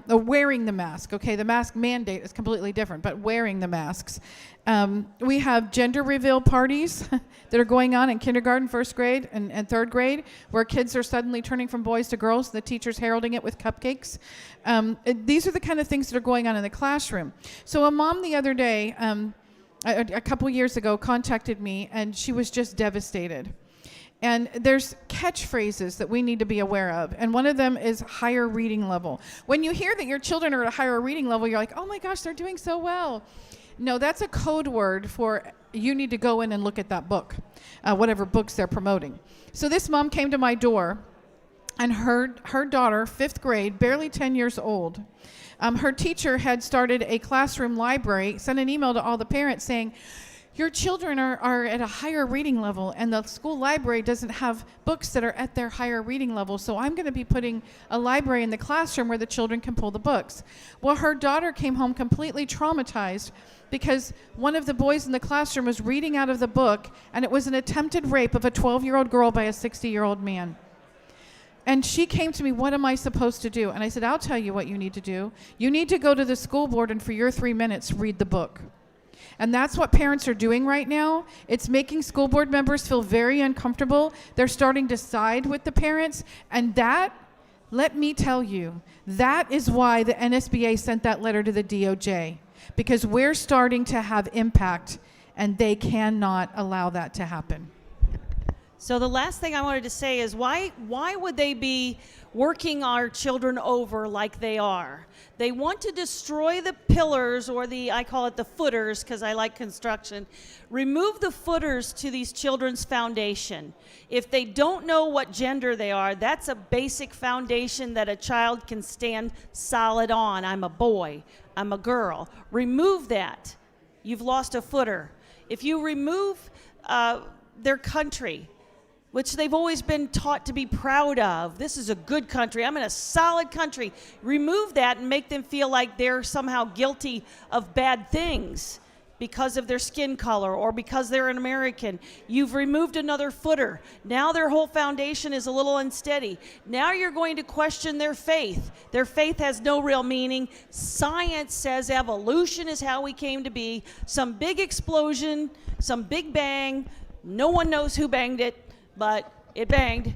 [SPEAKER 10] Wearing the mask, okay, the mask mandate is completely different, but wearing the masks. We have gender reveal parties that are going on in kindergarten, first grade, and third grade, where kids are suddenly turning from boys to girls, and the teacher's heralding it with cupcakes. These are the kind of things that are going on in the classroom. So a mom the other day, a couple years ago, contacted me, and she was just devastated. And there's catchphrases that we need to be aware of, and one of them is higher reading level. When you hear that your children are at a higher reading level, you're like, oh my gosh, they're doing so well. No, that's a code word for you need to go in and look at that book, whatever books they're promoting. So this mom came to my door, and her daughter, 5th grade, barely 10 years old, her teacher had started a classroom library, sent an email to all the parents saying, your children are at a higher reading level, and the school library doesn't have books that are at their higher reading level, so I'm going to be putting a library in the classroom where the children can pull the books. Well, her daughter came home completely traumatized because one of the boys in the classroom was reading out of the book, and it was an attempted rape of a 12-year-old girl by a 60-year-old man. And she came to me, what am I supposed to do? And I said, I'll tell you what you need to do. You need to go to the school board and for your 3 minutes, read the book. And that's what parents are doing right now. It's making school board members feel very uncomfortable. They're starting to side with the parents. And that, let me tell you, that is why the NSBA sent that letter to the DOJ. Because we're starting to have impact, and they cannot allow that to happen.
[SPEAKER 6] So the last thing I wanted to say is why would they be working our children over like they are? They want to destroy the pillars, or I call it the footers because I like construction. Remove the footers to these children's foundation. If they don't know what gender they are, that's a basic foundation that a child can stand solid on. I'm a boy, I'm a girl. Remove that. You've lost a footer. If you remove their country, which they've always been taught to be proud of. This is a good country. I'm in a solid country. Remove that and make them feel like they're somehow guilty of bad things because of their skin color or because they're an American. You've removed another footer. Now their whole foundation is a little unsteady. Now you're going to question their faith. Their faith has no real meaning. Science says evolution is how we came to be. Some big explosion, some big bang. No one knows who banged it, but it banged.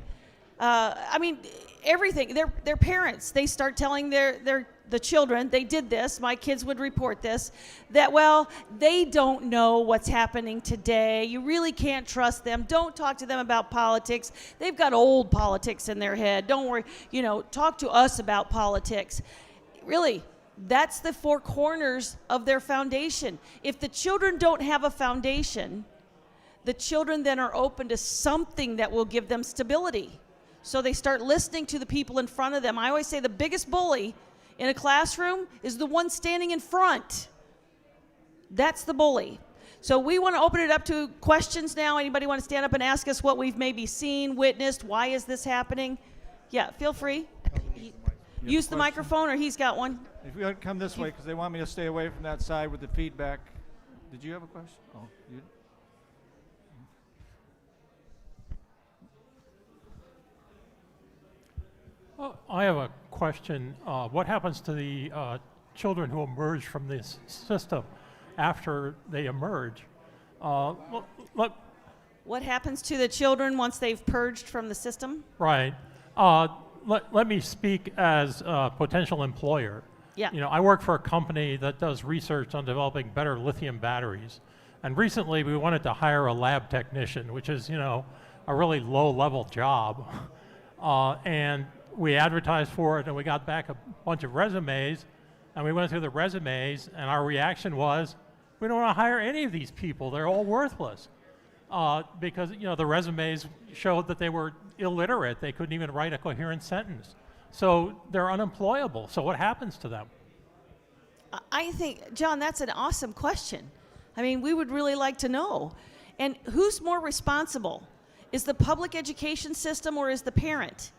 [SPEAKER 6] I mean, everything. Their parents, they start telling the children, they did this, my kids would report this, that, well, they don't know what's happening today. You really can't trust them. Don't talk to them about politics. They've got old politics in their head. Don't worry, talk to us about politics. Really, that's the four corners of their foundation. If the children don't have a foundation, the children then are open to something that will give them stability. So they start listening to the people in front of them. I always say the biggest bully in a classroom is the one standing in front. That's the bully. So we want to open it up to questions now. Anybody want to stand up and ask us what we've maybe seen, witnessed? Why is this happening? Yeah, feel free. Use the microphone, or he's got one.
[SPEAKER 3] If you come this way, because they want me to stay away from that side with the feedback. Did you have a question? Oh, you.
[SPEAKER 15] I have a question. What happens to the children who emerge from this system after they emerge?
[SPEAKER 6] What happens to the children once they've purged from the system?
[SPEAKER 15] Right. Let me speak as a potential employer.
[SPEAKER 6] Yeah.
[SPEAKER 15] I work for a company that does research on developing better lithium batteries. And recently we wanted to hire a lab technician, which is, a really low-level job. And we advertised for it, and we got back a bunch of resumes, and we went through the resumes, and our reaction was, we don't want to hire any of these people. They're all worthless. Because, the resumes showed that they were illiterate. They couldn't even write a coherent sentence. So they're unemployable. So what happens to them?
[SPEAKER 6] I think, John, that's an awesome question. I mean, we would really like to know. And who's more responsible? Is the public education system, or is the parent?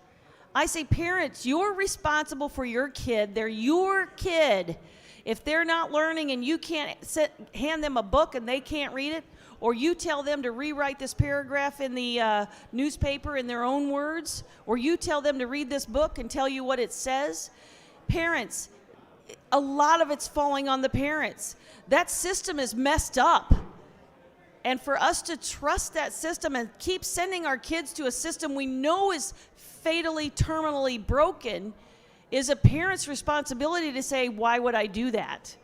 [SPEAKER 6] I say, parents, you're responsible for your kid. They're your kid. If they're not learning and you can't hand them a book and they can't read it, or you tell them to rewrite this paragraph in the newspaper in their own words, or you tell them to read this book and tell you what it says, parents, a lot of it's falling on the parents. That system is messed up. And for us to trust that system and keep sending our kids to a system we know is fatally, terminally broken is a parent's responsibility to say, why would I do that?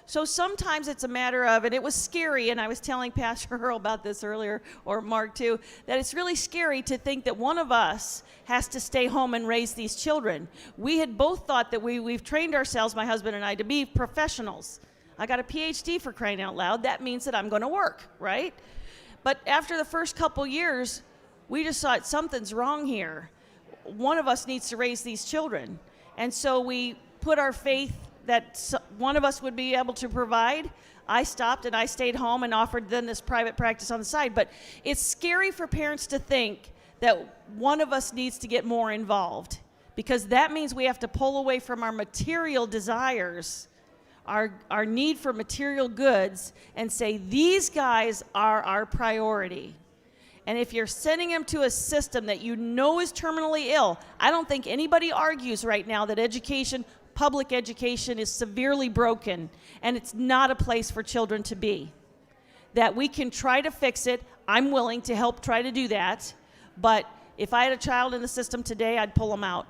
[SPEAKER 6] So sometimes it's a matter of, and it was scary, and I was telling Pastor Earl about this earlier, or Mark too, that it's really scary to think that one of us has to stay home and raise these children. We had both thought that we've trained ourselves, my husband and I, to be professionals. I got a PhD, for crying out loud. That means that I'm going to work, right? But after the first couple years, we just thought something's wrong here. One of us needs to raise these children. And so we put our faith that one of us would be able to provide. I stopped and I stayed home and offered them this private practice on the side. But it's scary for parents to think that one of us needs to get more involved, because that means we have to pull away from our material desires, our need for material goods, and say, these guys are our priority. And if you're sending them to a system that you know is terminally ill, I don't think anybody argues right now that education, public education, is severely broken, and it's not a place for children to be. that we can try to fix it. I'm willing to help try to do that. But if I had a child in the system today, I'd pull them out.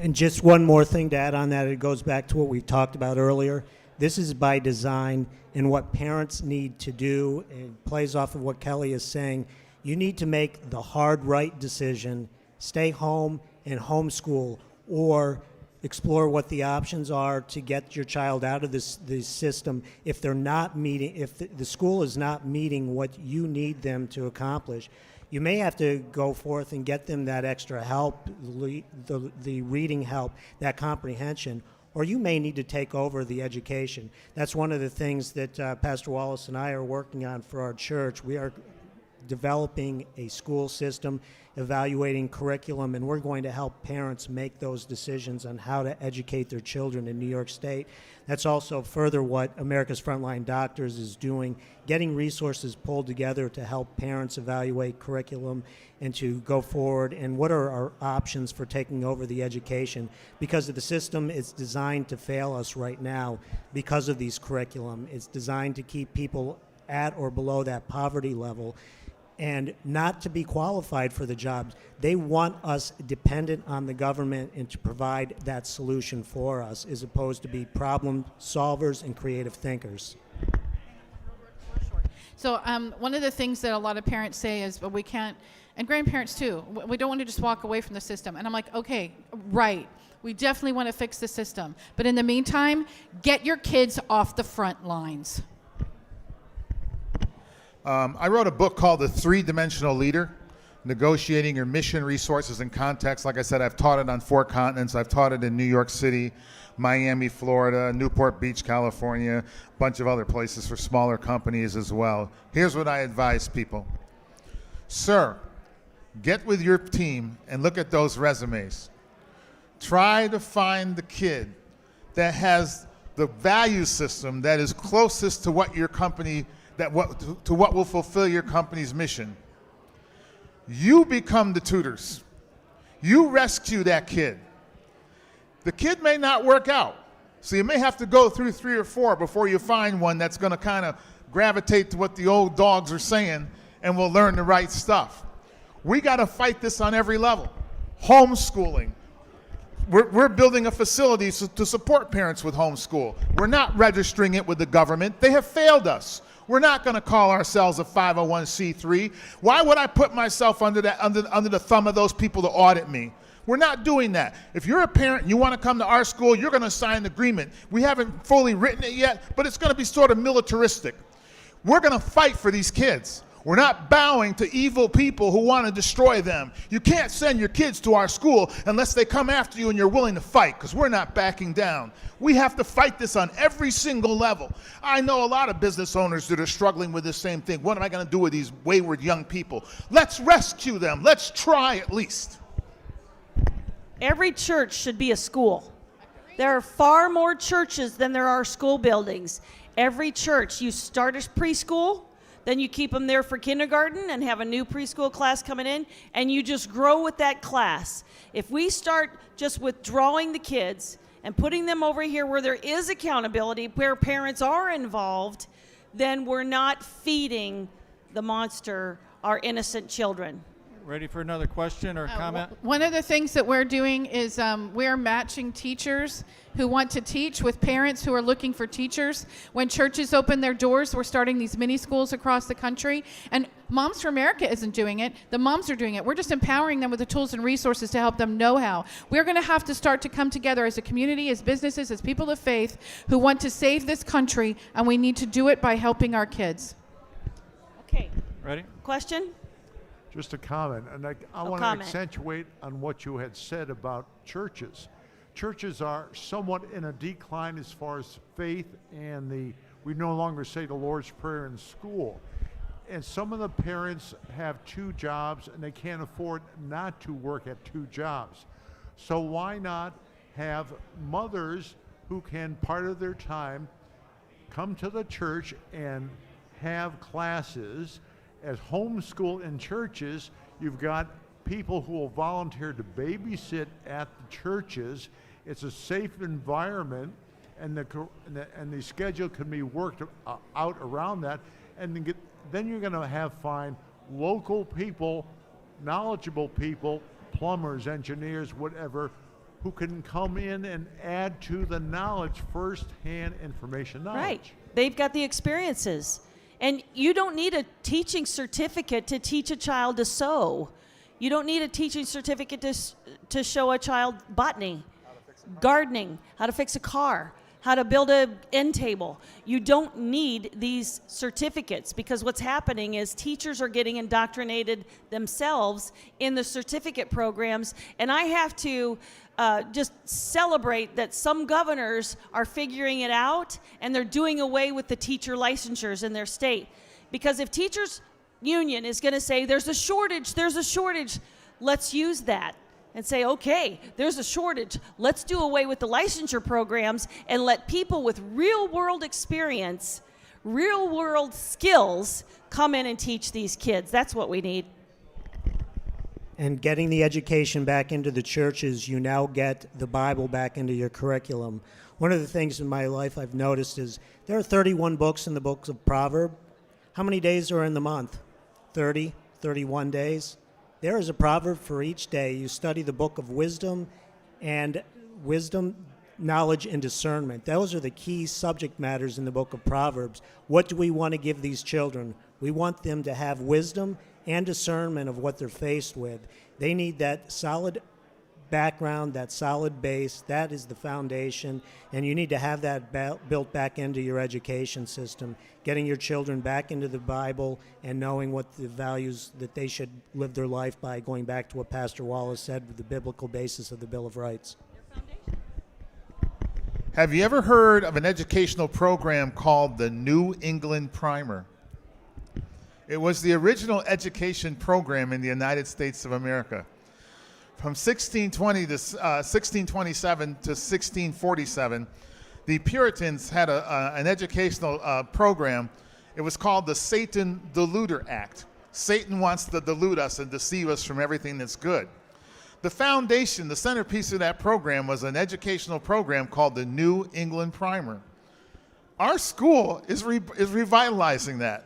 [SPEAKER 14] And just one more thing to add on that, it goes back to what we talked about earlier. This is by design, and what parents need to do, and plays off of what Kelly is saying, you need to make the hard right decision, stay home and homeschool, or explore what the options are to get your child out of this system if they're not meeting, if the school is not meeting what you need them to accomplish. You may have to go forth and get them that extra help, the reading help, that comprehension, or you may need to take over the education. That's one of the things that Pastor Wallace and I are working on for our church. We are developing a school system, evaluating curriculum, and we're going to help parents make those decisions on how to educate their children in New York State. That's also further what America's Frontline Doctors is doing, getting resources pulled together to help parents evaluate curriculum and to go forward and what are our options for taking over the education, because of the system is designed to fail us right now because of these curriculum. It's designed to keep people at or below that poverty level and not to be qualified for the jobs. They want us dependent on the government and to provide that solution for us, as opposed to be problem solvers and creative thinkers.
[SPEAKER 10] So one of the things that a lot of parents say is, well, we can't, and grandparents too, we don't want to just walk away from the system. And I'm like, okay, right. We definitely want to fix the system. But in the meantime, get your kids off the front lines.
[SPEAKER 13] I wrote a book called The Three-Dimensional Leader, Negotiating Your Mission, Resources, and Context. Like I said, I've taught it on 4 continents. I've taught it in New York City, Miami, Florida, Newport Beach, California, a bunch of other places for smaller companies as well. Here's what I advise people. Sir, get with your team and look at those resumes. Try to find the kid that has the value system that is closest to what your company to what will fulfill your company's mission. You become the tutors. You rescue that kid. The kid may not work out, so you may have to go through 3 or 4 before you find one that's going to kind of gravitate to what the old dogs are saying and will learn the right stuff. We got to fight this on every level. Homeschooling. We're building a facility to support parents with homeschool. We're not registering it with the government. They have failed us. We're not going to call ourselves a 501c3. Why would I put myself under the thumb of those people to audit me? We're not doing that. If you're a parent and you want to come to our school, you're going to sign an agreement. We haven't fully written it yet, but it's going to be sort of militaristic. We're going to fight for these kids. We're not bowing to evil people who want to destroy them. You can't send your kids to our school unless they come after you and you're willing to fight, because we're not backing down. We have to fight this on every single level. I know a lot of business owners that are struggling with the same thing. What am I going to do with these wayward young people? Let's rescue them. Let's try at least.
[SPEAKER 6] Every church should be a school. There are far more churches than there are school buildings. Every church, you start a preschool, then you keep them there for kindergarten and have a new preschool class coming in, and you just grow with that class. If we start just withdrawing the kids and putting them over here where there is accountability, where parents are involved, then we're not feeding the monster our innocent children.
[SPEAKER 3] Ready for another question or comment?
[SPEAKER 10] One of the things that we're doing is we're matching teachers who want to teach with parents who are looking for teachers. When churches open their doors, we're starting these mini schools across the country. And Moms for America isn't doing it. The moms are doing it. We're just empowering them with the tools and resources to help them know how. We're going to have to start to come together as a community, as businesses, as people of faith who want to save this country, and we need to do it by helping our kids.
[SPEAKER 6] Okay.
[SPEAKER 3] Ready?
[SPEAKER 6] Question?
[SPEAKER 8] Just a comment, and I want to accentuate on what you had said about churches. Churches are somewhat in a decline as far as faith, and we no longer say the Lord's Prayer in school. And some of the parents have 2 jobs, and they can't afford not to work at 2 jobs. So why not have mothers who can, part of their time, come to the church and have classes. As homeschool in churches, you've got people who will volunteer to babysit at the churches. It's a safe environment, and the schedule can be worked out around that, and then you're going to find local people, knowledgeable people, plumbers, engineers, whatever, who can come in and add to the knowledge, first-hand information knowledge.
[SPEAKER 6] Right. They've got the experiences. And you don't need a teaching certificate to teach a child to sew. You don't need a teaching certificate to show a child botany, gardening, how to fix a car, how to build an end table. You don't need these certificates, because what's happening is teachers are getting indoctrinated themselves in the certificate programs. And I have to just celebrate that some governors are figuring it out, and they're doing away with the teacher licensures in their state. Because if teachers union is going to say there's a shortage, let's use that and say, okay, there's a shortage. Let's do away with the licensure programs and let people with real world experience, real world skills come in and teach these kids. That's what we need.
[SPEAKER 14] And getting the education back into the churches, you now get the Bible back into your curriculum. One of the things in my life I've noticed is there are 31 books in the books of Proverbs. How many days are in the month? 30, 31 days. There is a proverb for each day. You study the book of wisdom, knowledge, and discernment. Those are the key subject matters in the book of Proverbs. What do we want to give these children? We want them to have wisdom and discernment of what they're faced with. They need that solid background, that solid base. That is the foundation, and you need to have that built back into your education system, getting your children back into the Bible and knowing what the values that they should live their life by, going back to what Pastor Wallace said with the biblical basis of the Bill of Rights.
[SPEAKER 13] Have you ever heard of an educational program called the New England Primer? It was the original education program in the United States of America. From 1627 to 1647, the Puritans had an educational program. It was called the Satan Deluder Act. Satan wants to delude us and deceive us from everything that's good. The foundation, the centerpiece of that program, was an educational program called the New England Primer. Our school is revitalizing that.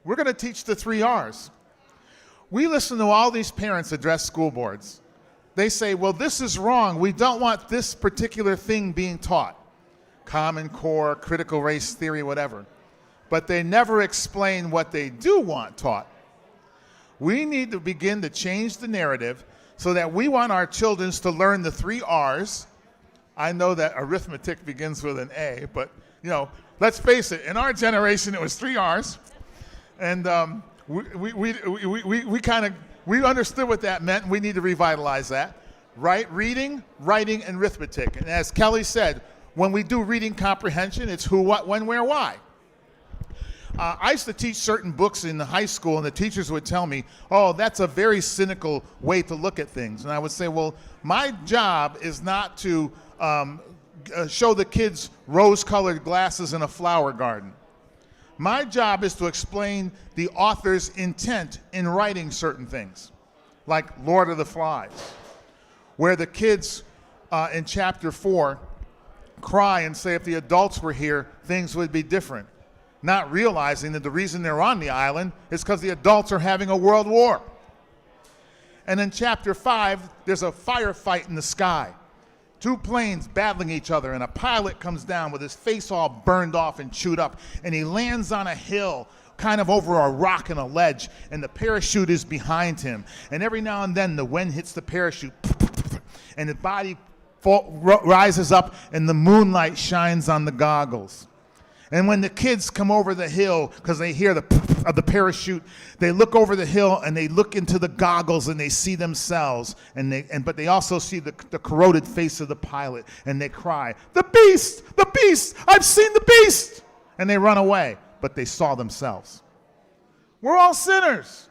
[SPEAKER 13] We're going to teach the 3 R's. We listen to all these parents address school boards. They say, well, this is wrong. We don't want this particular thing being taught. Common Core, critical race theory, whatever. But they never explain what they do want taught. We need to begin to change the narrative so that we want our children to learn the 3 R's. I know that arithmetic begins with an A, but let's face it, in our generation it was 3 R's. And we understood what that meant. We need to revitalize that. Right? Reading, writing, and arithmetic. And as Kelly said, when we do reading comprehension, it's who, what, when, where, why. I used to teach certain books in the high school, and the teachers would tell me, oh, that's a very cynical way to look at things. And I would say, well, my job is not to show the kids rose-colored glasses in a flower garden. My job is to explain the author's intent in writing certain things, like Lord of the Flies, where the kids in chapter 4 cry and say if the adults were here, things would be different, not realizing that the reason they're on the island is because the adults are having a world war. And in chapter 5, there's a firefight in the sky. 2 planes battling each other, and a pilot comes down with his face all burned off and chewed up, and he lands on a hill kind of over a rock and a ledge, and the parachute is behind him. And every now and then the wind hits the parachute, and the body rises up, and the moonlight shines on the goggles. And when the kids come over the hill, because they hear of the parachute, they look over the hill and they look into the goggles and they see themselves, but they also see the corroded face of the pilot, and they cry, "The beast! The beast! I've seen the beast!" And they run away, but they saw themselves. We're all sinners.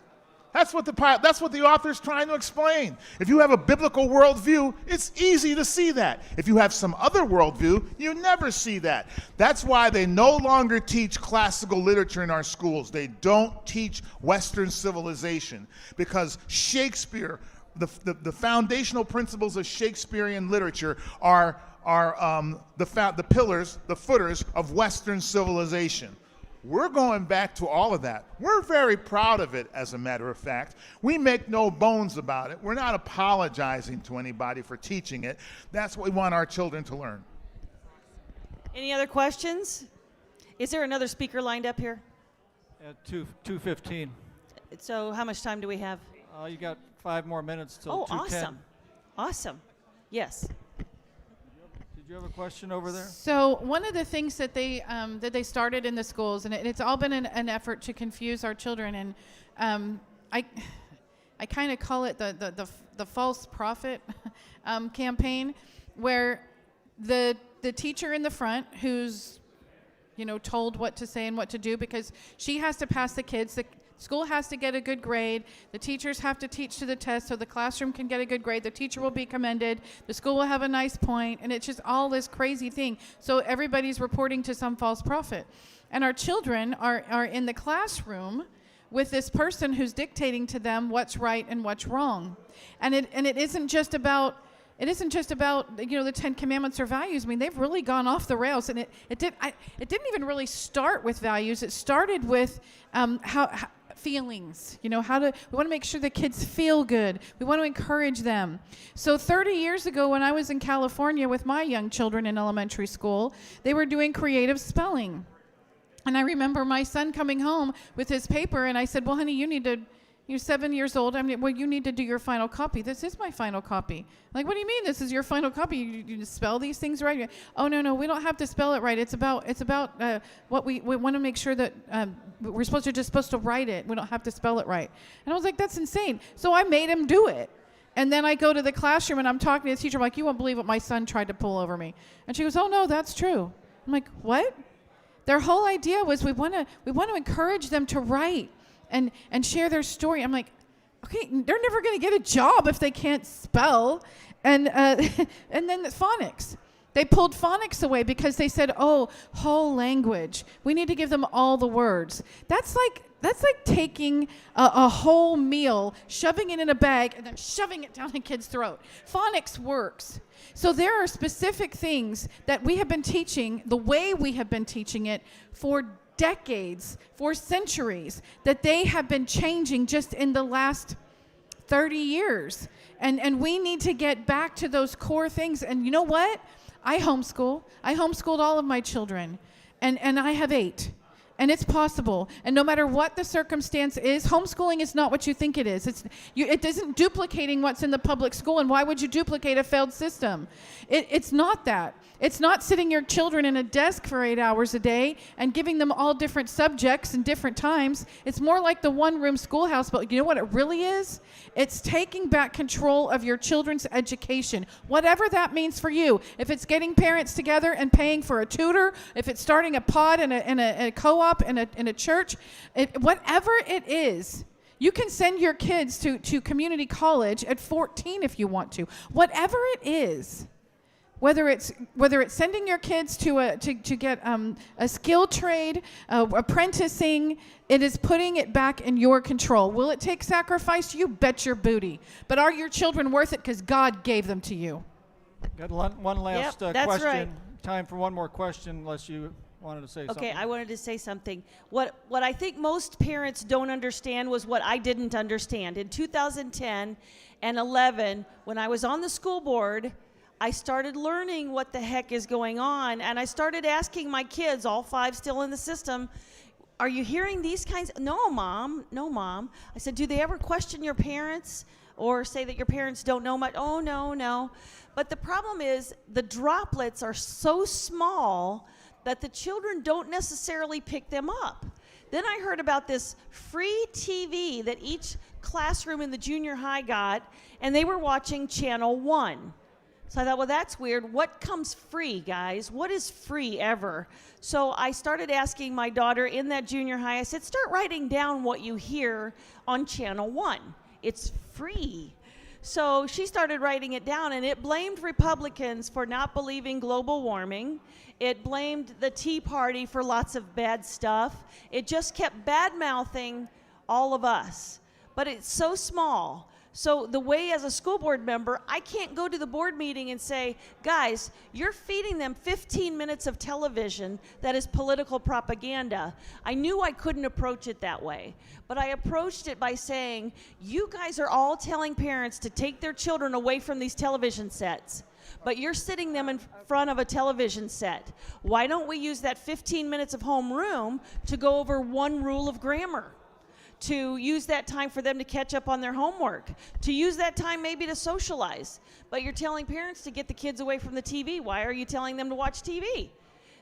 [SPEAKER 13] That's what the author's trying to explain. If you have a biblical worldview, it's easy to see that. If you have some other worldview, you never see that. That's why they no longer teach classical literature in our schools. They don't teach Western civilization, because Shakespeare, the foundational principles of Shakespearean literature are the pillars, the footers of Western civilization. We're going back to all of that. We're very proud of it, as a matter of fact. We make no bones about it. We're not apologizing to anybody for teaching it. That's what we want our children to learn.
[SPEAKER 6] Any other questions? Is there another speaker lined up here?
[SPEAKER 3] At 2:15.
[SPEAKER 6] So how much time do we have?
[SPEAKER 3] You got 5 more minutes till
[SPEAKER 6] Oh,
[SPEAKER 3] 2:10.
[SPEAKER 6] awesome. Awesome. Yes.
[SPEAKER 3] Did you have a question over there?
[SPEAKER 10] So one of the things that they started in the schools, and it's all been an effort to confuse our children, and I kind of call it the false prophet campaign, where the teacher in the front who's told what to say and what to do because she has to pass the kids. The school has to get a good grade. The teachers have to teach to the test so the classroom can get a good grade. The teacher will be commended. The school will have a nice point, and it's just all this crazy thing. So everybody's reporting to some false prophet. And our children are in the classroom with this person who's dictating to them what's right and what's wrong. And it isn't just about the 10 Commandments or values. I mean, they've really gone off the rails, and it didn't even really start with values. It started with how feelings. We want to make sure the kids feel good. We want to encourage them. So 30 years ago, when I was in California with my young children in elementary school, they were doing creative spelling, and I remember my son coming home with his paper, and I said, "Well, honey, you're 7 years old. You need to do your final copy." "This is my final copy." Like, "What do you mean this is your final copy? You spell these things right?" "Oh, no, we don't have to spell it right. It's about what we want to make sure that we're just supposed to write it. We don't have to spell it right." And I was like, "That's insane." So I made him do it. And then I go to the classroom and I'm talking to the teacher. I'm like, "You won't believe what my son tried to pull over me." And she goes, "Oh, no, that's true." I'm like, "What?" Their whole idea was we want to encourage them to write and share their story. I'm like, okay, they're never going to get a job if they can't spell. And then the phonics. They pulled phonics away because they said, "Oh, whole language. We need to give them all the words." That's like taking a whole meal, shoving it in a bag, and then shoving it down a kid's throat. Phonics works. So there are specific things that we have been teaching, the way we have been teaching it for decades, for centuries, that they have been changing just in the last 30 years. And we need to get back to those core things. And you know what? I homeschool. I homeschooled all of my children. And I have 8. And it's possible. And no matter what the circumstance is, homeschooling is not what you think it is. It isn't duplicating what's in the public school. And why would you duplicate a failed system? It's not that. It's not sitting your children in a desk for 8 hours a day and giving them all different subjects and different times. It's more like the one-room schoolhouse, but you know what it really is? It's taking back control of your children's education, whatever that means for you. If it's getting parents together and paying for a tutor, if it's starting a pod in a co-op in a church, whatever it is, you can send your kids to community college at 14 if you want to. Whatever it is. Whether it's sending your kids to get a skill trade, apprenticing, it is putting it back in your control. Will it take sacrifice? You bet your booty. But are your children worth it? Because God gave them to you.
[SPEAKER 3] Got one last
[SPEAKER 6] that's
[SPEAKER 3] question.
[SPEAKER 6] right.
[SPEAKER 3] Time for one more question, unless you wanted to say something.
[SPEAKER 6] Okay, I wanted to say something. What I think most parents don't understand was what I didn't understand. In 2010 and 11, when I was on the school board, I started learning what the heck is going on, and I started asking my kids, all 5 still in the system, "Are you hearing these kinds?" No, Mom. I said, "Do they ever question your parents or say that your parents don't know much?" "Oh, no. But the problem is the droplets are so small that the children don't necessarily pick them up. Then I heard about this free TV that each classroom in the junior high got, and they were watching Channel 1. So I thought, well, that's weird. What comes free, guys? What is free ever? So I started asking my daughter in that junior high, I said, start writing down what you hear on Channel 1. It's free. So she started writing it down, and it blamed Republicans for not believing global warming. It blamed the Tea Party for lots of bad stuff. It just kept bad-mouthing all of us. But it's so small. So the way as a school board member, I can't go to the board meeting and say, guys, you're feeding them 15 minutes of television that is political propaganda. I knew I couldn't approach it that way, but I approached it by saying, you guys are all telling parents to take their children away from these television sets, but you're sitting them in front of a television set. Why don't we use that 15 minutes of homeroom to go over one rule of grammar? To use that time for them to catch up on their homework, to use that time maybe to socialize. But you're telling parents to get the kids away from the TV. Why are you telling them to watch TV?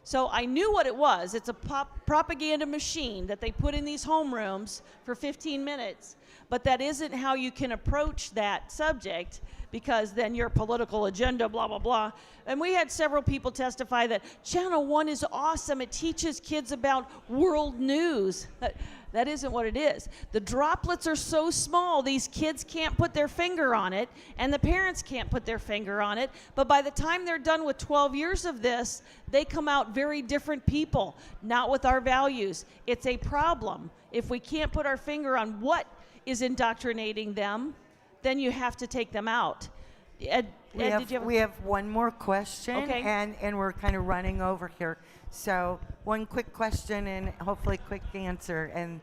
[SPEAKER 6] So I knew what it was. It's a propaganda machine that they put in these homerooms for 15 minutes. But that isn't how you can approach that subject, because then your political agenda, blah, blah, blah. And we had several people testify that Channel 1 is awesome. It teaches kids about world news. That isn't what it is. The droplets are so small, these kids can't put their finger on it, and the parents can't put their finger on it. But by the time they're done with 12 years of this, they come out very different people, not with our values. It's a problem. If we can't put our finger on what is indoctrinating them, then you have to take them out. Ed, did you have
[SPEAKER 12] we have one more question,
[SPEAKER 6] Okay.
[SPEAKER 12] and we're kind of running over here. So one quick question and hopefully quick answer, and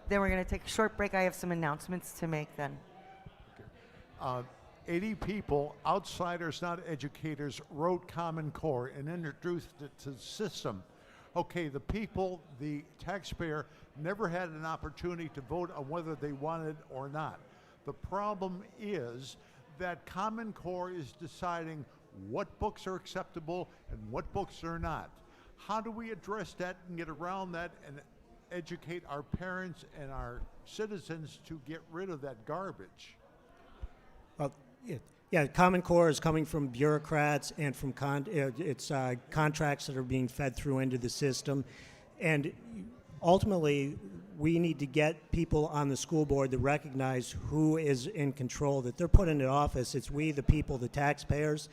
[SPEAKER 12] then we're going to take a short break. I have some announcements to make then.
[SPEAKER 8] 80 people, outsiders, not educators, wrote Common Core and introduced it to the system. Okay, the people, the taxpayer, never had an opportunity to vote on whether they wanted or not. The problem is that Common Core is deciding what books are acceptable and what books are not. How do we address that and get around that and educate our parents and our citizens to get rid of that garbage?
[SPEAKER 14] Well, yeah, Common Core is coming from bureaucrats and from contracts that are being fed through into the system. And ultimately, we need to get people on the school board to recognize who is in control, that they're put into office. It's we, the people, the taxpayers,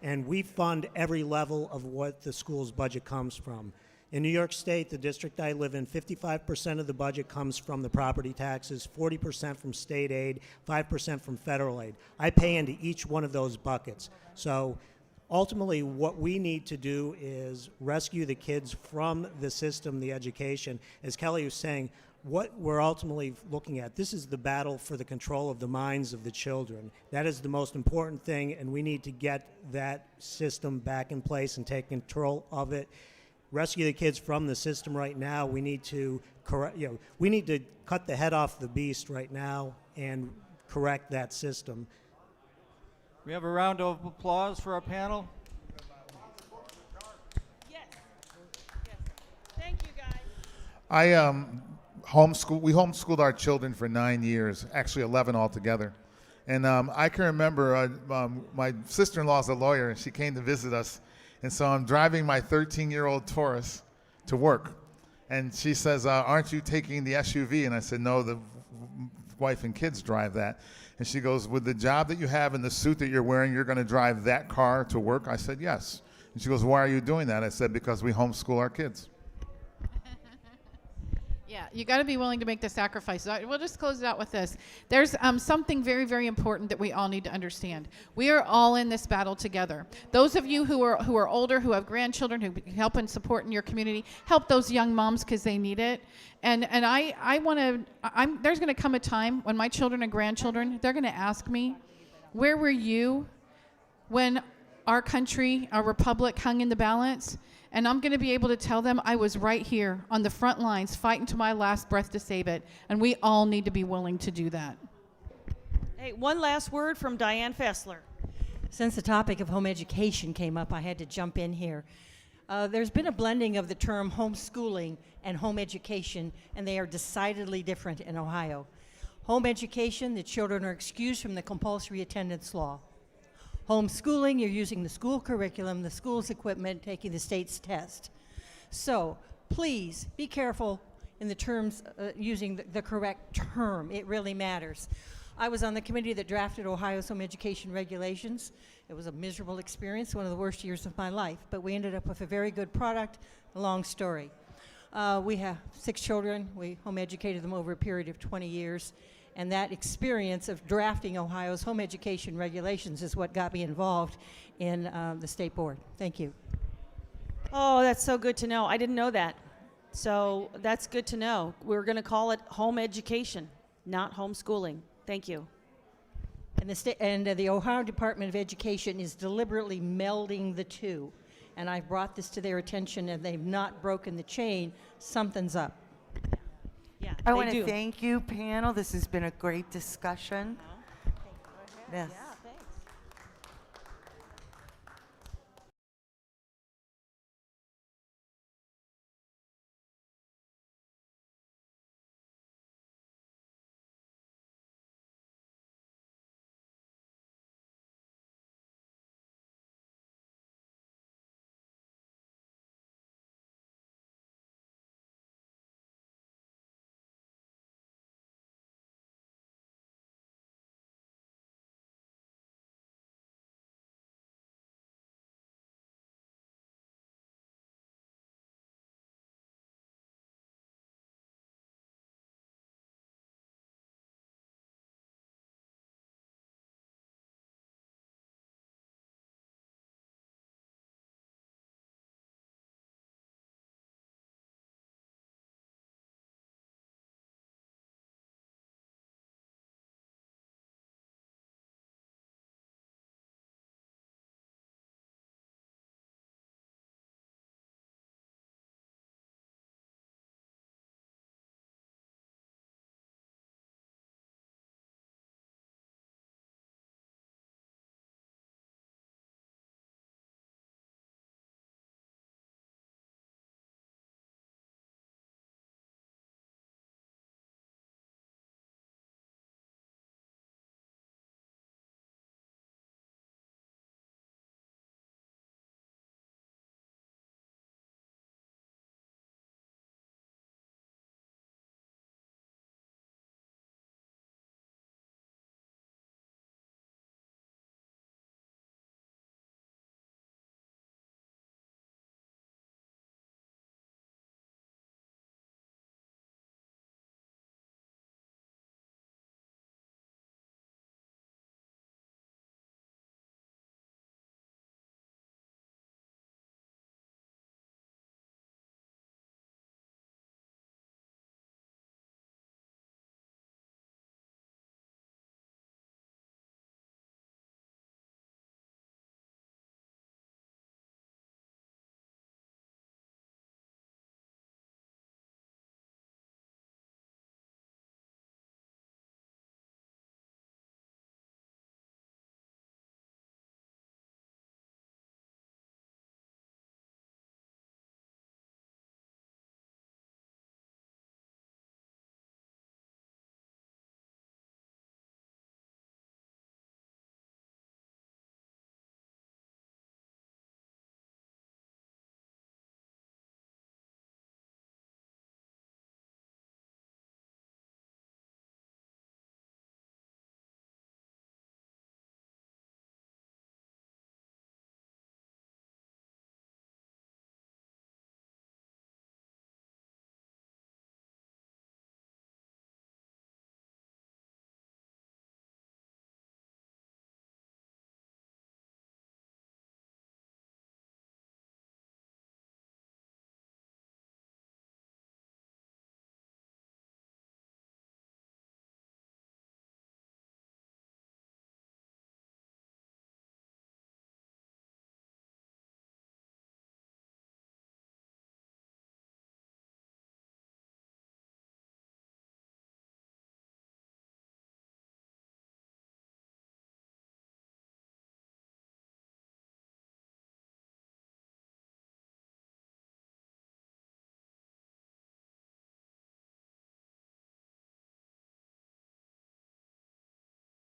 [SPEAKER 14] and we fund every level of what the school's budget comes from. In New York State, the district I live in, 55% of the budget comes from the property taxes, 40% from state aid, 5% from federal aid. I pay into each one of those buckets. So ultimately, what we need to do is rescue the kids from the system, the education. As Kelly was saying, what we're ultimately looking at, this is the battle for the control of the minds of the children. That is the most important thing, and we need to get that system back in place and take control of it. Rescue the kids from the system right now. We need to we need to cut the head off the beast right now and correct that system.
[SPEAKER 3] We have a round of applause for our panel.
[SPEAKER 6] Yes. Thank you, guys.
[SPEAKER 13] We homeschooled our children for 9 years, actually 11 altogether. And I can remember my sister-in-law is a lawyer, and she came to visit us. And so I'm driving my 13-year-old Taurus to work. And she says, aren't you taking the SUV? And I said, no, the wife and kids drive that. And she goes, with the job that you have and the suit that you're wearing, you're going to drive that car to work? I said, yes. And she goes, why are you doing that? I said, because we homeschool our kids.
[SPEAKER 10] Yeah, you got to be willing to make the sacrifices. We'll just close it out with this. There's something very, very important that we all need to understand. We are all in this battle together. Those of you who are older, who have grandchildren, who help and support in your community, help those young moms because they need it. And there's going to come a time when my children and grandchildren, they're going to ask me, where were you when our country, our republic hung in the balance? And I'm going to be able to tell them I was right here on the front lines fighting to my last breath to save it. And we all need to be willing to do that.
[SPEAKER 6] Hey, one last word from Diane Fessler.
[SPEAKER 16] Since the topic of home education came up, I had to jump in here. There's been a blending of the term homeschooling and home education, and they are decidedly different in Ohio. Home education, the children are excused from the compulsory attendance law. Homeschooling, you're using the school curriculum, the school's equipment, taking the state's test. So please be careful in the terms, using the correct term. It really matters. I was on the committee that drafted Ohio's home education regulations. It was a miserable experience, one of the worst years of my life, but we ended up with a very good product. A long story. We have 6 children. We home educated them over a period of 20 years. And that experience of drafting Ohio's home education regulations is what got me involved in the state board. Thank you.
[SPEAKER 6] Oh, that's so good to know. I didn't know that. So that's good to know. We're going to call it home education, not homeschooling. Thank you.
[SPEAKER 16] And the Ohio Department of Education is deliberately melding the two. And I've brought this to their attention, and they've not broken the chain. Something's up.
[SPEAKER 6] Yeah,
[SPEAKER 12] I want to thank you, panel. This has been a great discussion. Yes.
[SPEAKER 6] Yeah, thanks.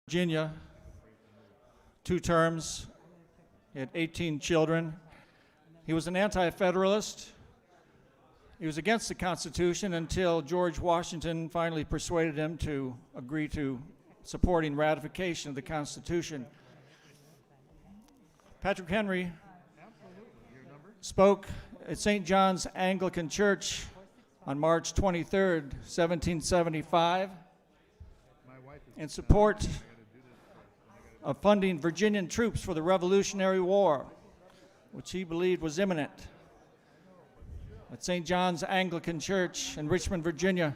[SPEAKER 3] Virginia, 2 terms, he had 18 children. He was an anti-federalist. He was against the Constitution until George Washington finally persuaded him to agree to supporting ratification of the Constitution. Patrick Henry spoke at St. John's Anglican Church on March 23rd, 1775. in support of funding Virginian troops for the Revolutionary War, which he believed was imminent, at St. John's Anglican Church in Richmond, Virginia,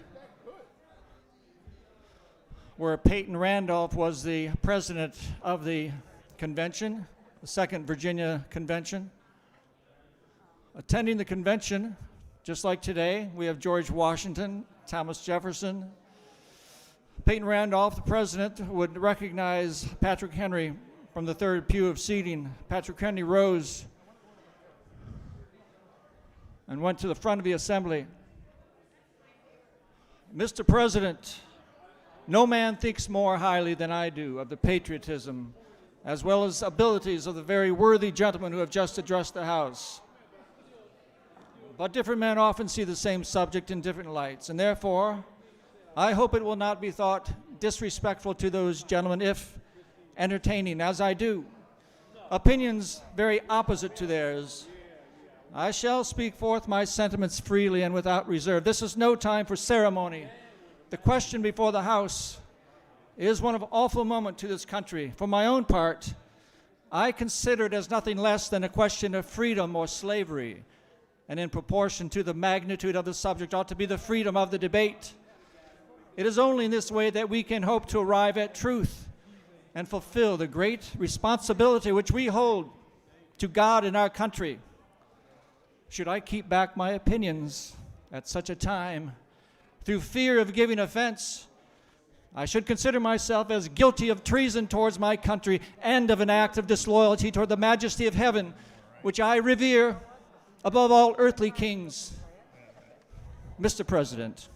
[SPEAKER 3] where Peyton Randolph was the president of the convention, the Second Virginia Convention. Attending the convention, just like today, we have George Washington, Thomas Jefferson. Peyton Randolph, the president, would recognize Patrick Henry from the third pew of seating. Patrick Henry rose and went to the front of the assembly. Mr. President, no man thinks more highly than I do of the patriotism as well as abilities of the very worthy gentleman who have just addressed the House. But different men often see the same subject in different lights, and therefore, I hope it will not be thought disrespectful to those gentlemen if entertaining, as I do, opinions very opposite to theirs. I shall speak forth my sentiments freely and without reserve. This is no time for ceremony. The question before the House is one of awful moment to this country. For my own part, I consider it as nothing less than a question of freedom or slavery, and in proportion to the magnitude of the subject ought to be the freedom of the debate. It is only in this way that we can hope to arrive at truth and fulfill the great responsibility which we hold to God and our country. Should I keep back my opinions at such a time through fear of giving offense, I should consider myself as guilty of treason towards my country and of an act of disloyalty toward the majesty of heaven, which I revere above all earthly kings. Mr. President,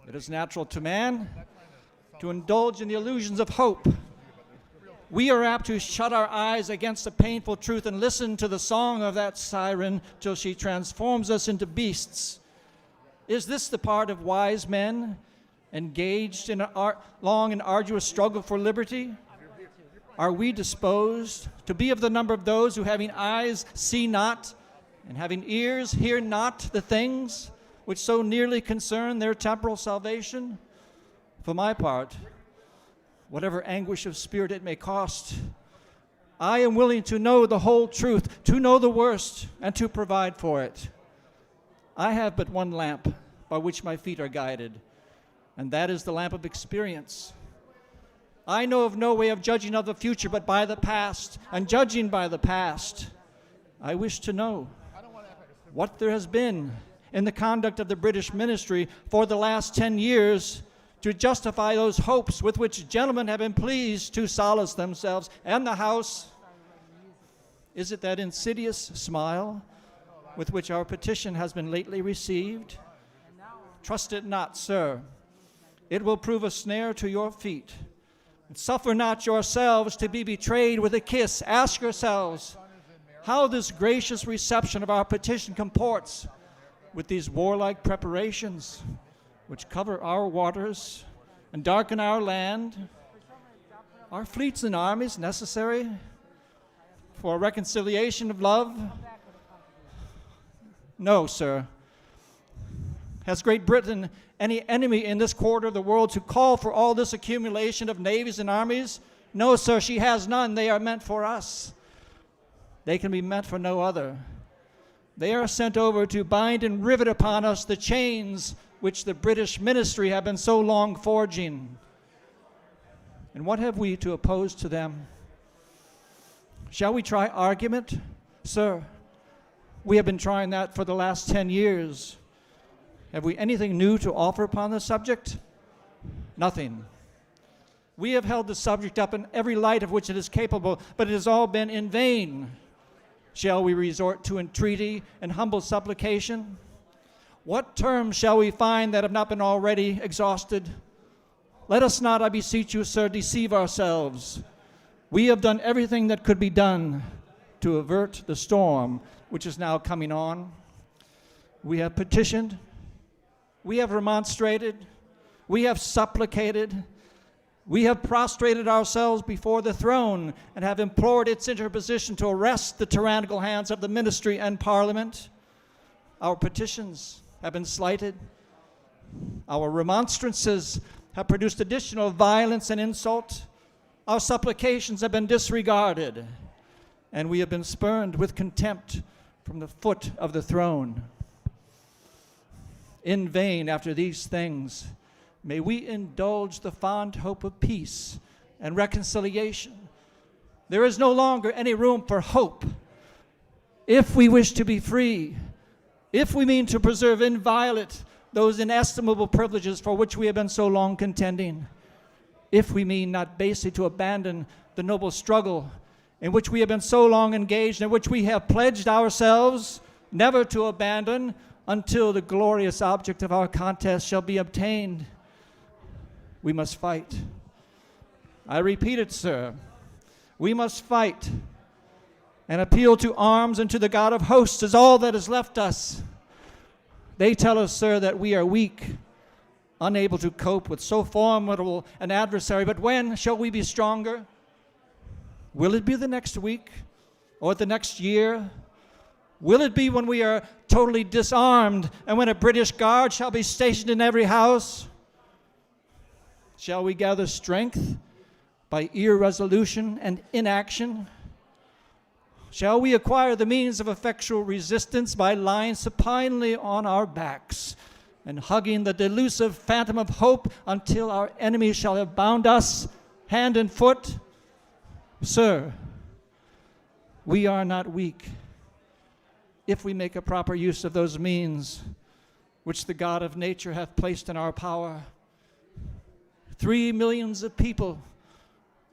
[SPEAKER 3] it is natural to man to indulge in the illusions of hope. We are apt to shut our eyes against the painful truth and listen to the song of that siren till she transforms us into beasts. Is this the part of wise men engaged in a long and arduous struggle for liberty? Are we disposed to be of the number of those who, having eyes, see not, and having ears, hear not the things which so nearly concern their temporal salvation? For my part, whatever anguish of spirit it may cost, I am willing to know the whole truth, to know the worst, and to provide for it. I have but one lamp by which my feet are guided, and that is the lamp of experience. I know of no way of judging of the future but by the past, and judging by the past, I wish to know what there has been in the conduct of the British ministry for the last 10 years to justify those hopes with which gentlemen have been pleased to solace themselves and the House. Is it that insidious smile with which our petition has been lately received? Trust it not, sir. It will prove a snare to your feet. And suffer not yourselves to be betrayed with a kiss. Ask yourselves how this gracious reception of our petition comports with these warlike preparations which cover our waters and darken our land. Are fleets and armies necessary for a reconciliation of love? No, sir. Has Great Britain any enemy in this quarter of the world to call for all this accumulation of navies and armies? No, sir, she has none. They are meant for us. They can be meant for no other. They are sent over to bind and rivet upon us the chains which the British ministry have been so long forging. And what have we to oppose to them? Shall we try argument? Sir, we have been trying that for the last 10 years. Have we anything new to offer upon the subject? Nothing. We have held the subject up in every light of which it is capable, but it has all been in vain. Shall we resort to entreaty and humble supplication? What terms shall we find that have not been already exhausted? Let us not, I beseech you, sir, deceive ourselves. We have done everything that could be done to avert the storm which is now coming on. We have petitioned, we have remonstrated, we have supplicated, we have prostrated ourselves before the throne and have implored its interposition to arrest the tyrannical hands of the ministry and parliament. Our petitions have been slighted. Our remonstrances have produced additional violence and insult. Our supplications have been disregarded, and we have been spurned with contempt from the foot of the throne. In vain, after these things, may we indulge the fond hope of peace and reconciliation. There is no longer any room for hope. If we wish to be free, if we mean to preserve inviolate those inestimable privileges for which we have been so long contending, if we mean not basely to abandon the noble struggle in which we have been so long engaged, in which we have pledged ourselves never to abandon until the glorious object of our contest shall be obtained, we must fight. I repeat it, sir. We must fight. And appeal to arms and to the God of hosts is all that is left us. They tell us, sir, that we are weak, unable to cope with so formidable an adversary. But when shall we be stronger? Will it be the next week or the next year? Will it be when we are totally disarmed and when a British guard shall be stationed in every house? Shall we gather strength by irresolution and inaction? Shall we acquire the means of effectual resistance by lying supinely on our backs and hugging the delusive phantom of hope until our enemies shall have bound us hand and foot? Sir, we are not weak if we make a proper use of those means which the God of nature hath placed in our power. 3 millions of people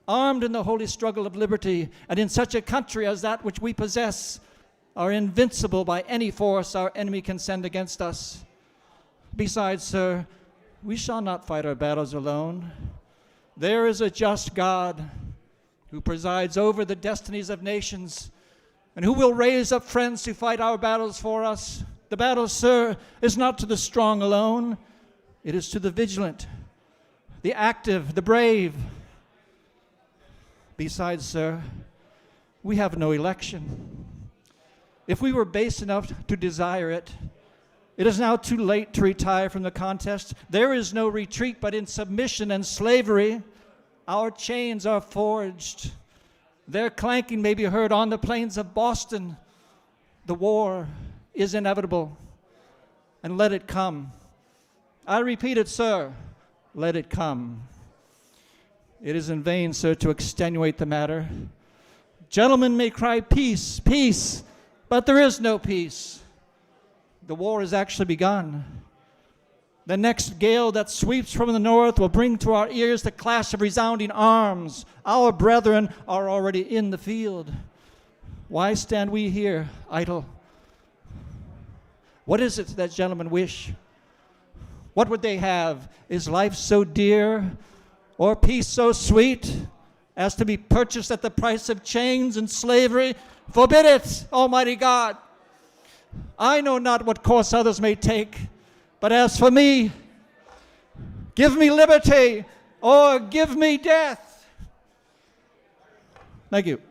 [SPEAKER 3] armed in the holy struggle of liberty, and in such a country as that which we possess, are invincible by any force our enemy can send against us. Besides, sir, we shall not fight our battles alone. There is a just God who presides over the destinies of nations, and who will raise up friends to fight our battles for us. The battle, sir, is not to the strong alone. It is to the vigilant, the active, the brave. Besides, sir, we have no election. If we were base enough to desire it, it is now too late to retire from the contest. There is no retreat but in submission and slavery. Our chains are forged. Their clanking may be heard on the plains of Boston. The war is inevitable, and let it come. I repeat it, sir, let it come. It is in vain, sir, to extenuate the matter. Gentlemen may cry peace, peace, but there is no peace. The war has actually begun. The next gale that sweeps from the north will bring to our ears the clash of resounding arms. Our brethren are already in the field. Why stand we here idle? What is it that gentlemen wish? What would they have? Is life so dear, or peace so sweet, as to be purchased at the price of chains and slavery? Forbid it, Almighty God. I know not what course others may take, but as for me, give me liberty or give me death. Thank you.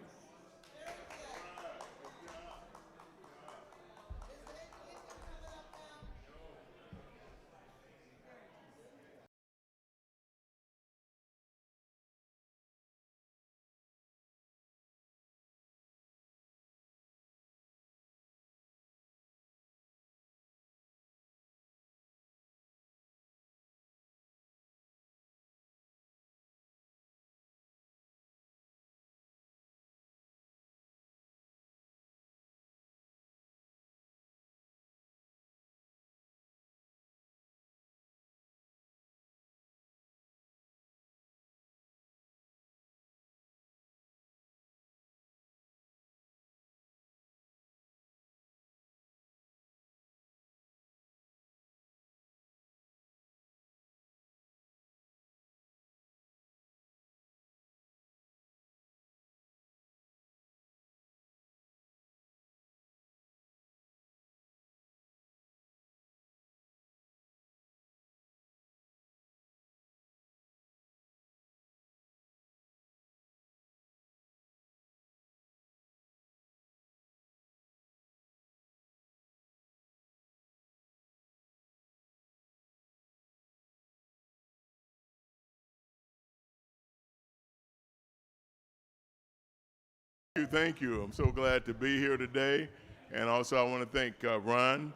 [SPEAKER 17] Thank you. I'm so glad to be here today. And also I want to thank Ron,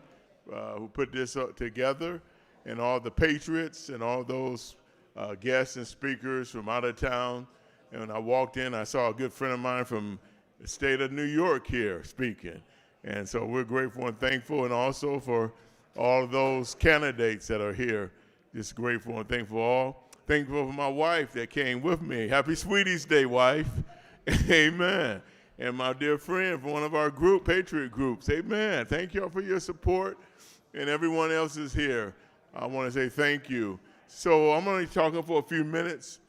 [SPEAKER 17] who put this together, and all the patriots and all those guests and speakers from out of town. And when I walked in, I saw a good friend of mine from the state of New York here speaking. And so we're grateful and thankful, and also for all of those candidates that are here. Just grateful and thankful all. Thankful for my wife that came with me. Happy Sweeties Day, wife. Amen. And my dear friend from one of our Patriot groups. Amen. Thank y'all for your support. And everyone else is here. I want to say thank you. So I'm only talking for a few minutes,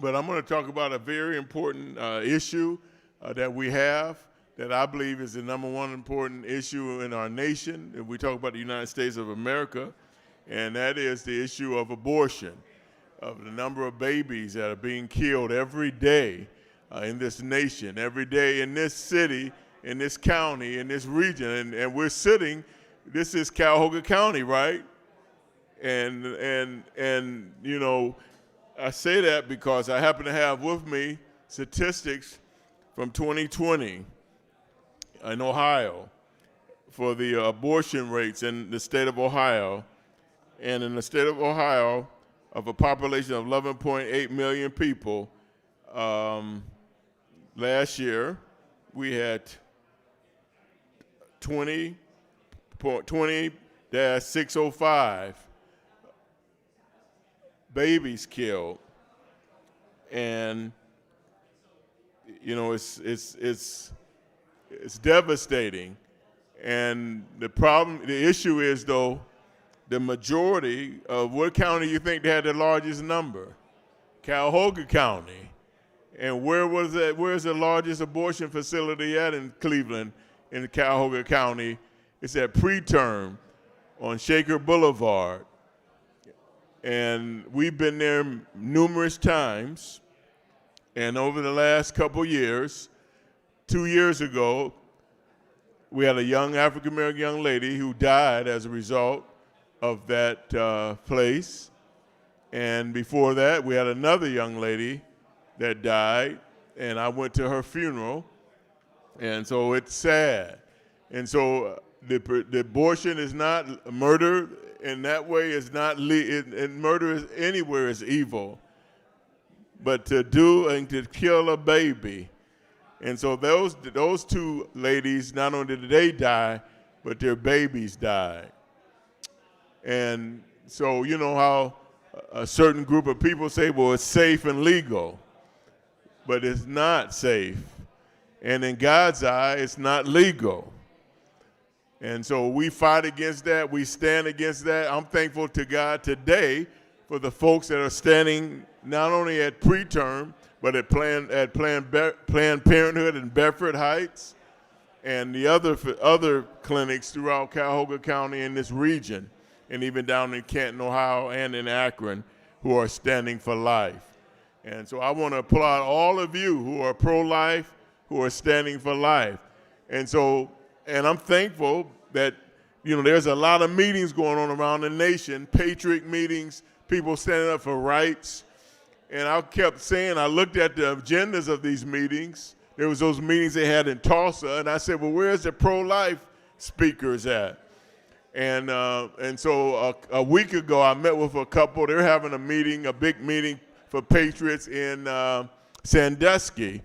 [SPEAKER 17] but I'm going to talk about a very important issue that we have, that I believe is the number one important issue in our nation. If we talk about the United States of America, and that is the issue of abortion, of the number of babies that are being killed every day in this nation, every day in this city, in this county, in this region. And we're sitting, this is Cuyahoga County, right? And you know, I say that because I happen to have with me statistics from 2020 in Ohio for the abortion rates in the state of Ohio. And in the state of Ohio, of a population of 11.8 million people, last year we had 20-605 babies killed. And you know, it's devastating. And the issue is, though, the majority of what county you think they had the largest number? Cuyahoga County. And where's the largest abortion facility at in Cleveland, in Cuyahoga County? It's at Preterm on Shaker Boulevard. And we've been there numerous times. And over the last couple years, 2 years ago, we had a young African-American young lady who died as a result of that place. And before that, we had another young lady that died, and I went to her funeral. And so it's sad. And so the abortion is not murder in that way. Is not and murder is anywhere is evil. But to do and to kill a baby. And so those two ladies, not only did they die, but their babies died. And so you know how a certain group of people say, well, it's safe and legal. But it's not safe. And in God's eye, it's not legal. And so we fight against that. We stand against that. I'm thankful to God today for the folks that are standing not only at Preterm, but at Planned Parenthood in Bedford Heights and the other clinics throughout Cuyahoga County in this region, and even down in Canton, Ohio, and in Akron, who are standing for life. And so I want to applaud all of you who are pro-life, who are standing for life. And I'm thankful that, you know, there's a lot of meetings going on around the nation, patriot meetings, people standing up for rights. And I kept saying, I looked at the agendas of these meetings. There was those meetings they had in Tulsa, and I said, well, where's the pro-life speakers at? And so a week ago, I met with a couple. They're having a meeting, a big meeting for patriots in Sandusky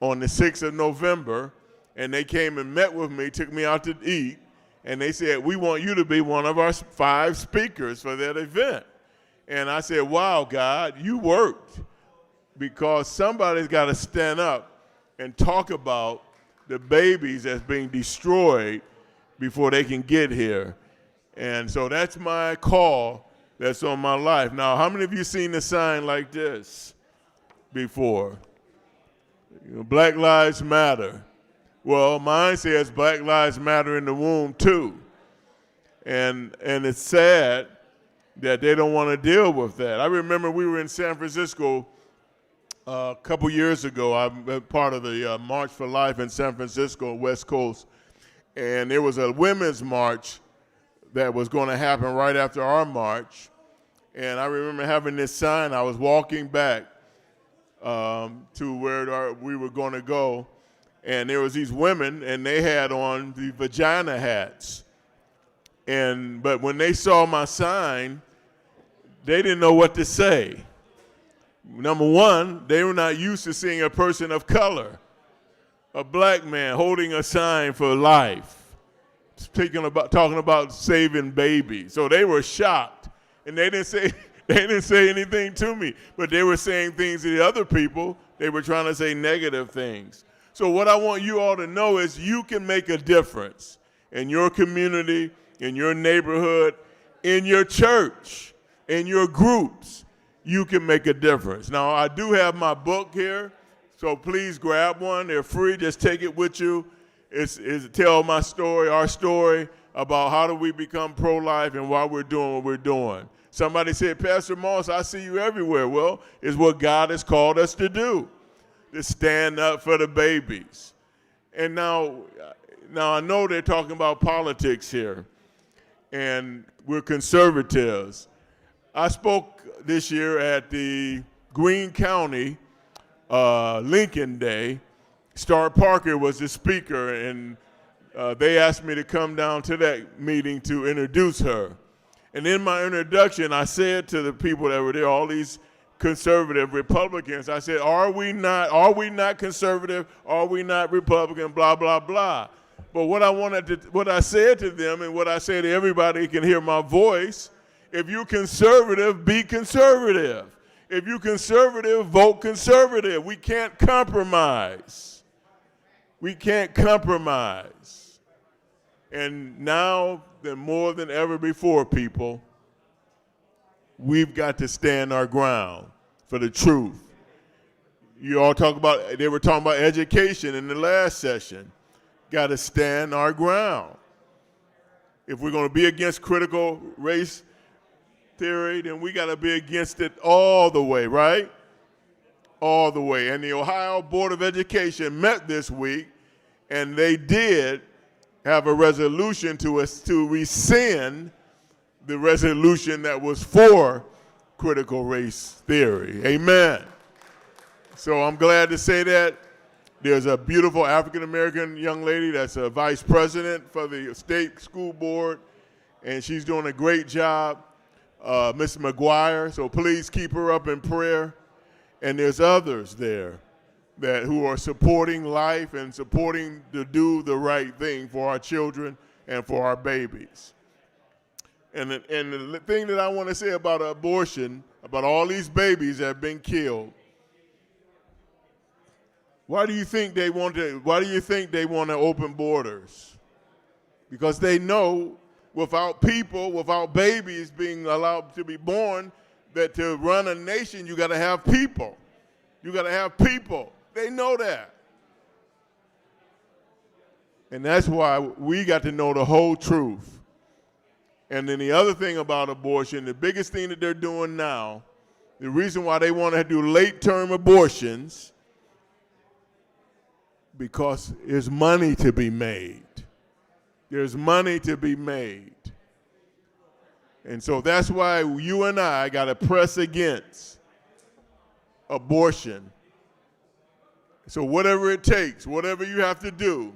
[SPEAKER 17] on the 6th of November. And they came and met with me, took me out to eat, and they said, we want you to be one of our 5 speakers for that event. And I said, wow, God, you worked, because somebody's got to stand up and talk about the babies that's being destroyed before they can get here. And so that's my call that's on my life. Now, how many of you seen a sign like this before? You know, Black Lives Matter. Well, mine says Black Lives Matter in the womb too. And it's sad that they don't want to deal with that. I remember we were in San Francisco a couple years ago. I'm part of the March for Life in San Francisco, West Coast. And there was a women's march that was going to happen right after our march. And I remember having this sign. I was walking back to where we were going to go. And there was these women, and they had on the vagina hats. But when they saw my sign, they didn't know what to say. Number one, they were not used to seeing a person of color, a black man holding a sign for life, talking about saving babies. So they were shocked, and they didn't say anything to me, but they were saying things to the other people. They were trying to say negative things. So what I want you all to know is you can make a difference in your community, in your neighborhood, in your church, in your groups. You can make a difference. Now, I do have my book here, so please grab one. They're free. Just take it with you. It's tell my story, our story, about how do we become pro-life and why we're doing what we're doing. Somebody said, Pastor Moss, I see you everywhere. Well, it's what God has called us to do, to stand up for the babies. And now I know they're talking about politics here, and we're conservatives. I spoke this year at the Greene County Lincoln Day. Star Parker was the speaker, and they asked me to come down to that meeting to introduce her. And in my introduction, I said to the people that were there, all these conservative Republicans, I said, are we not conservative? Are we not Republican? Blah, blah, blah. But what I said to them, and what I say to everybody who can hear my voice, if you're conservative, be conservative. If you're conservative, vote conservative. We can't compromise. We can't compromise. And now, more than ever before, people, we've got to stand our ground for the truth. They were talking about education in the last session. Got to stand our ground. If we're going to be against critical race theory, then we got to be against it all the way, right? All the way. And the Ohio Board of Education met this week, and they did have a resolution to rescind the resolution that was for critical race theory. Amen. So I'm glad to say that. There's a beautiful African-American young lady that's a vice president for the state school board, and she's doing a great job, Ms. McGuire, so please keep her up in prayer. And there's others there who are supporting life and supporting to do the right thing for our children and for our babies. And the thing that I want to say about abortion, about all these babies that have been killed, why do you think they want to open borders? Because they know without people, without babies being allowed to be born, that to run a nation, you got to have people. You got to have people. They know that. And that's why we got to know the whole truth. And then the other thing about abortion, the biggest thing that they're doing now, the reason why they want to do late-term abortions, because there's money to be made. There's money to be made. And so that's why you and I got to press against abortion. So whatever it takes, whatever you have to do,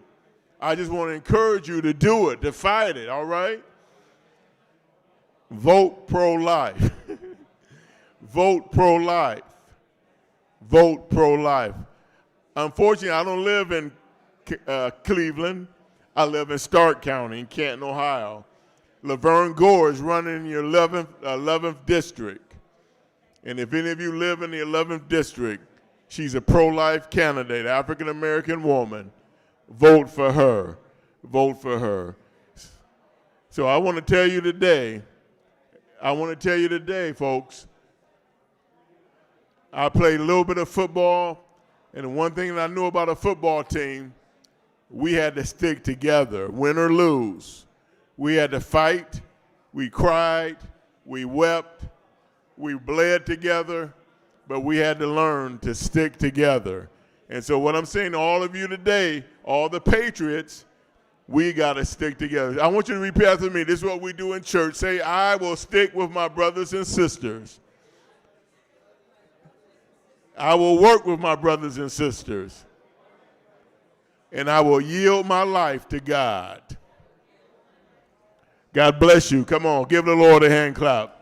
[SPEAKER 17] I just want to encourage you to do it, to fight it, all right? Vote pro-life. Vote pro-life. Vote pro-life. Unfortunately, I don't live in Cleveland. I live in Stark County in Canton, Ohio. Laverne Gore is running in your 11th district. And if any of you live in the 11th district, she's a pro-life candidate, African-American woman. Vote for her. Vote for her. So I want to tell you today, folks, I played a little bit of football, and the one thing that I knew about a football team, we had to stick together, win or lose. We had to fight, we cried, we wept, we bled together, but we had to learn to stick together. And so what I'm saying to all of you today, all the patriots, we got to stick together. I want you to repeat after me. This is what we do in church. Say, I will stick with my brothers and sisters. I will work with my brothers and sisters. and I will yield my life to God. God bless you. Come on, give the Lord a hand clap.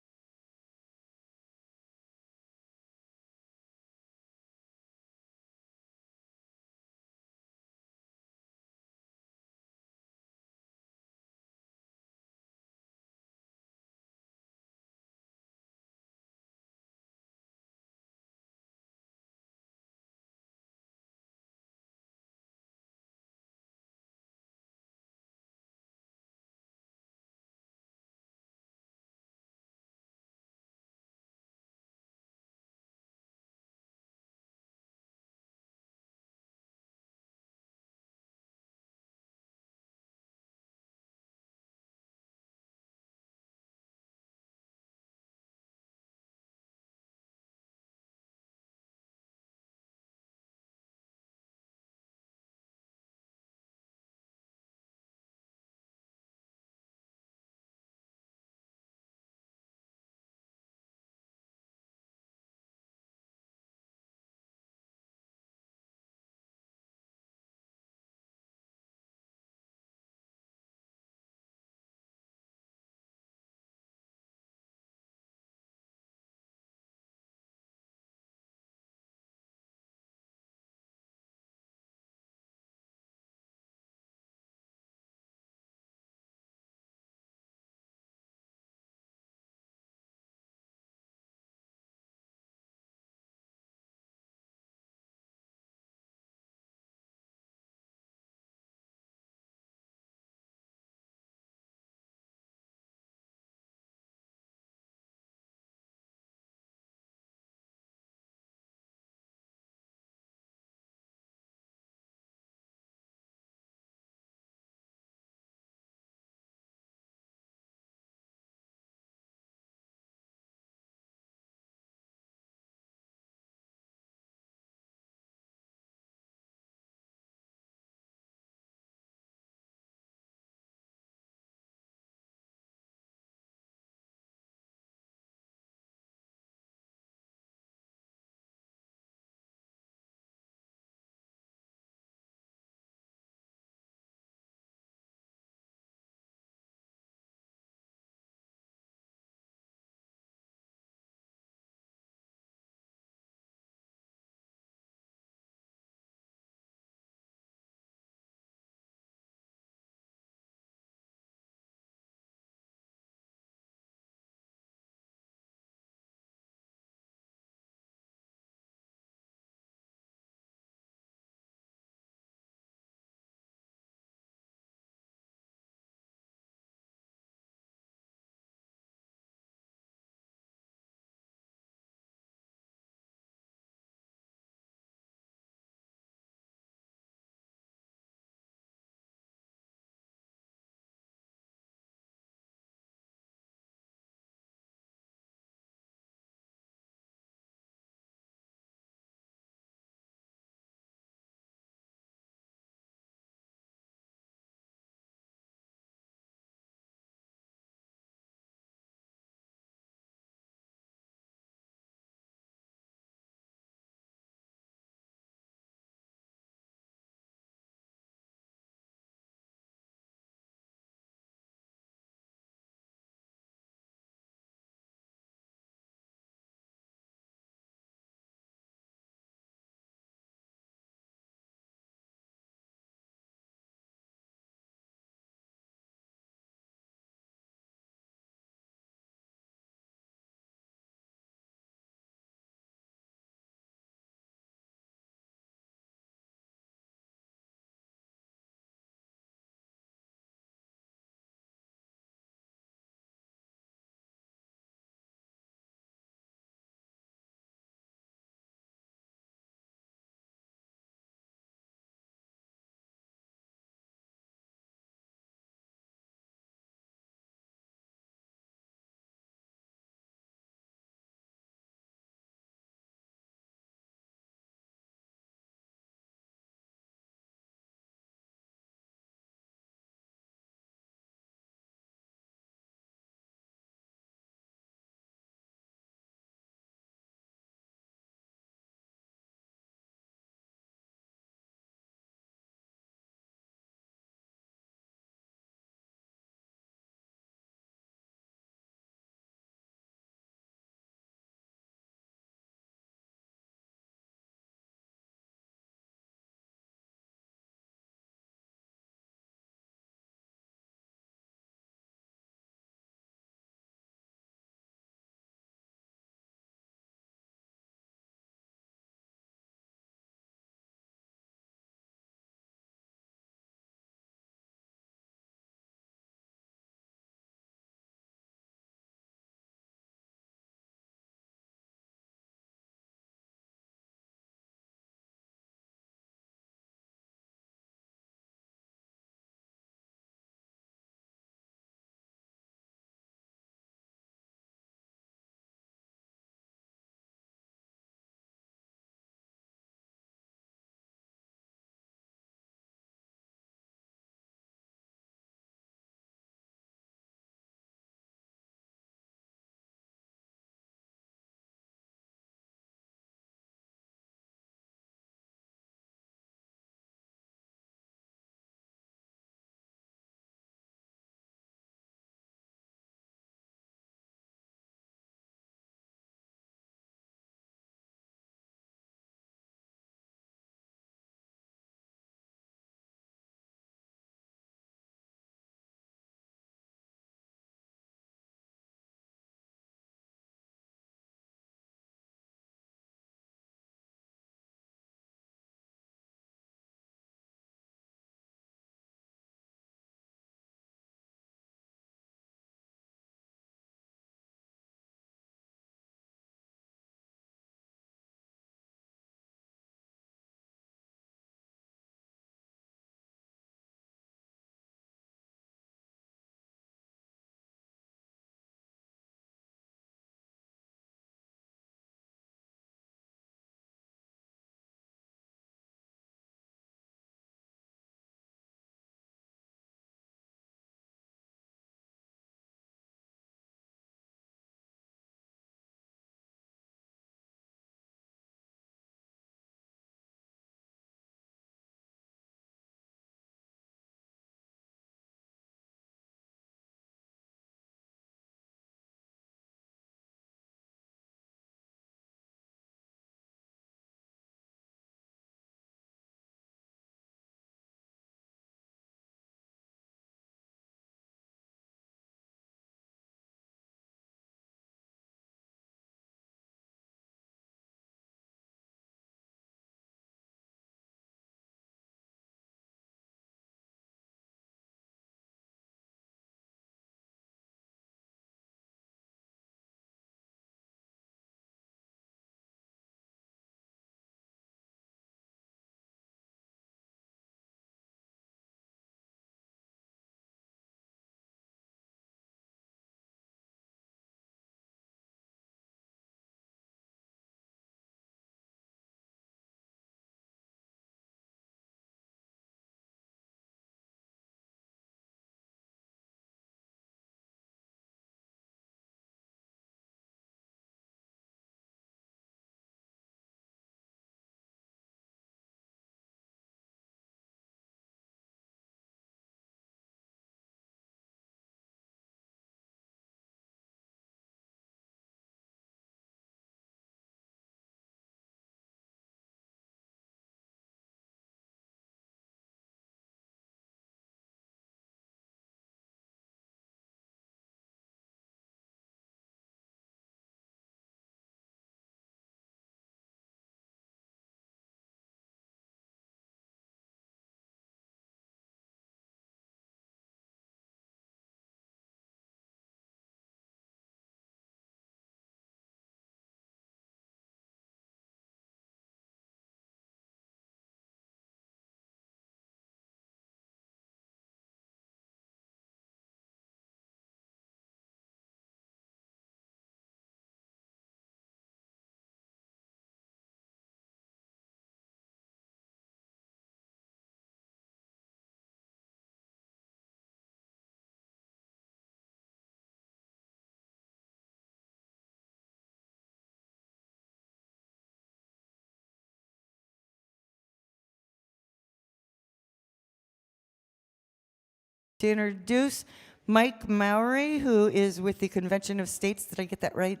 [SPEAKER 12] to introduce Mike Mowry, who is with the Convention of States. Did I get that right?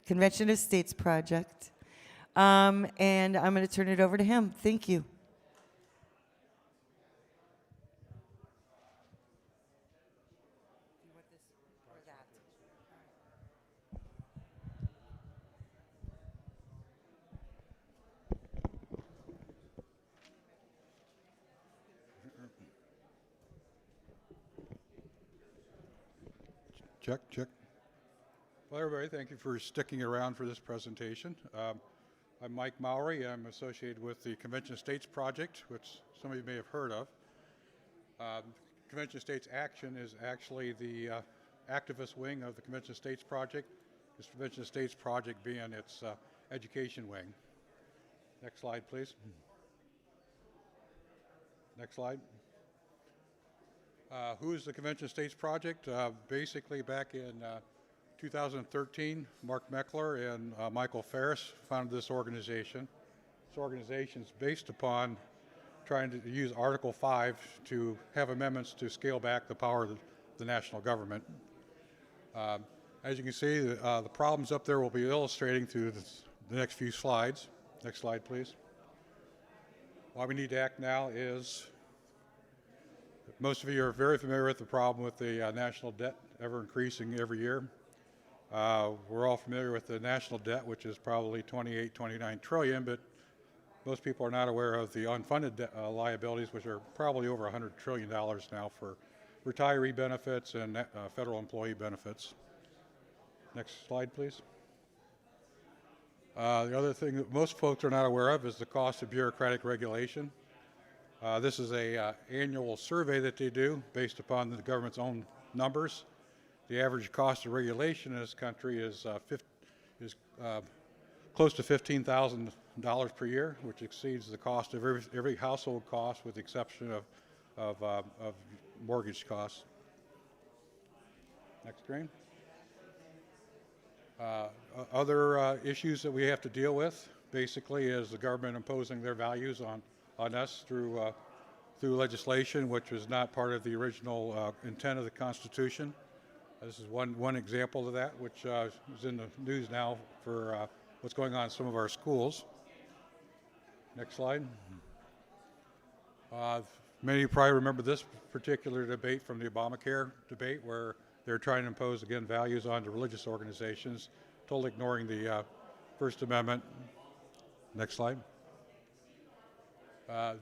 [SPEAKER 12] Convention of States project. And I'm going to turn it over to him. Thank you.
[SPEAKER 18] Check, check. Well, everybody, thank you for sticking around for this presentation. I'm Mike Mowry. I'm associated with the Convention of States Project, which some of you may have heard of. Convention of States Action is actually the activist wing of the Convention of States Project. This Convention of States Project being its education wing. Next slide, please. Next slide. Who is the Convention of States Project? Basically, back in 2013, Mark Meckler and Michael Ferris founded this organization. This organization is based upon trying to use Article 5 to have amendments to scale back the power of the national government. As you can see, the problems up there will be illustrating through the next few slides. Next slide, please. Why we need to act now is, most of you are very familiar with the problem with the national debt ever increasing every year. We're all familiar with the national debt, which is probably 28, 29 trillion, but most people are not aware of the unfunded liabilities, which are probably over $100 trillion now for retiree benefits and federal employee benefits. Next slide, please. The other thing that most folks are not aware of is the cost of bureaucratic regulation. This is an annual survey that they do based upon the government's own numbers. The average cost of regulation in this country is close to $15,000 per year, which exceeds the cost of every household cost with the exception of mortgage costs. Next screen. Other issues that we have to deal with basically is the government imposing their values on us through legislation, which was not part of the original intent of the Constitution. This is one example of that, which is in the news now for what's going on in some of our schools. Next slide. Many of you probably remember this particular debate from the Obamacare debate, where they're trying to impose, again, values onto religious organizations, totally ignoring the First Amendment. Next slide.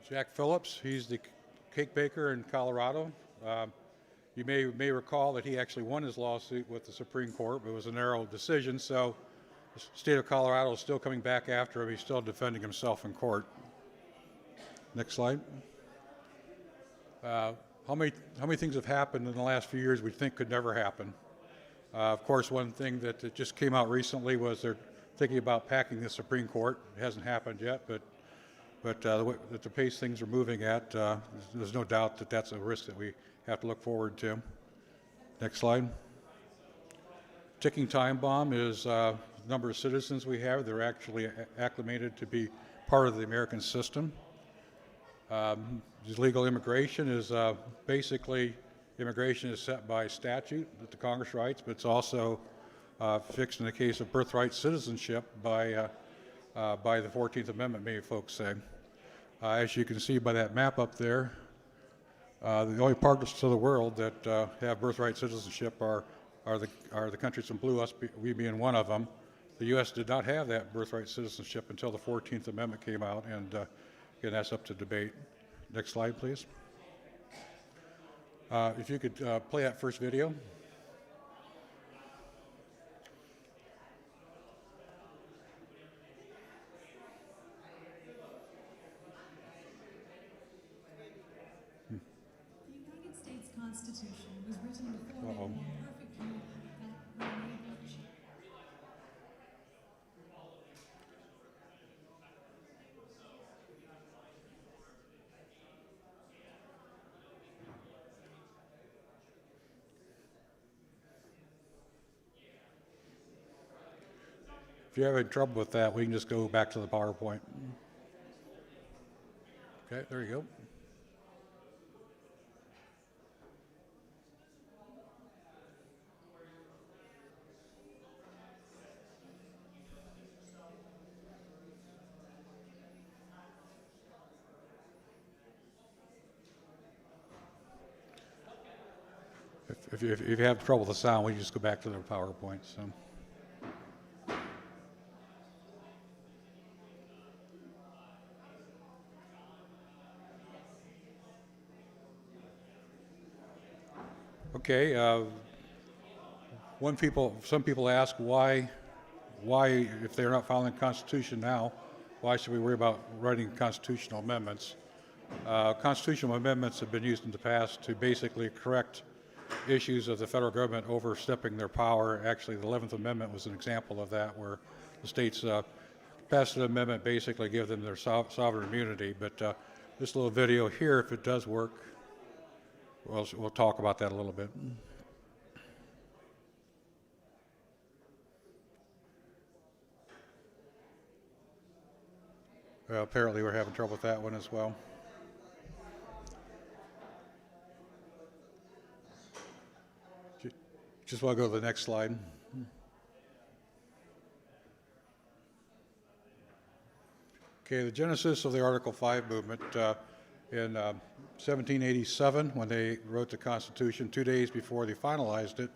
[SPEAKER 18] Jack Phillips, he's the cake baker in Colorado. You may recall that he actually won his lawsuit with the Supreme Court, but it was a narrow decision, so the state of Colorado is still coming back after him. He's still defending himself in court. Next slide. How many things have happened in the last few years we think could never happen? Of course, one thing that just came out recently was they're thinking about packing the Supreme Court. It hasn't happened yet, but at the pace things are moving at, there's no doubt that that's a risk that we have to look forward to. Next slide. Ticking time bomb is the number of citizens we have. They're actually acclimated to be part of the American system. Legal immigration is basically, immigration is set by statute that the Congress writes, but it's also fixed in the case of birthright citizenship by the 14th Amendment, many folks say. As you can see by that map up there, the only parts of the world that have birthright citizenship are the countries in blue, we being one of them. The U.S. did not have that birthright citizenship until the 14th Amendment came out, and again, that's up to debate. Next slide, please. If you could play that first video.
[SPEAKER 19] Constitution was written before a perfect rule that would enable change.
[SPEAKER 18] If you're having trouble with that, we can just go back to the PowerPoint. Okay, there you go. if you have trouble with the sound, we can just go back to the PowerPoint. So. Okay. Some people ask why, if they're not following the Constitution now, why should we worry about writing constitutional amendments? Constitutional amendments have been used in the past to basically correct issues of the federal government overstepping their power. Actually, the 11th Amendment was an example of that, where the states passed an amendment basically give them their sovereign immunity. But this little video here, if it does work, we'll talk about that a little bit. Well, apparently we're having trouble with that one as well. Just want to go to the next slide. Okay, the genesis of the Article 5 movement in 1787, when they wrote the Constitution, 2 days before they finalized it,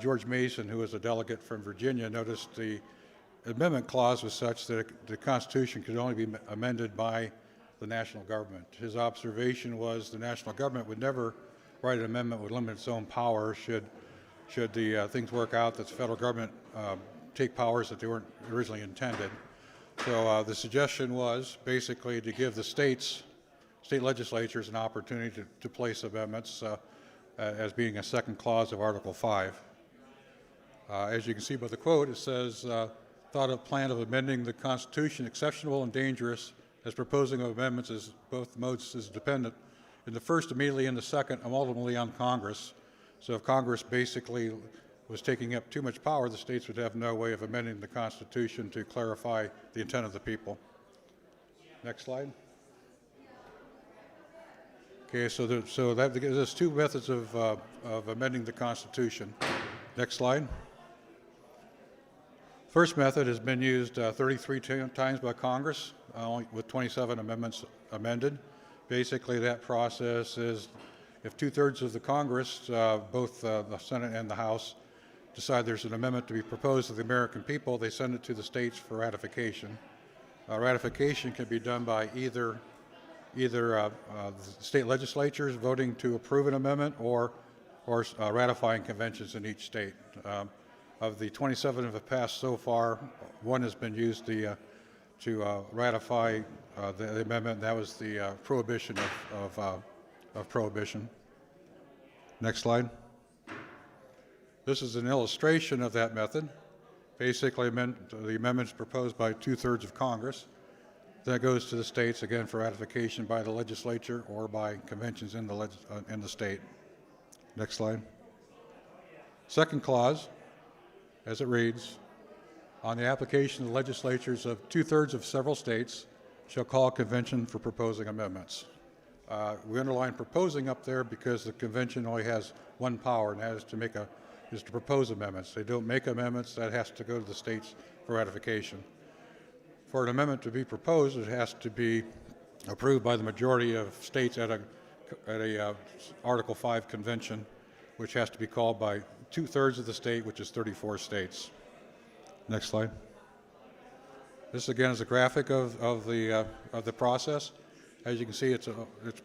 [SPEAKER 18] George Mason, who was a delegate from Virginia, noticed the amendment clause was such that the Constitution could only be amended by the national government. His observation was the national government would never write an amendment would limit its own power should the things work out that the federal government take powers that they weren't originally intended. So the suggestion was basically to give the state legislatures an opportunity to place amendments as being a second clause of Article 5. As you can see by the quote, it says, thought of plan of amending the Constitution exceptional and dangerous, as proposing of amendments as both modes is dependent. In the first, immediately in the second, and ultimately on Congress. So if Congress basically was taking up too much power, the states would have no way of amending the Constitution to clarify the intent of the people. Next slide. Okay, so there's two methods of amending the Constitution. Next slide. First method has been used 33 times by Congress, only with 27 amendments amended. Basically, that process is if 2/3 of the Congress, both the Senate and the House, decide there's an amendment to be proposed to the American people, they send it to the states for ratification. Ratification can be done by either the state legislatures voting to approve an amendment or ratifying conventions in each state. Of the 27 that have passed so far, one has been used to ratify the amendment, and that was the prohibition of prohibition. Next slide. This is an illustration of that method. Basically, the amendment is proposed by 2/3 of Congress. Then it goes to the states, again, for ratification by the legislature or by conventions in the state. Next slide. Second clause, as it reads, on the application of the legislatures of 2/3 of several states shall call a convention for proposing amendments. We underline proposing up there because the convention only has one power, and that is to propose amendments. They don't make amendments. That has to go to the states for ratification. For an amendment to be proposed, it has to be approved by the majority of states at a Article 5 convention, which has to be called by 2/3 of the state, which is 34 states. Next slide. This again is a graphic of the process. As you can see, it's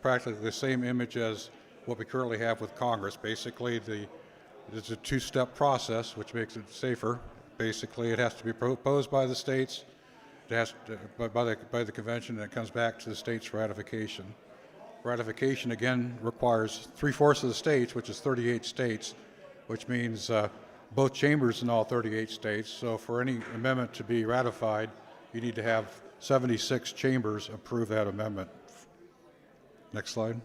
[SPEAKER 18] practically the same image as what we currently have with Congress. Basically, it's a two-step process, which makes it safer. Basically, it has to be proposed by the states, it has to, by the convention, and it comes back to the states for ratification. Ratification again requires 3/4 of the states, which is 38 states, which means both chambers in all 38 states. So for any amendment to be ratified, you need to have 76 chambers approve that amendment. Next slide.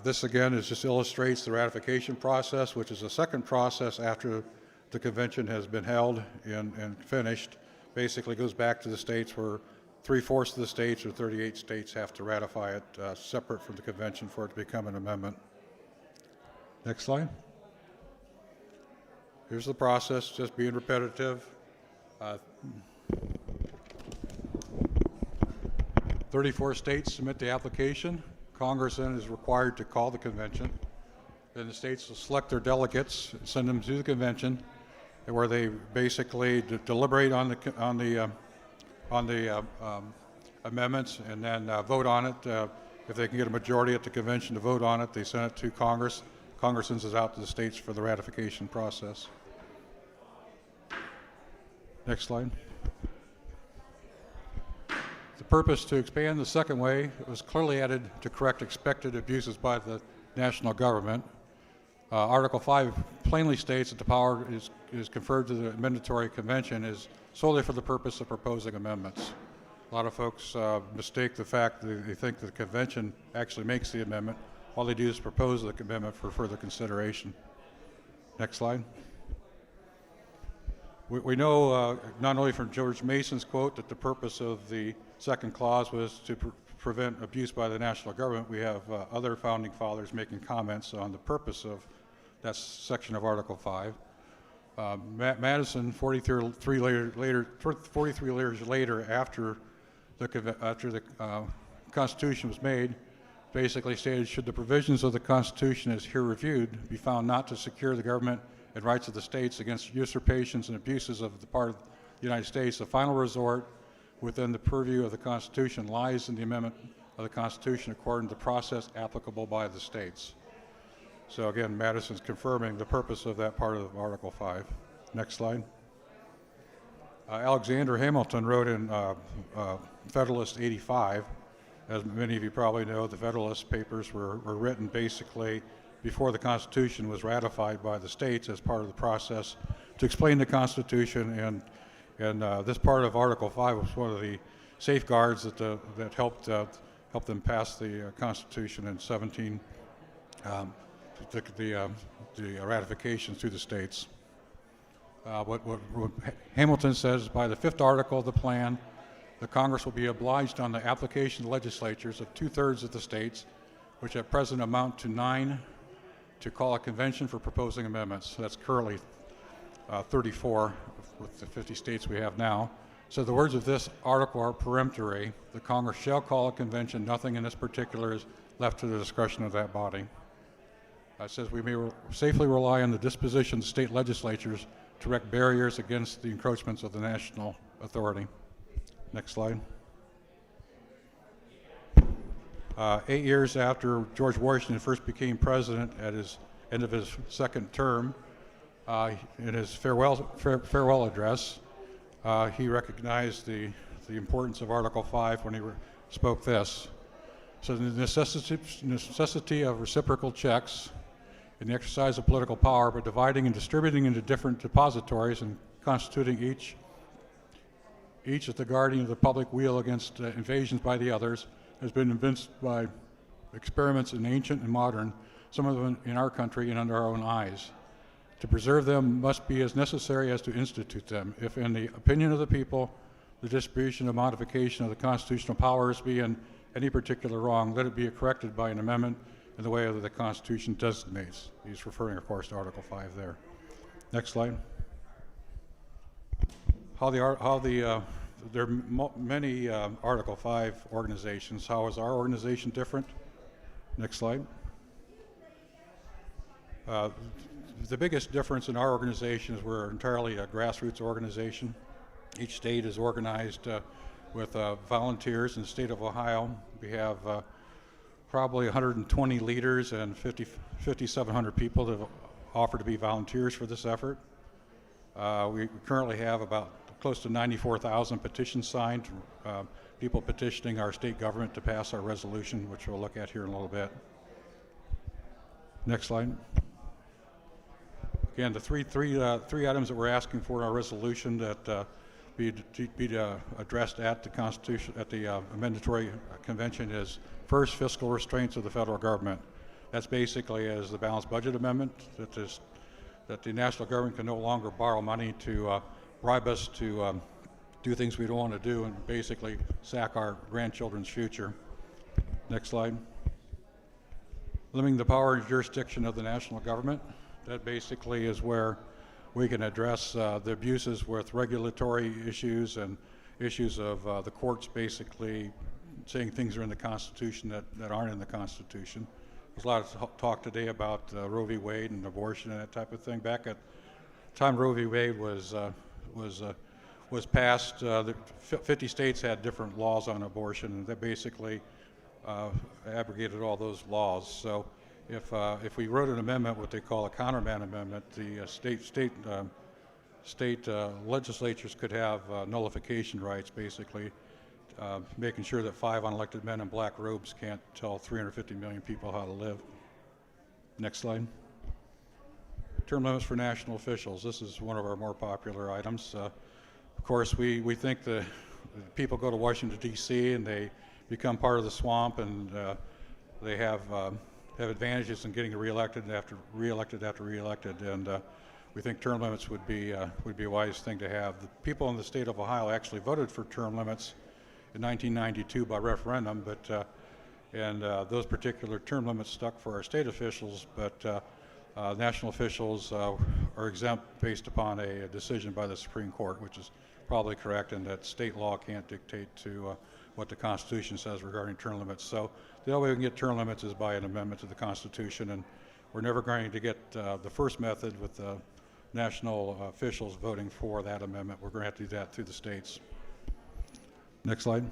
[SPEAKER 18] This again just illustrates the ratification process, which is a second process after the convention has been held and finished. Basically goes back to the states where 3/4 of the states or 38 states have to ratify it separate from the convention for it to become an amendment. Next slide. Here's the process, just being repetitive. 34 states submit the application. Congress then is required to call the convention. Then the states will select their delegates, send them to the convention, where they basically deliberate on the amendments and then vote on it. If they can get a majority at the convention to vote on it, they send it to Congress. Congress sends it out to the states for the ratification process. Next slide. The purpose to expand the second way was clearly added to correct expected abuses by the national government. Article 5 plainly states that the power is conferred to the mandatory convention is solely for the purpose of proposing amendments. A lot of folks mistake the fact that they think the convention actually makes the amendment. All they do is propose the amendment for further consideration. Next slide. We know not only from George Mason's quote that the purpose of the second clause was to prevent abuse by the national government. We have other founding fathers making comments on the purpose of that section of Article 5. Madison, 43 years later, after the Constitution was made, basically stated, should the provisions of the Constitution as here reviewed be found not to secure the government and rights of the states against usurpations and abuses of the part of the United States, the final resort within the purview of the Constitution lies in the amendment of the Constitution according to the process applicable by the states. So again, Madison's confirming the purpose of that part of Article 5. Next slide. Alexander Hamilton wrote in Federalist 85, as many of you probably know, the Federalist Papers were written basically before the Constitution was ratified by the states as part of the process to explain the Constitution, and this part of Article 5 was one of the safeguards that helped them pass the Constitution in 17, the ratification through the states. What Hamilton says, by the 5th article of the plan, the Congress will be obliged on the application to legislatures of 2/3 of the states, which at present amount to 9, to call a convention for proposing amendments. So that's currently 34 with the 50 states we have now. So the words of this article are peremptory. The Congress shall call a convention. Nothing in this particular is left to the discretion of that body. It says we may safely rely on the disposition of state legislatures to erect barriers against the encroachments of the national authority. Next slide. 8 years after George Washington first became president at his end of his second term, in his farewell address, he recognized the importance of Article 5 when he spoke this. So the necessity of reciprocal checks in the exercise of political power, but dividing and distributing into different depositories and constituting each as the guardian of the public weal against invasions by the others, has been evinced by experiments in ancient and modern, some of them in our country and under our own eyes. To preserve them must be as necessary as to institute them. If in the opinion of the people, the distribution or modification of the constitutional powers be in any particular wrong, let it be corrected by an amendment in the way that the Constitution designates. He's referring, of course, to Article 5 there. Next slide. There are many Article 5 organizations. How is our organization different? Next slide. The biggest difference in our organization is we're entirely a grassroots organization. Each state is organized with volunteers. In the state of Ohio, we have probably 120 leaders and 5,700 people that have offered to be volunteers for this effort. We currently have about close to 94,000 petitions signed, people petitioning our state government to pass our resolution, which we'll look at here in a little bit. Next slide. Again, the three items that we're asking for in our resolution that be addressed at the Constitution, at the mandatory convention is first, fiscal restraints of the federal government. That's basically as the balanced budget amendment that the national government can no longer borrow money to bribe us to do things we don't want to do and basically sack our grandchildren's future. Next slide. Limiting the power and jurisdiction of the national government. That basically is where we can address the abuses with regulatory issues and issues of the courts basically saying things are in the Constitution that aren't in the Constitution. there's a lot of talk today about Roe v. Wade and abortion and that type of thing. Back at the time Roe v. Wade was passed, 50 states had different laws on abortion, and that basically abrogated all those laws. So if we wrote an amendment, what they call a countermand amendment, the state legislatures could have nullification rights, basically, making sure that 5 unelected men in black robes can't tell 350 million people how to live. Next slide. Term limits for national officials. This is one of our more popular items. Of course, we think the people go to Washington, D.C., and they become part of the swamp, and they have advantages in getting reelected after reelected, and we think term limits would be a wise thing to have. The people in the state of Ohio actually voted for term limits in 1992 by referendum, but those particular term limits stuck for our state officials, but national officials are exempt based upon a decision by the Supreme Court, which is probably correct, and that state law can't dictate to what the Constitution says regarding term limits. So the only way we can get term limits is by an amendment to the Constitution, and we're never going to get the first method with the national officials voting for that amendment. We're going to have to do that through the states. Next slide.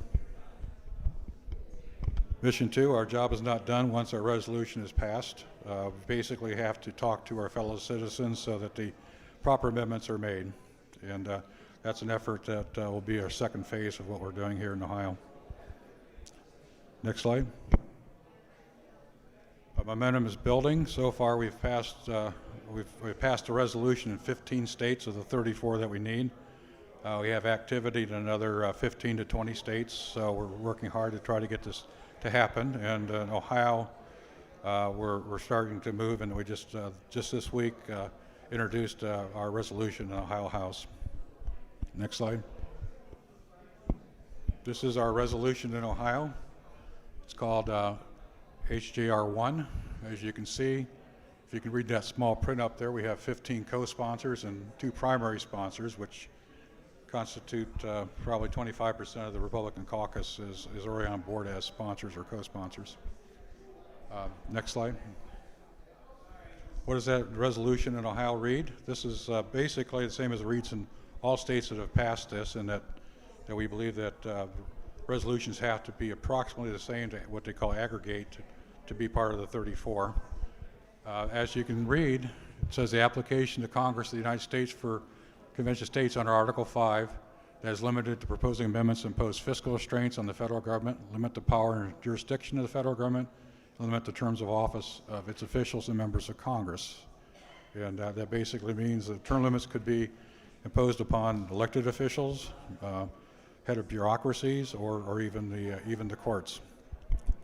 [SPEAKER 18] Mission 2, our job is not done once our resolution is passed. We basically have to talk to our fellow citizens so that the proper amendments are made. And that's an effort that will be our second phase of what we're doing here in Ohio. Next slide. Momentum is building. So far we've passed a resolution in 15 states of the 34 that we need. We have activity in another 15 to 20 states, so we're working hard to try to get this to happen. And in Ohio, we're starting to move, and we just this week introduced our resolution in the Ohio House. Next slide. This is our resolution in Ohio. It's called HJR 1. As you can see, if you can read that small print up there, we have 15 co-sponsors and 2 primary sponsors, which constitute probably 25% of the Republican caucus is already on board as sponsors or co-sponsors. Next slide. What does that resolution in Ohio read? This is basically the same as it reads in all states that have passed this, and that we believe that resolutions have to be approximately the same to what they call aggregate to be part of the 34. As you can read, it says the application to Congress of the United States for Convention of States under Article 5 that is limited to proposing amendments to impose fiscal restraints on the federal government, limit the power and jurisdiction of the federal government, and limit the terms of office of its officials and members of Congress. And that basically means that term limits could be imposed upon elected officials, head of bureaucracies, or even the courts.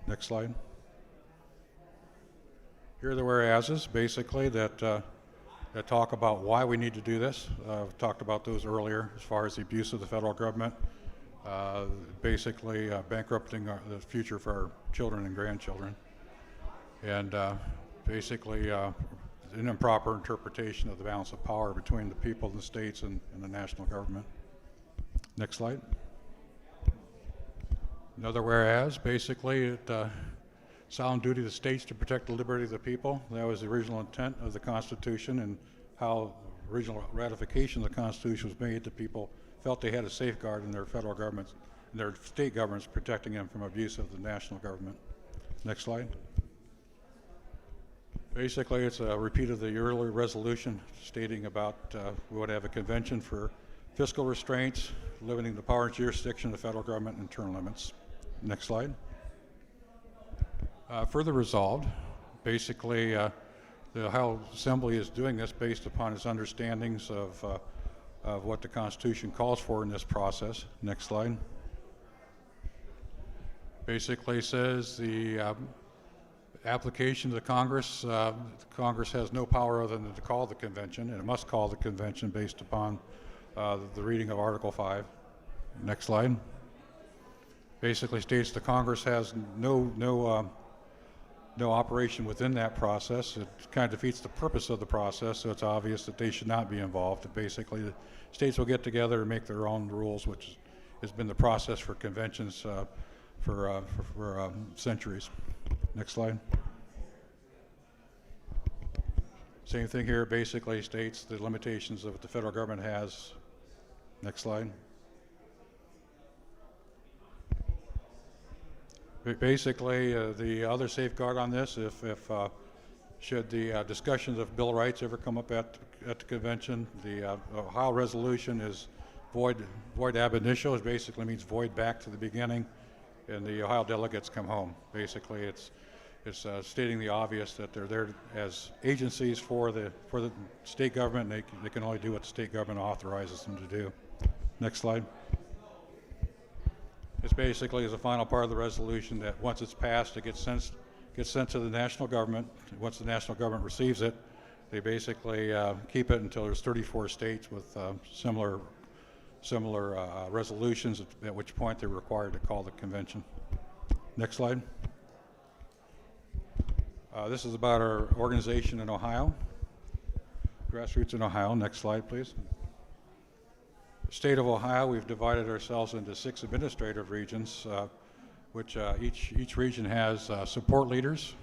[SPEAKER 18] Next slide. Here are the whereases, basically, that talk about why we need to do this. We talked about those earlier as far as the abuse of the federal government, basically bankrupting the future for our children and grandchildren, and basically an improper interpretation of the balance of power between the people in the states and the national government. Next slide. Another whereas, basically it solemn duty of the states to protect the liberty of the people. That was the original intent of the Constitution, and how original ratification of the Constitution was made. The people felt they had a safeguard in their federal governments and their state governments, protecting them from abuse of the national government. Next slide. Basically, it's a repeat of the earlier resolution stating about we would have a convention for fiscal restraints, limiting the power and jurisdiction of the federal government, and term limits. Next slide. Further resolved, basically the Ohio Assembly is doing this based upon its understandings of what the Constitution calls for in this process. Next slide. Basically says the application to the Congress, Congress has no power other than to call the convention, and it must call the convention based upon the reading of Article 5. Next slide. Basically states the Congress has no operation within that process. It kind of defeats the purpose of the process, so it's obvious that they should not be involved. Basically, the states will get together and make their own rules, which has been the process for conventions for centuries. Next slide. Same thing here, basically states the limitations of what the federal government has. Next slide. Basically, the other safeguard on this, if should the discussions of Bill of Rights ever come up at the convention, the Ohio resolution is void ab initio, which basically means void back to the beginning, and the Ohio delegates come home. Basically, it's stating the obvious that they're there as agencies for the state government, and they can only do what the state government authorizes them to do. Next slide. It's basically is a final part of the resolution that once it's passed, it gets sent to the national government. Once the national government receives it, they basically keep it until there's 34 states with similar resolutions, at which point they're required to call the convention. Next slide. This is about our organization in Ohio, grassroots in Ohio. Next slide, please. State of Ohio, we've divided ourselves into 6 administrative regions, which each region has support leaders.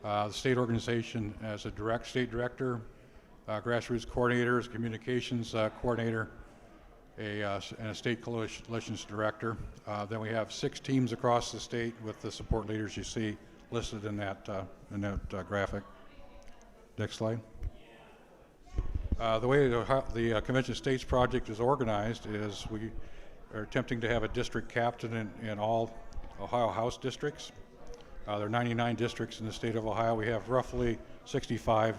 [SPEAKER 18] The state organization has a state director, grassroots coordinators, communications coordinator, and a state coalitions director. Then we have 6 teams across the state with the support leaders you see listed in that graphic. Next slide. The way the Convention of States project is organized is we are attempting to have a district captain in all Ohio House districts. There are 99 districts in the state of Ohio. We have roughly 65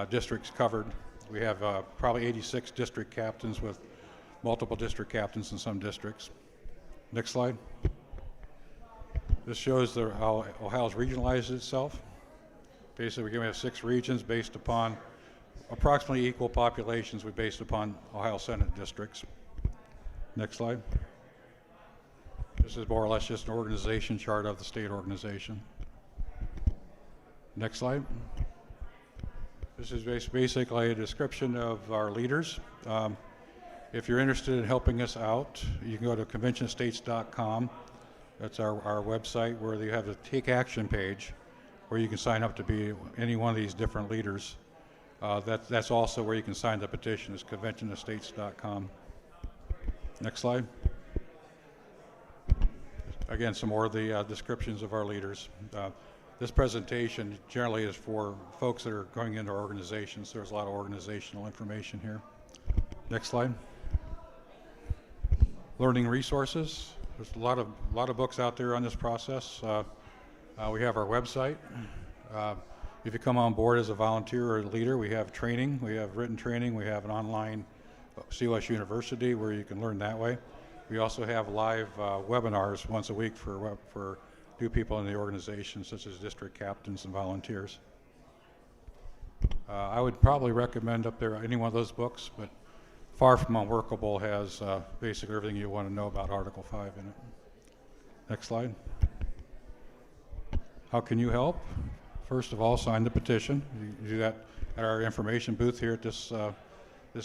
[SPEAKER 18] districts covered. We have probably 86 district captains with multiple district captains in some districts. Next slide. This shows how Ohio's regionalized itself. Basically, we have 6 regions based upon approximately equal populations based upon Ohio Senate districts. Next slide. This is more or less just an organization chart of the state organization. Next slide. This is basically a description of our leaders. If you're interested in helping us out, you can go to conventionstates.com. That's our website where you have the Take Action page where you can sign up to be any one of these different leaders. That's also where you can sign the petition, is conventionestates.com. Next slide. Again, some more of the descriptions of our leaders. This presentation generally is for folks that are going into organizations. There's a lot of organizational information here. Next slide. Learning resources. There's a lot of books out there on this process. We have our website. If you come on board as a volunteer or a leader, we have training. We have written training. We have an online COS University where you can learn that way. We also have live webinars once a week for new people in the organization, such as district captains and volunteers. I would probably recommend up there any one of those books, but Far From Unworkable has basically everything you want to know about Article 5 in it. Next slide. How can you help? First of all, sign the petition. You do that at our information booth here at this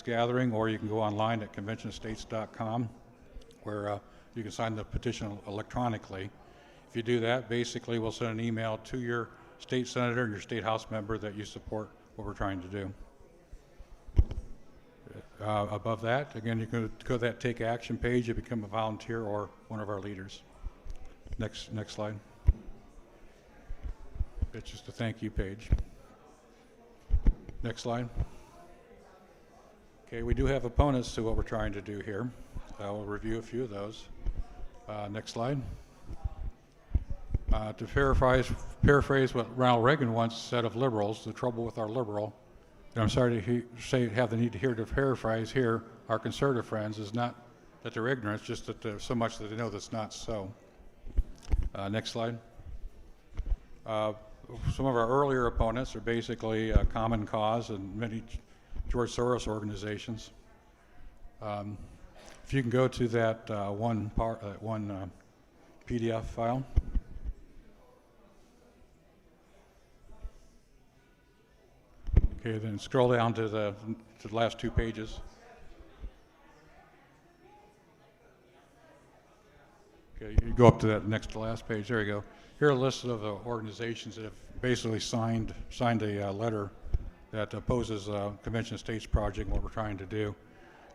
[SPEAKER 18] gathering, or you can go online at conventionestates.com where you can sign the petition electronically. If you do that, basically we'll send an email to your state senator and your state house member that you support what we're trying to do. Above that, again, you can go to that Take Action page, you become a volunteer or one of our leaders. Next slide. It's just a thank you page. Next slide. Okay, we do have opponents to what we're trying to do here. We'll review a few of those. Next slide. To paraphrase what Ronald Reagan once said of liberals, the trouble with our liberal, and I'm sorry to have the need to hear to paraphrase here, our conservative friends, is not that they're ignorant, it's just that there's so much that they know that's not so. Next slide. Some of our earlier opponents are basically Common Cause and many George Soros organizations. If you can go to that one PDF file. Okay, then scroll down to the last 2 pages. Okay, you go up to that next to last page. There you go. Here are a list of the organizations that have basically signed a letter that opposes Convention Estates project and what we're trying to do.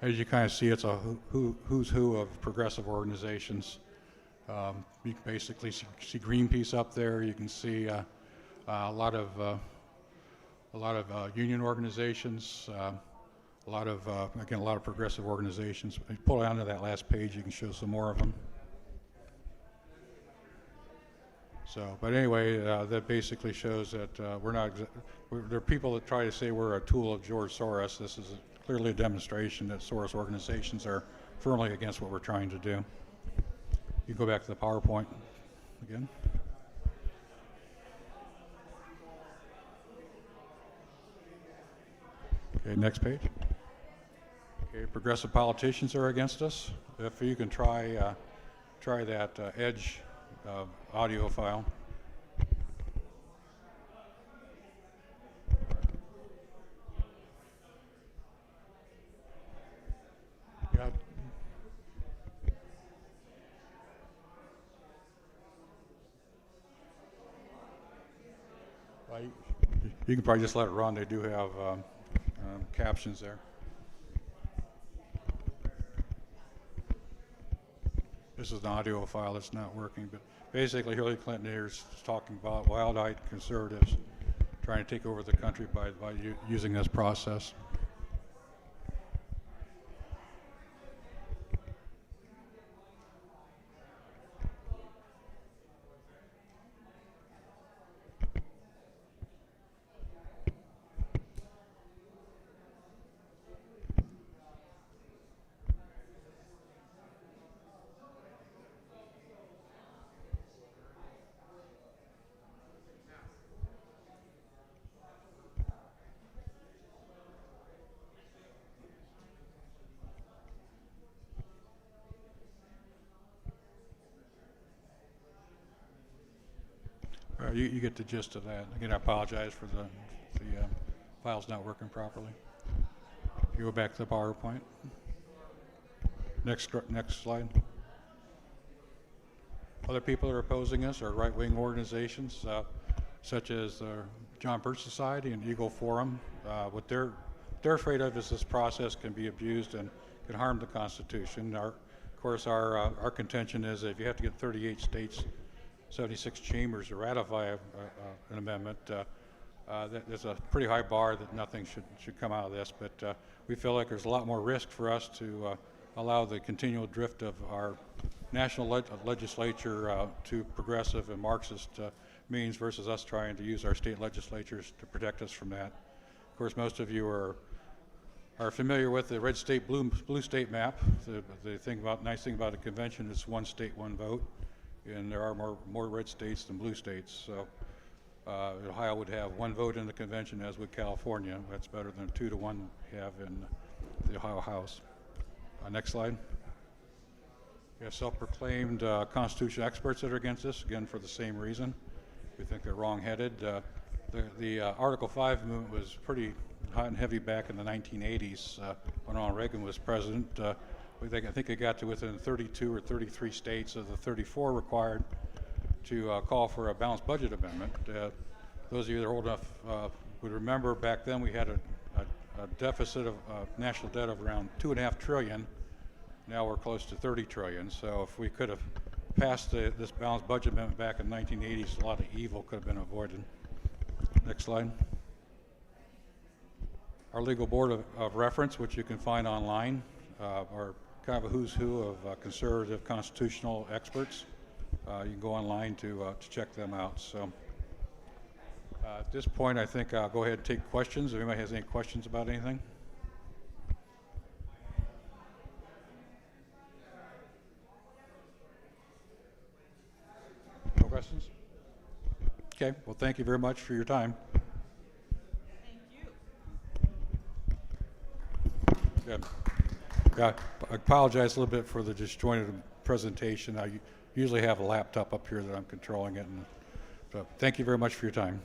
[SPEAKER 18] As you kind of see, it's a who's who of progressive organizations. You can basically see Greenpeace up there. You can see a lot of union organizations, a lot of progressive organizations. If you pull down to that last page, you can show some more of them. So, but anyway, that basically shows that there are people that try to say we're a tool of George Soros. This is clearly a demonstration that Soros organizations are firmly against what we're trying to do. You go back to the PowerPoint again. Okay, next page. Okay, progressive politicians are against us. If you can try that Edge audio file. Yeah. Well, you can probably just let it run. They do have captions there. This is an audio file that's not working, but basically Hillary Clinton here is talking about wild-eyed conservatives trying to take over the country by using this process. You get the gist of that. Again, I apologize for the files not working properly. You go back to the PowerPoint. Next slide. Other people that are opposing us are right-wing organizations such as the John Birch Society and Eagle Forum. What they're afraid of is this process can be abused and can harm the Constitution. Of course, our contention is that if you have to get 38 states, 76 chambers to ratify an amendment, there's a pretty high bar that nothing should come out of this. But we feel like there's a lot more risk for us to allow the continual drift of our national legislature to progressive and Marxist means versus us trying to use our state legislatures to protect us from that. Of course, most of you are familiar with the red state, blue state map. The nice thing about a convention is one state, one vote. And there are more red states than blue states. So Ohio would have one vote in the convention, as would California. That's better than 2-1 have in the Ohio House. Next slide. We have self-proclaimed Constitution experts that are against this, again for the same reason. We think they're wrong-headed. The Article 5 movement was pretty hot and heavy back in the 1980s when Ronald Reagan was president. I think it got to within 32 or 33 states of the 34 required to call for a balanced budget amendment. Those of you that are old enough would remember back then we had a deficit of national debt of around $2.5 trillion. Now we're close to 30 trillion. So if we could have passed this balanced budget amendment back in the 1980s, a lot of evil could have been avoided. Next slide. Our legal board of reference, which you can find online, are kind of a who's who of conservative constitutional experts. You can go online to check them out. So at this point, I think I'll go ahead and take questions. If anybody has any questions about anything. No questions? Okay, well, thank you very much for your time. Thank you. Yeah, I apologize a little bit for the disjointed presentation. I usually have a laptop up here that I'm controlling it. So thank you very much for your time.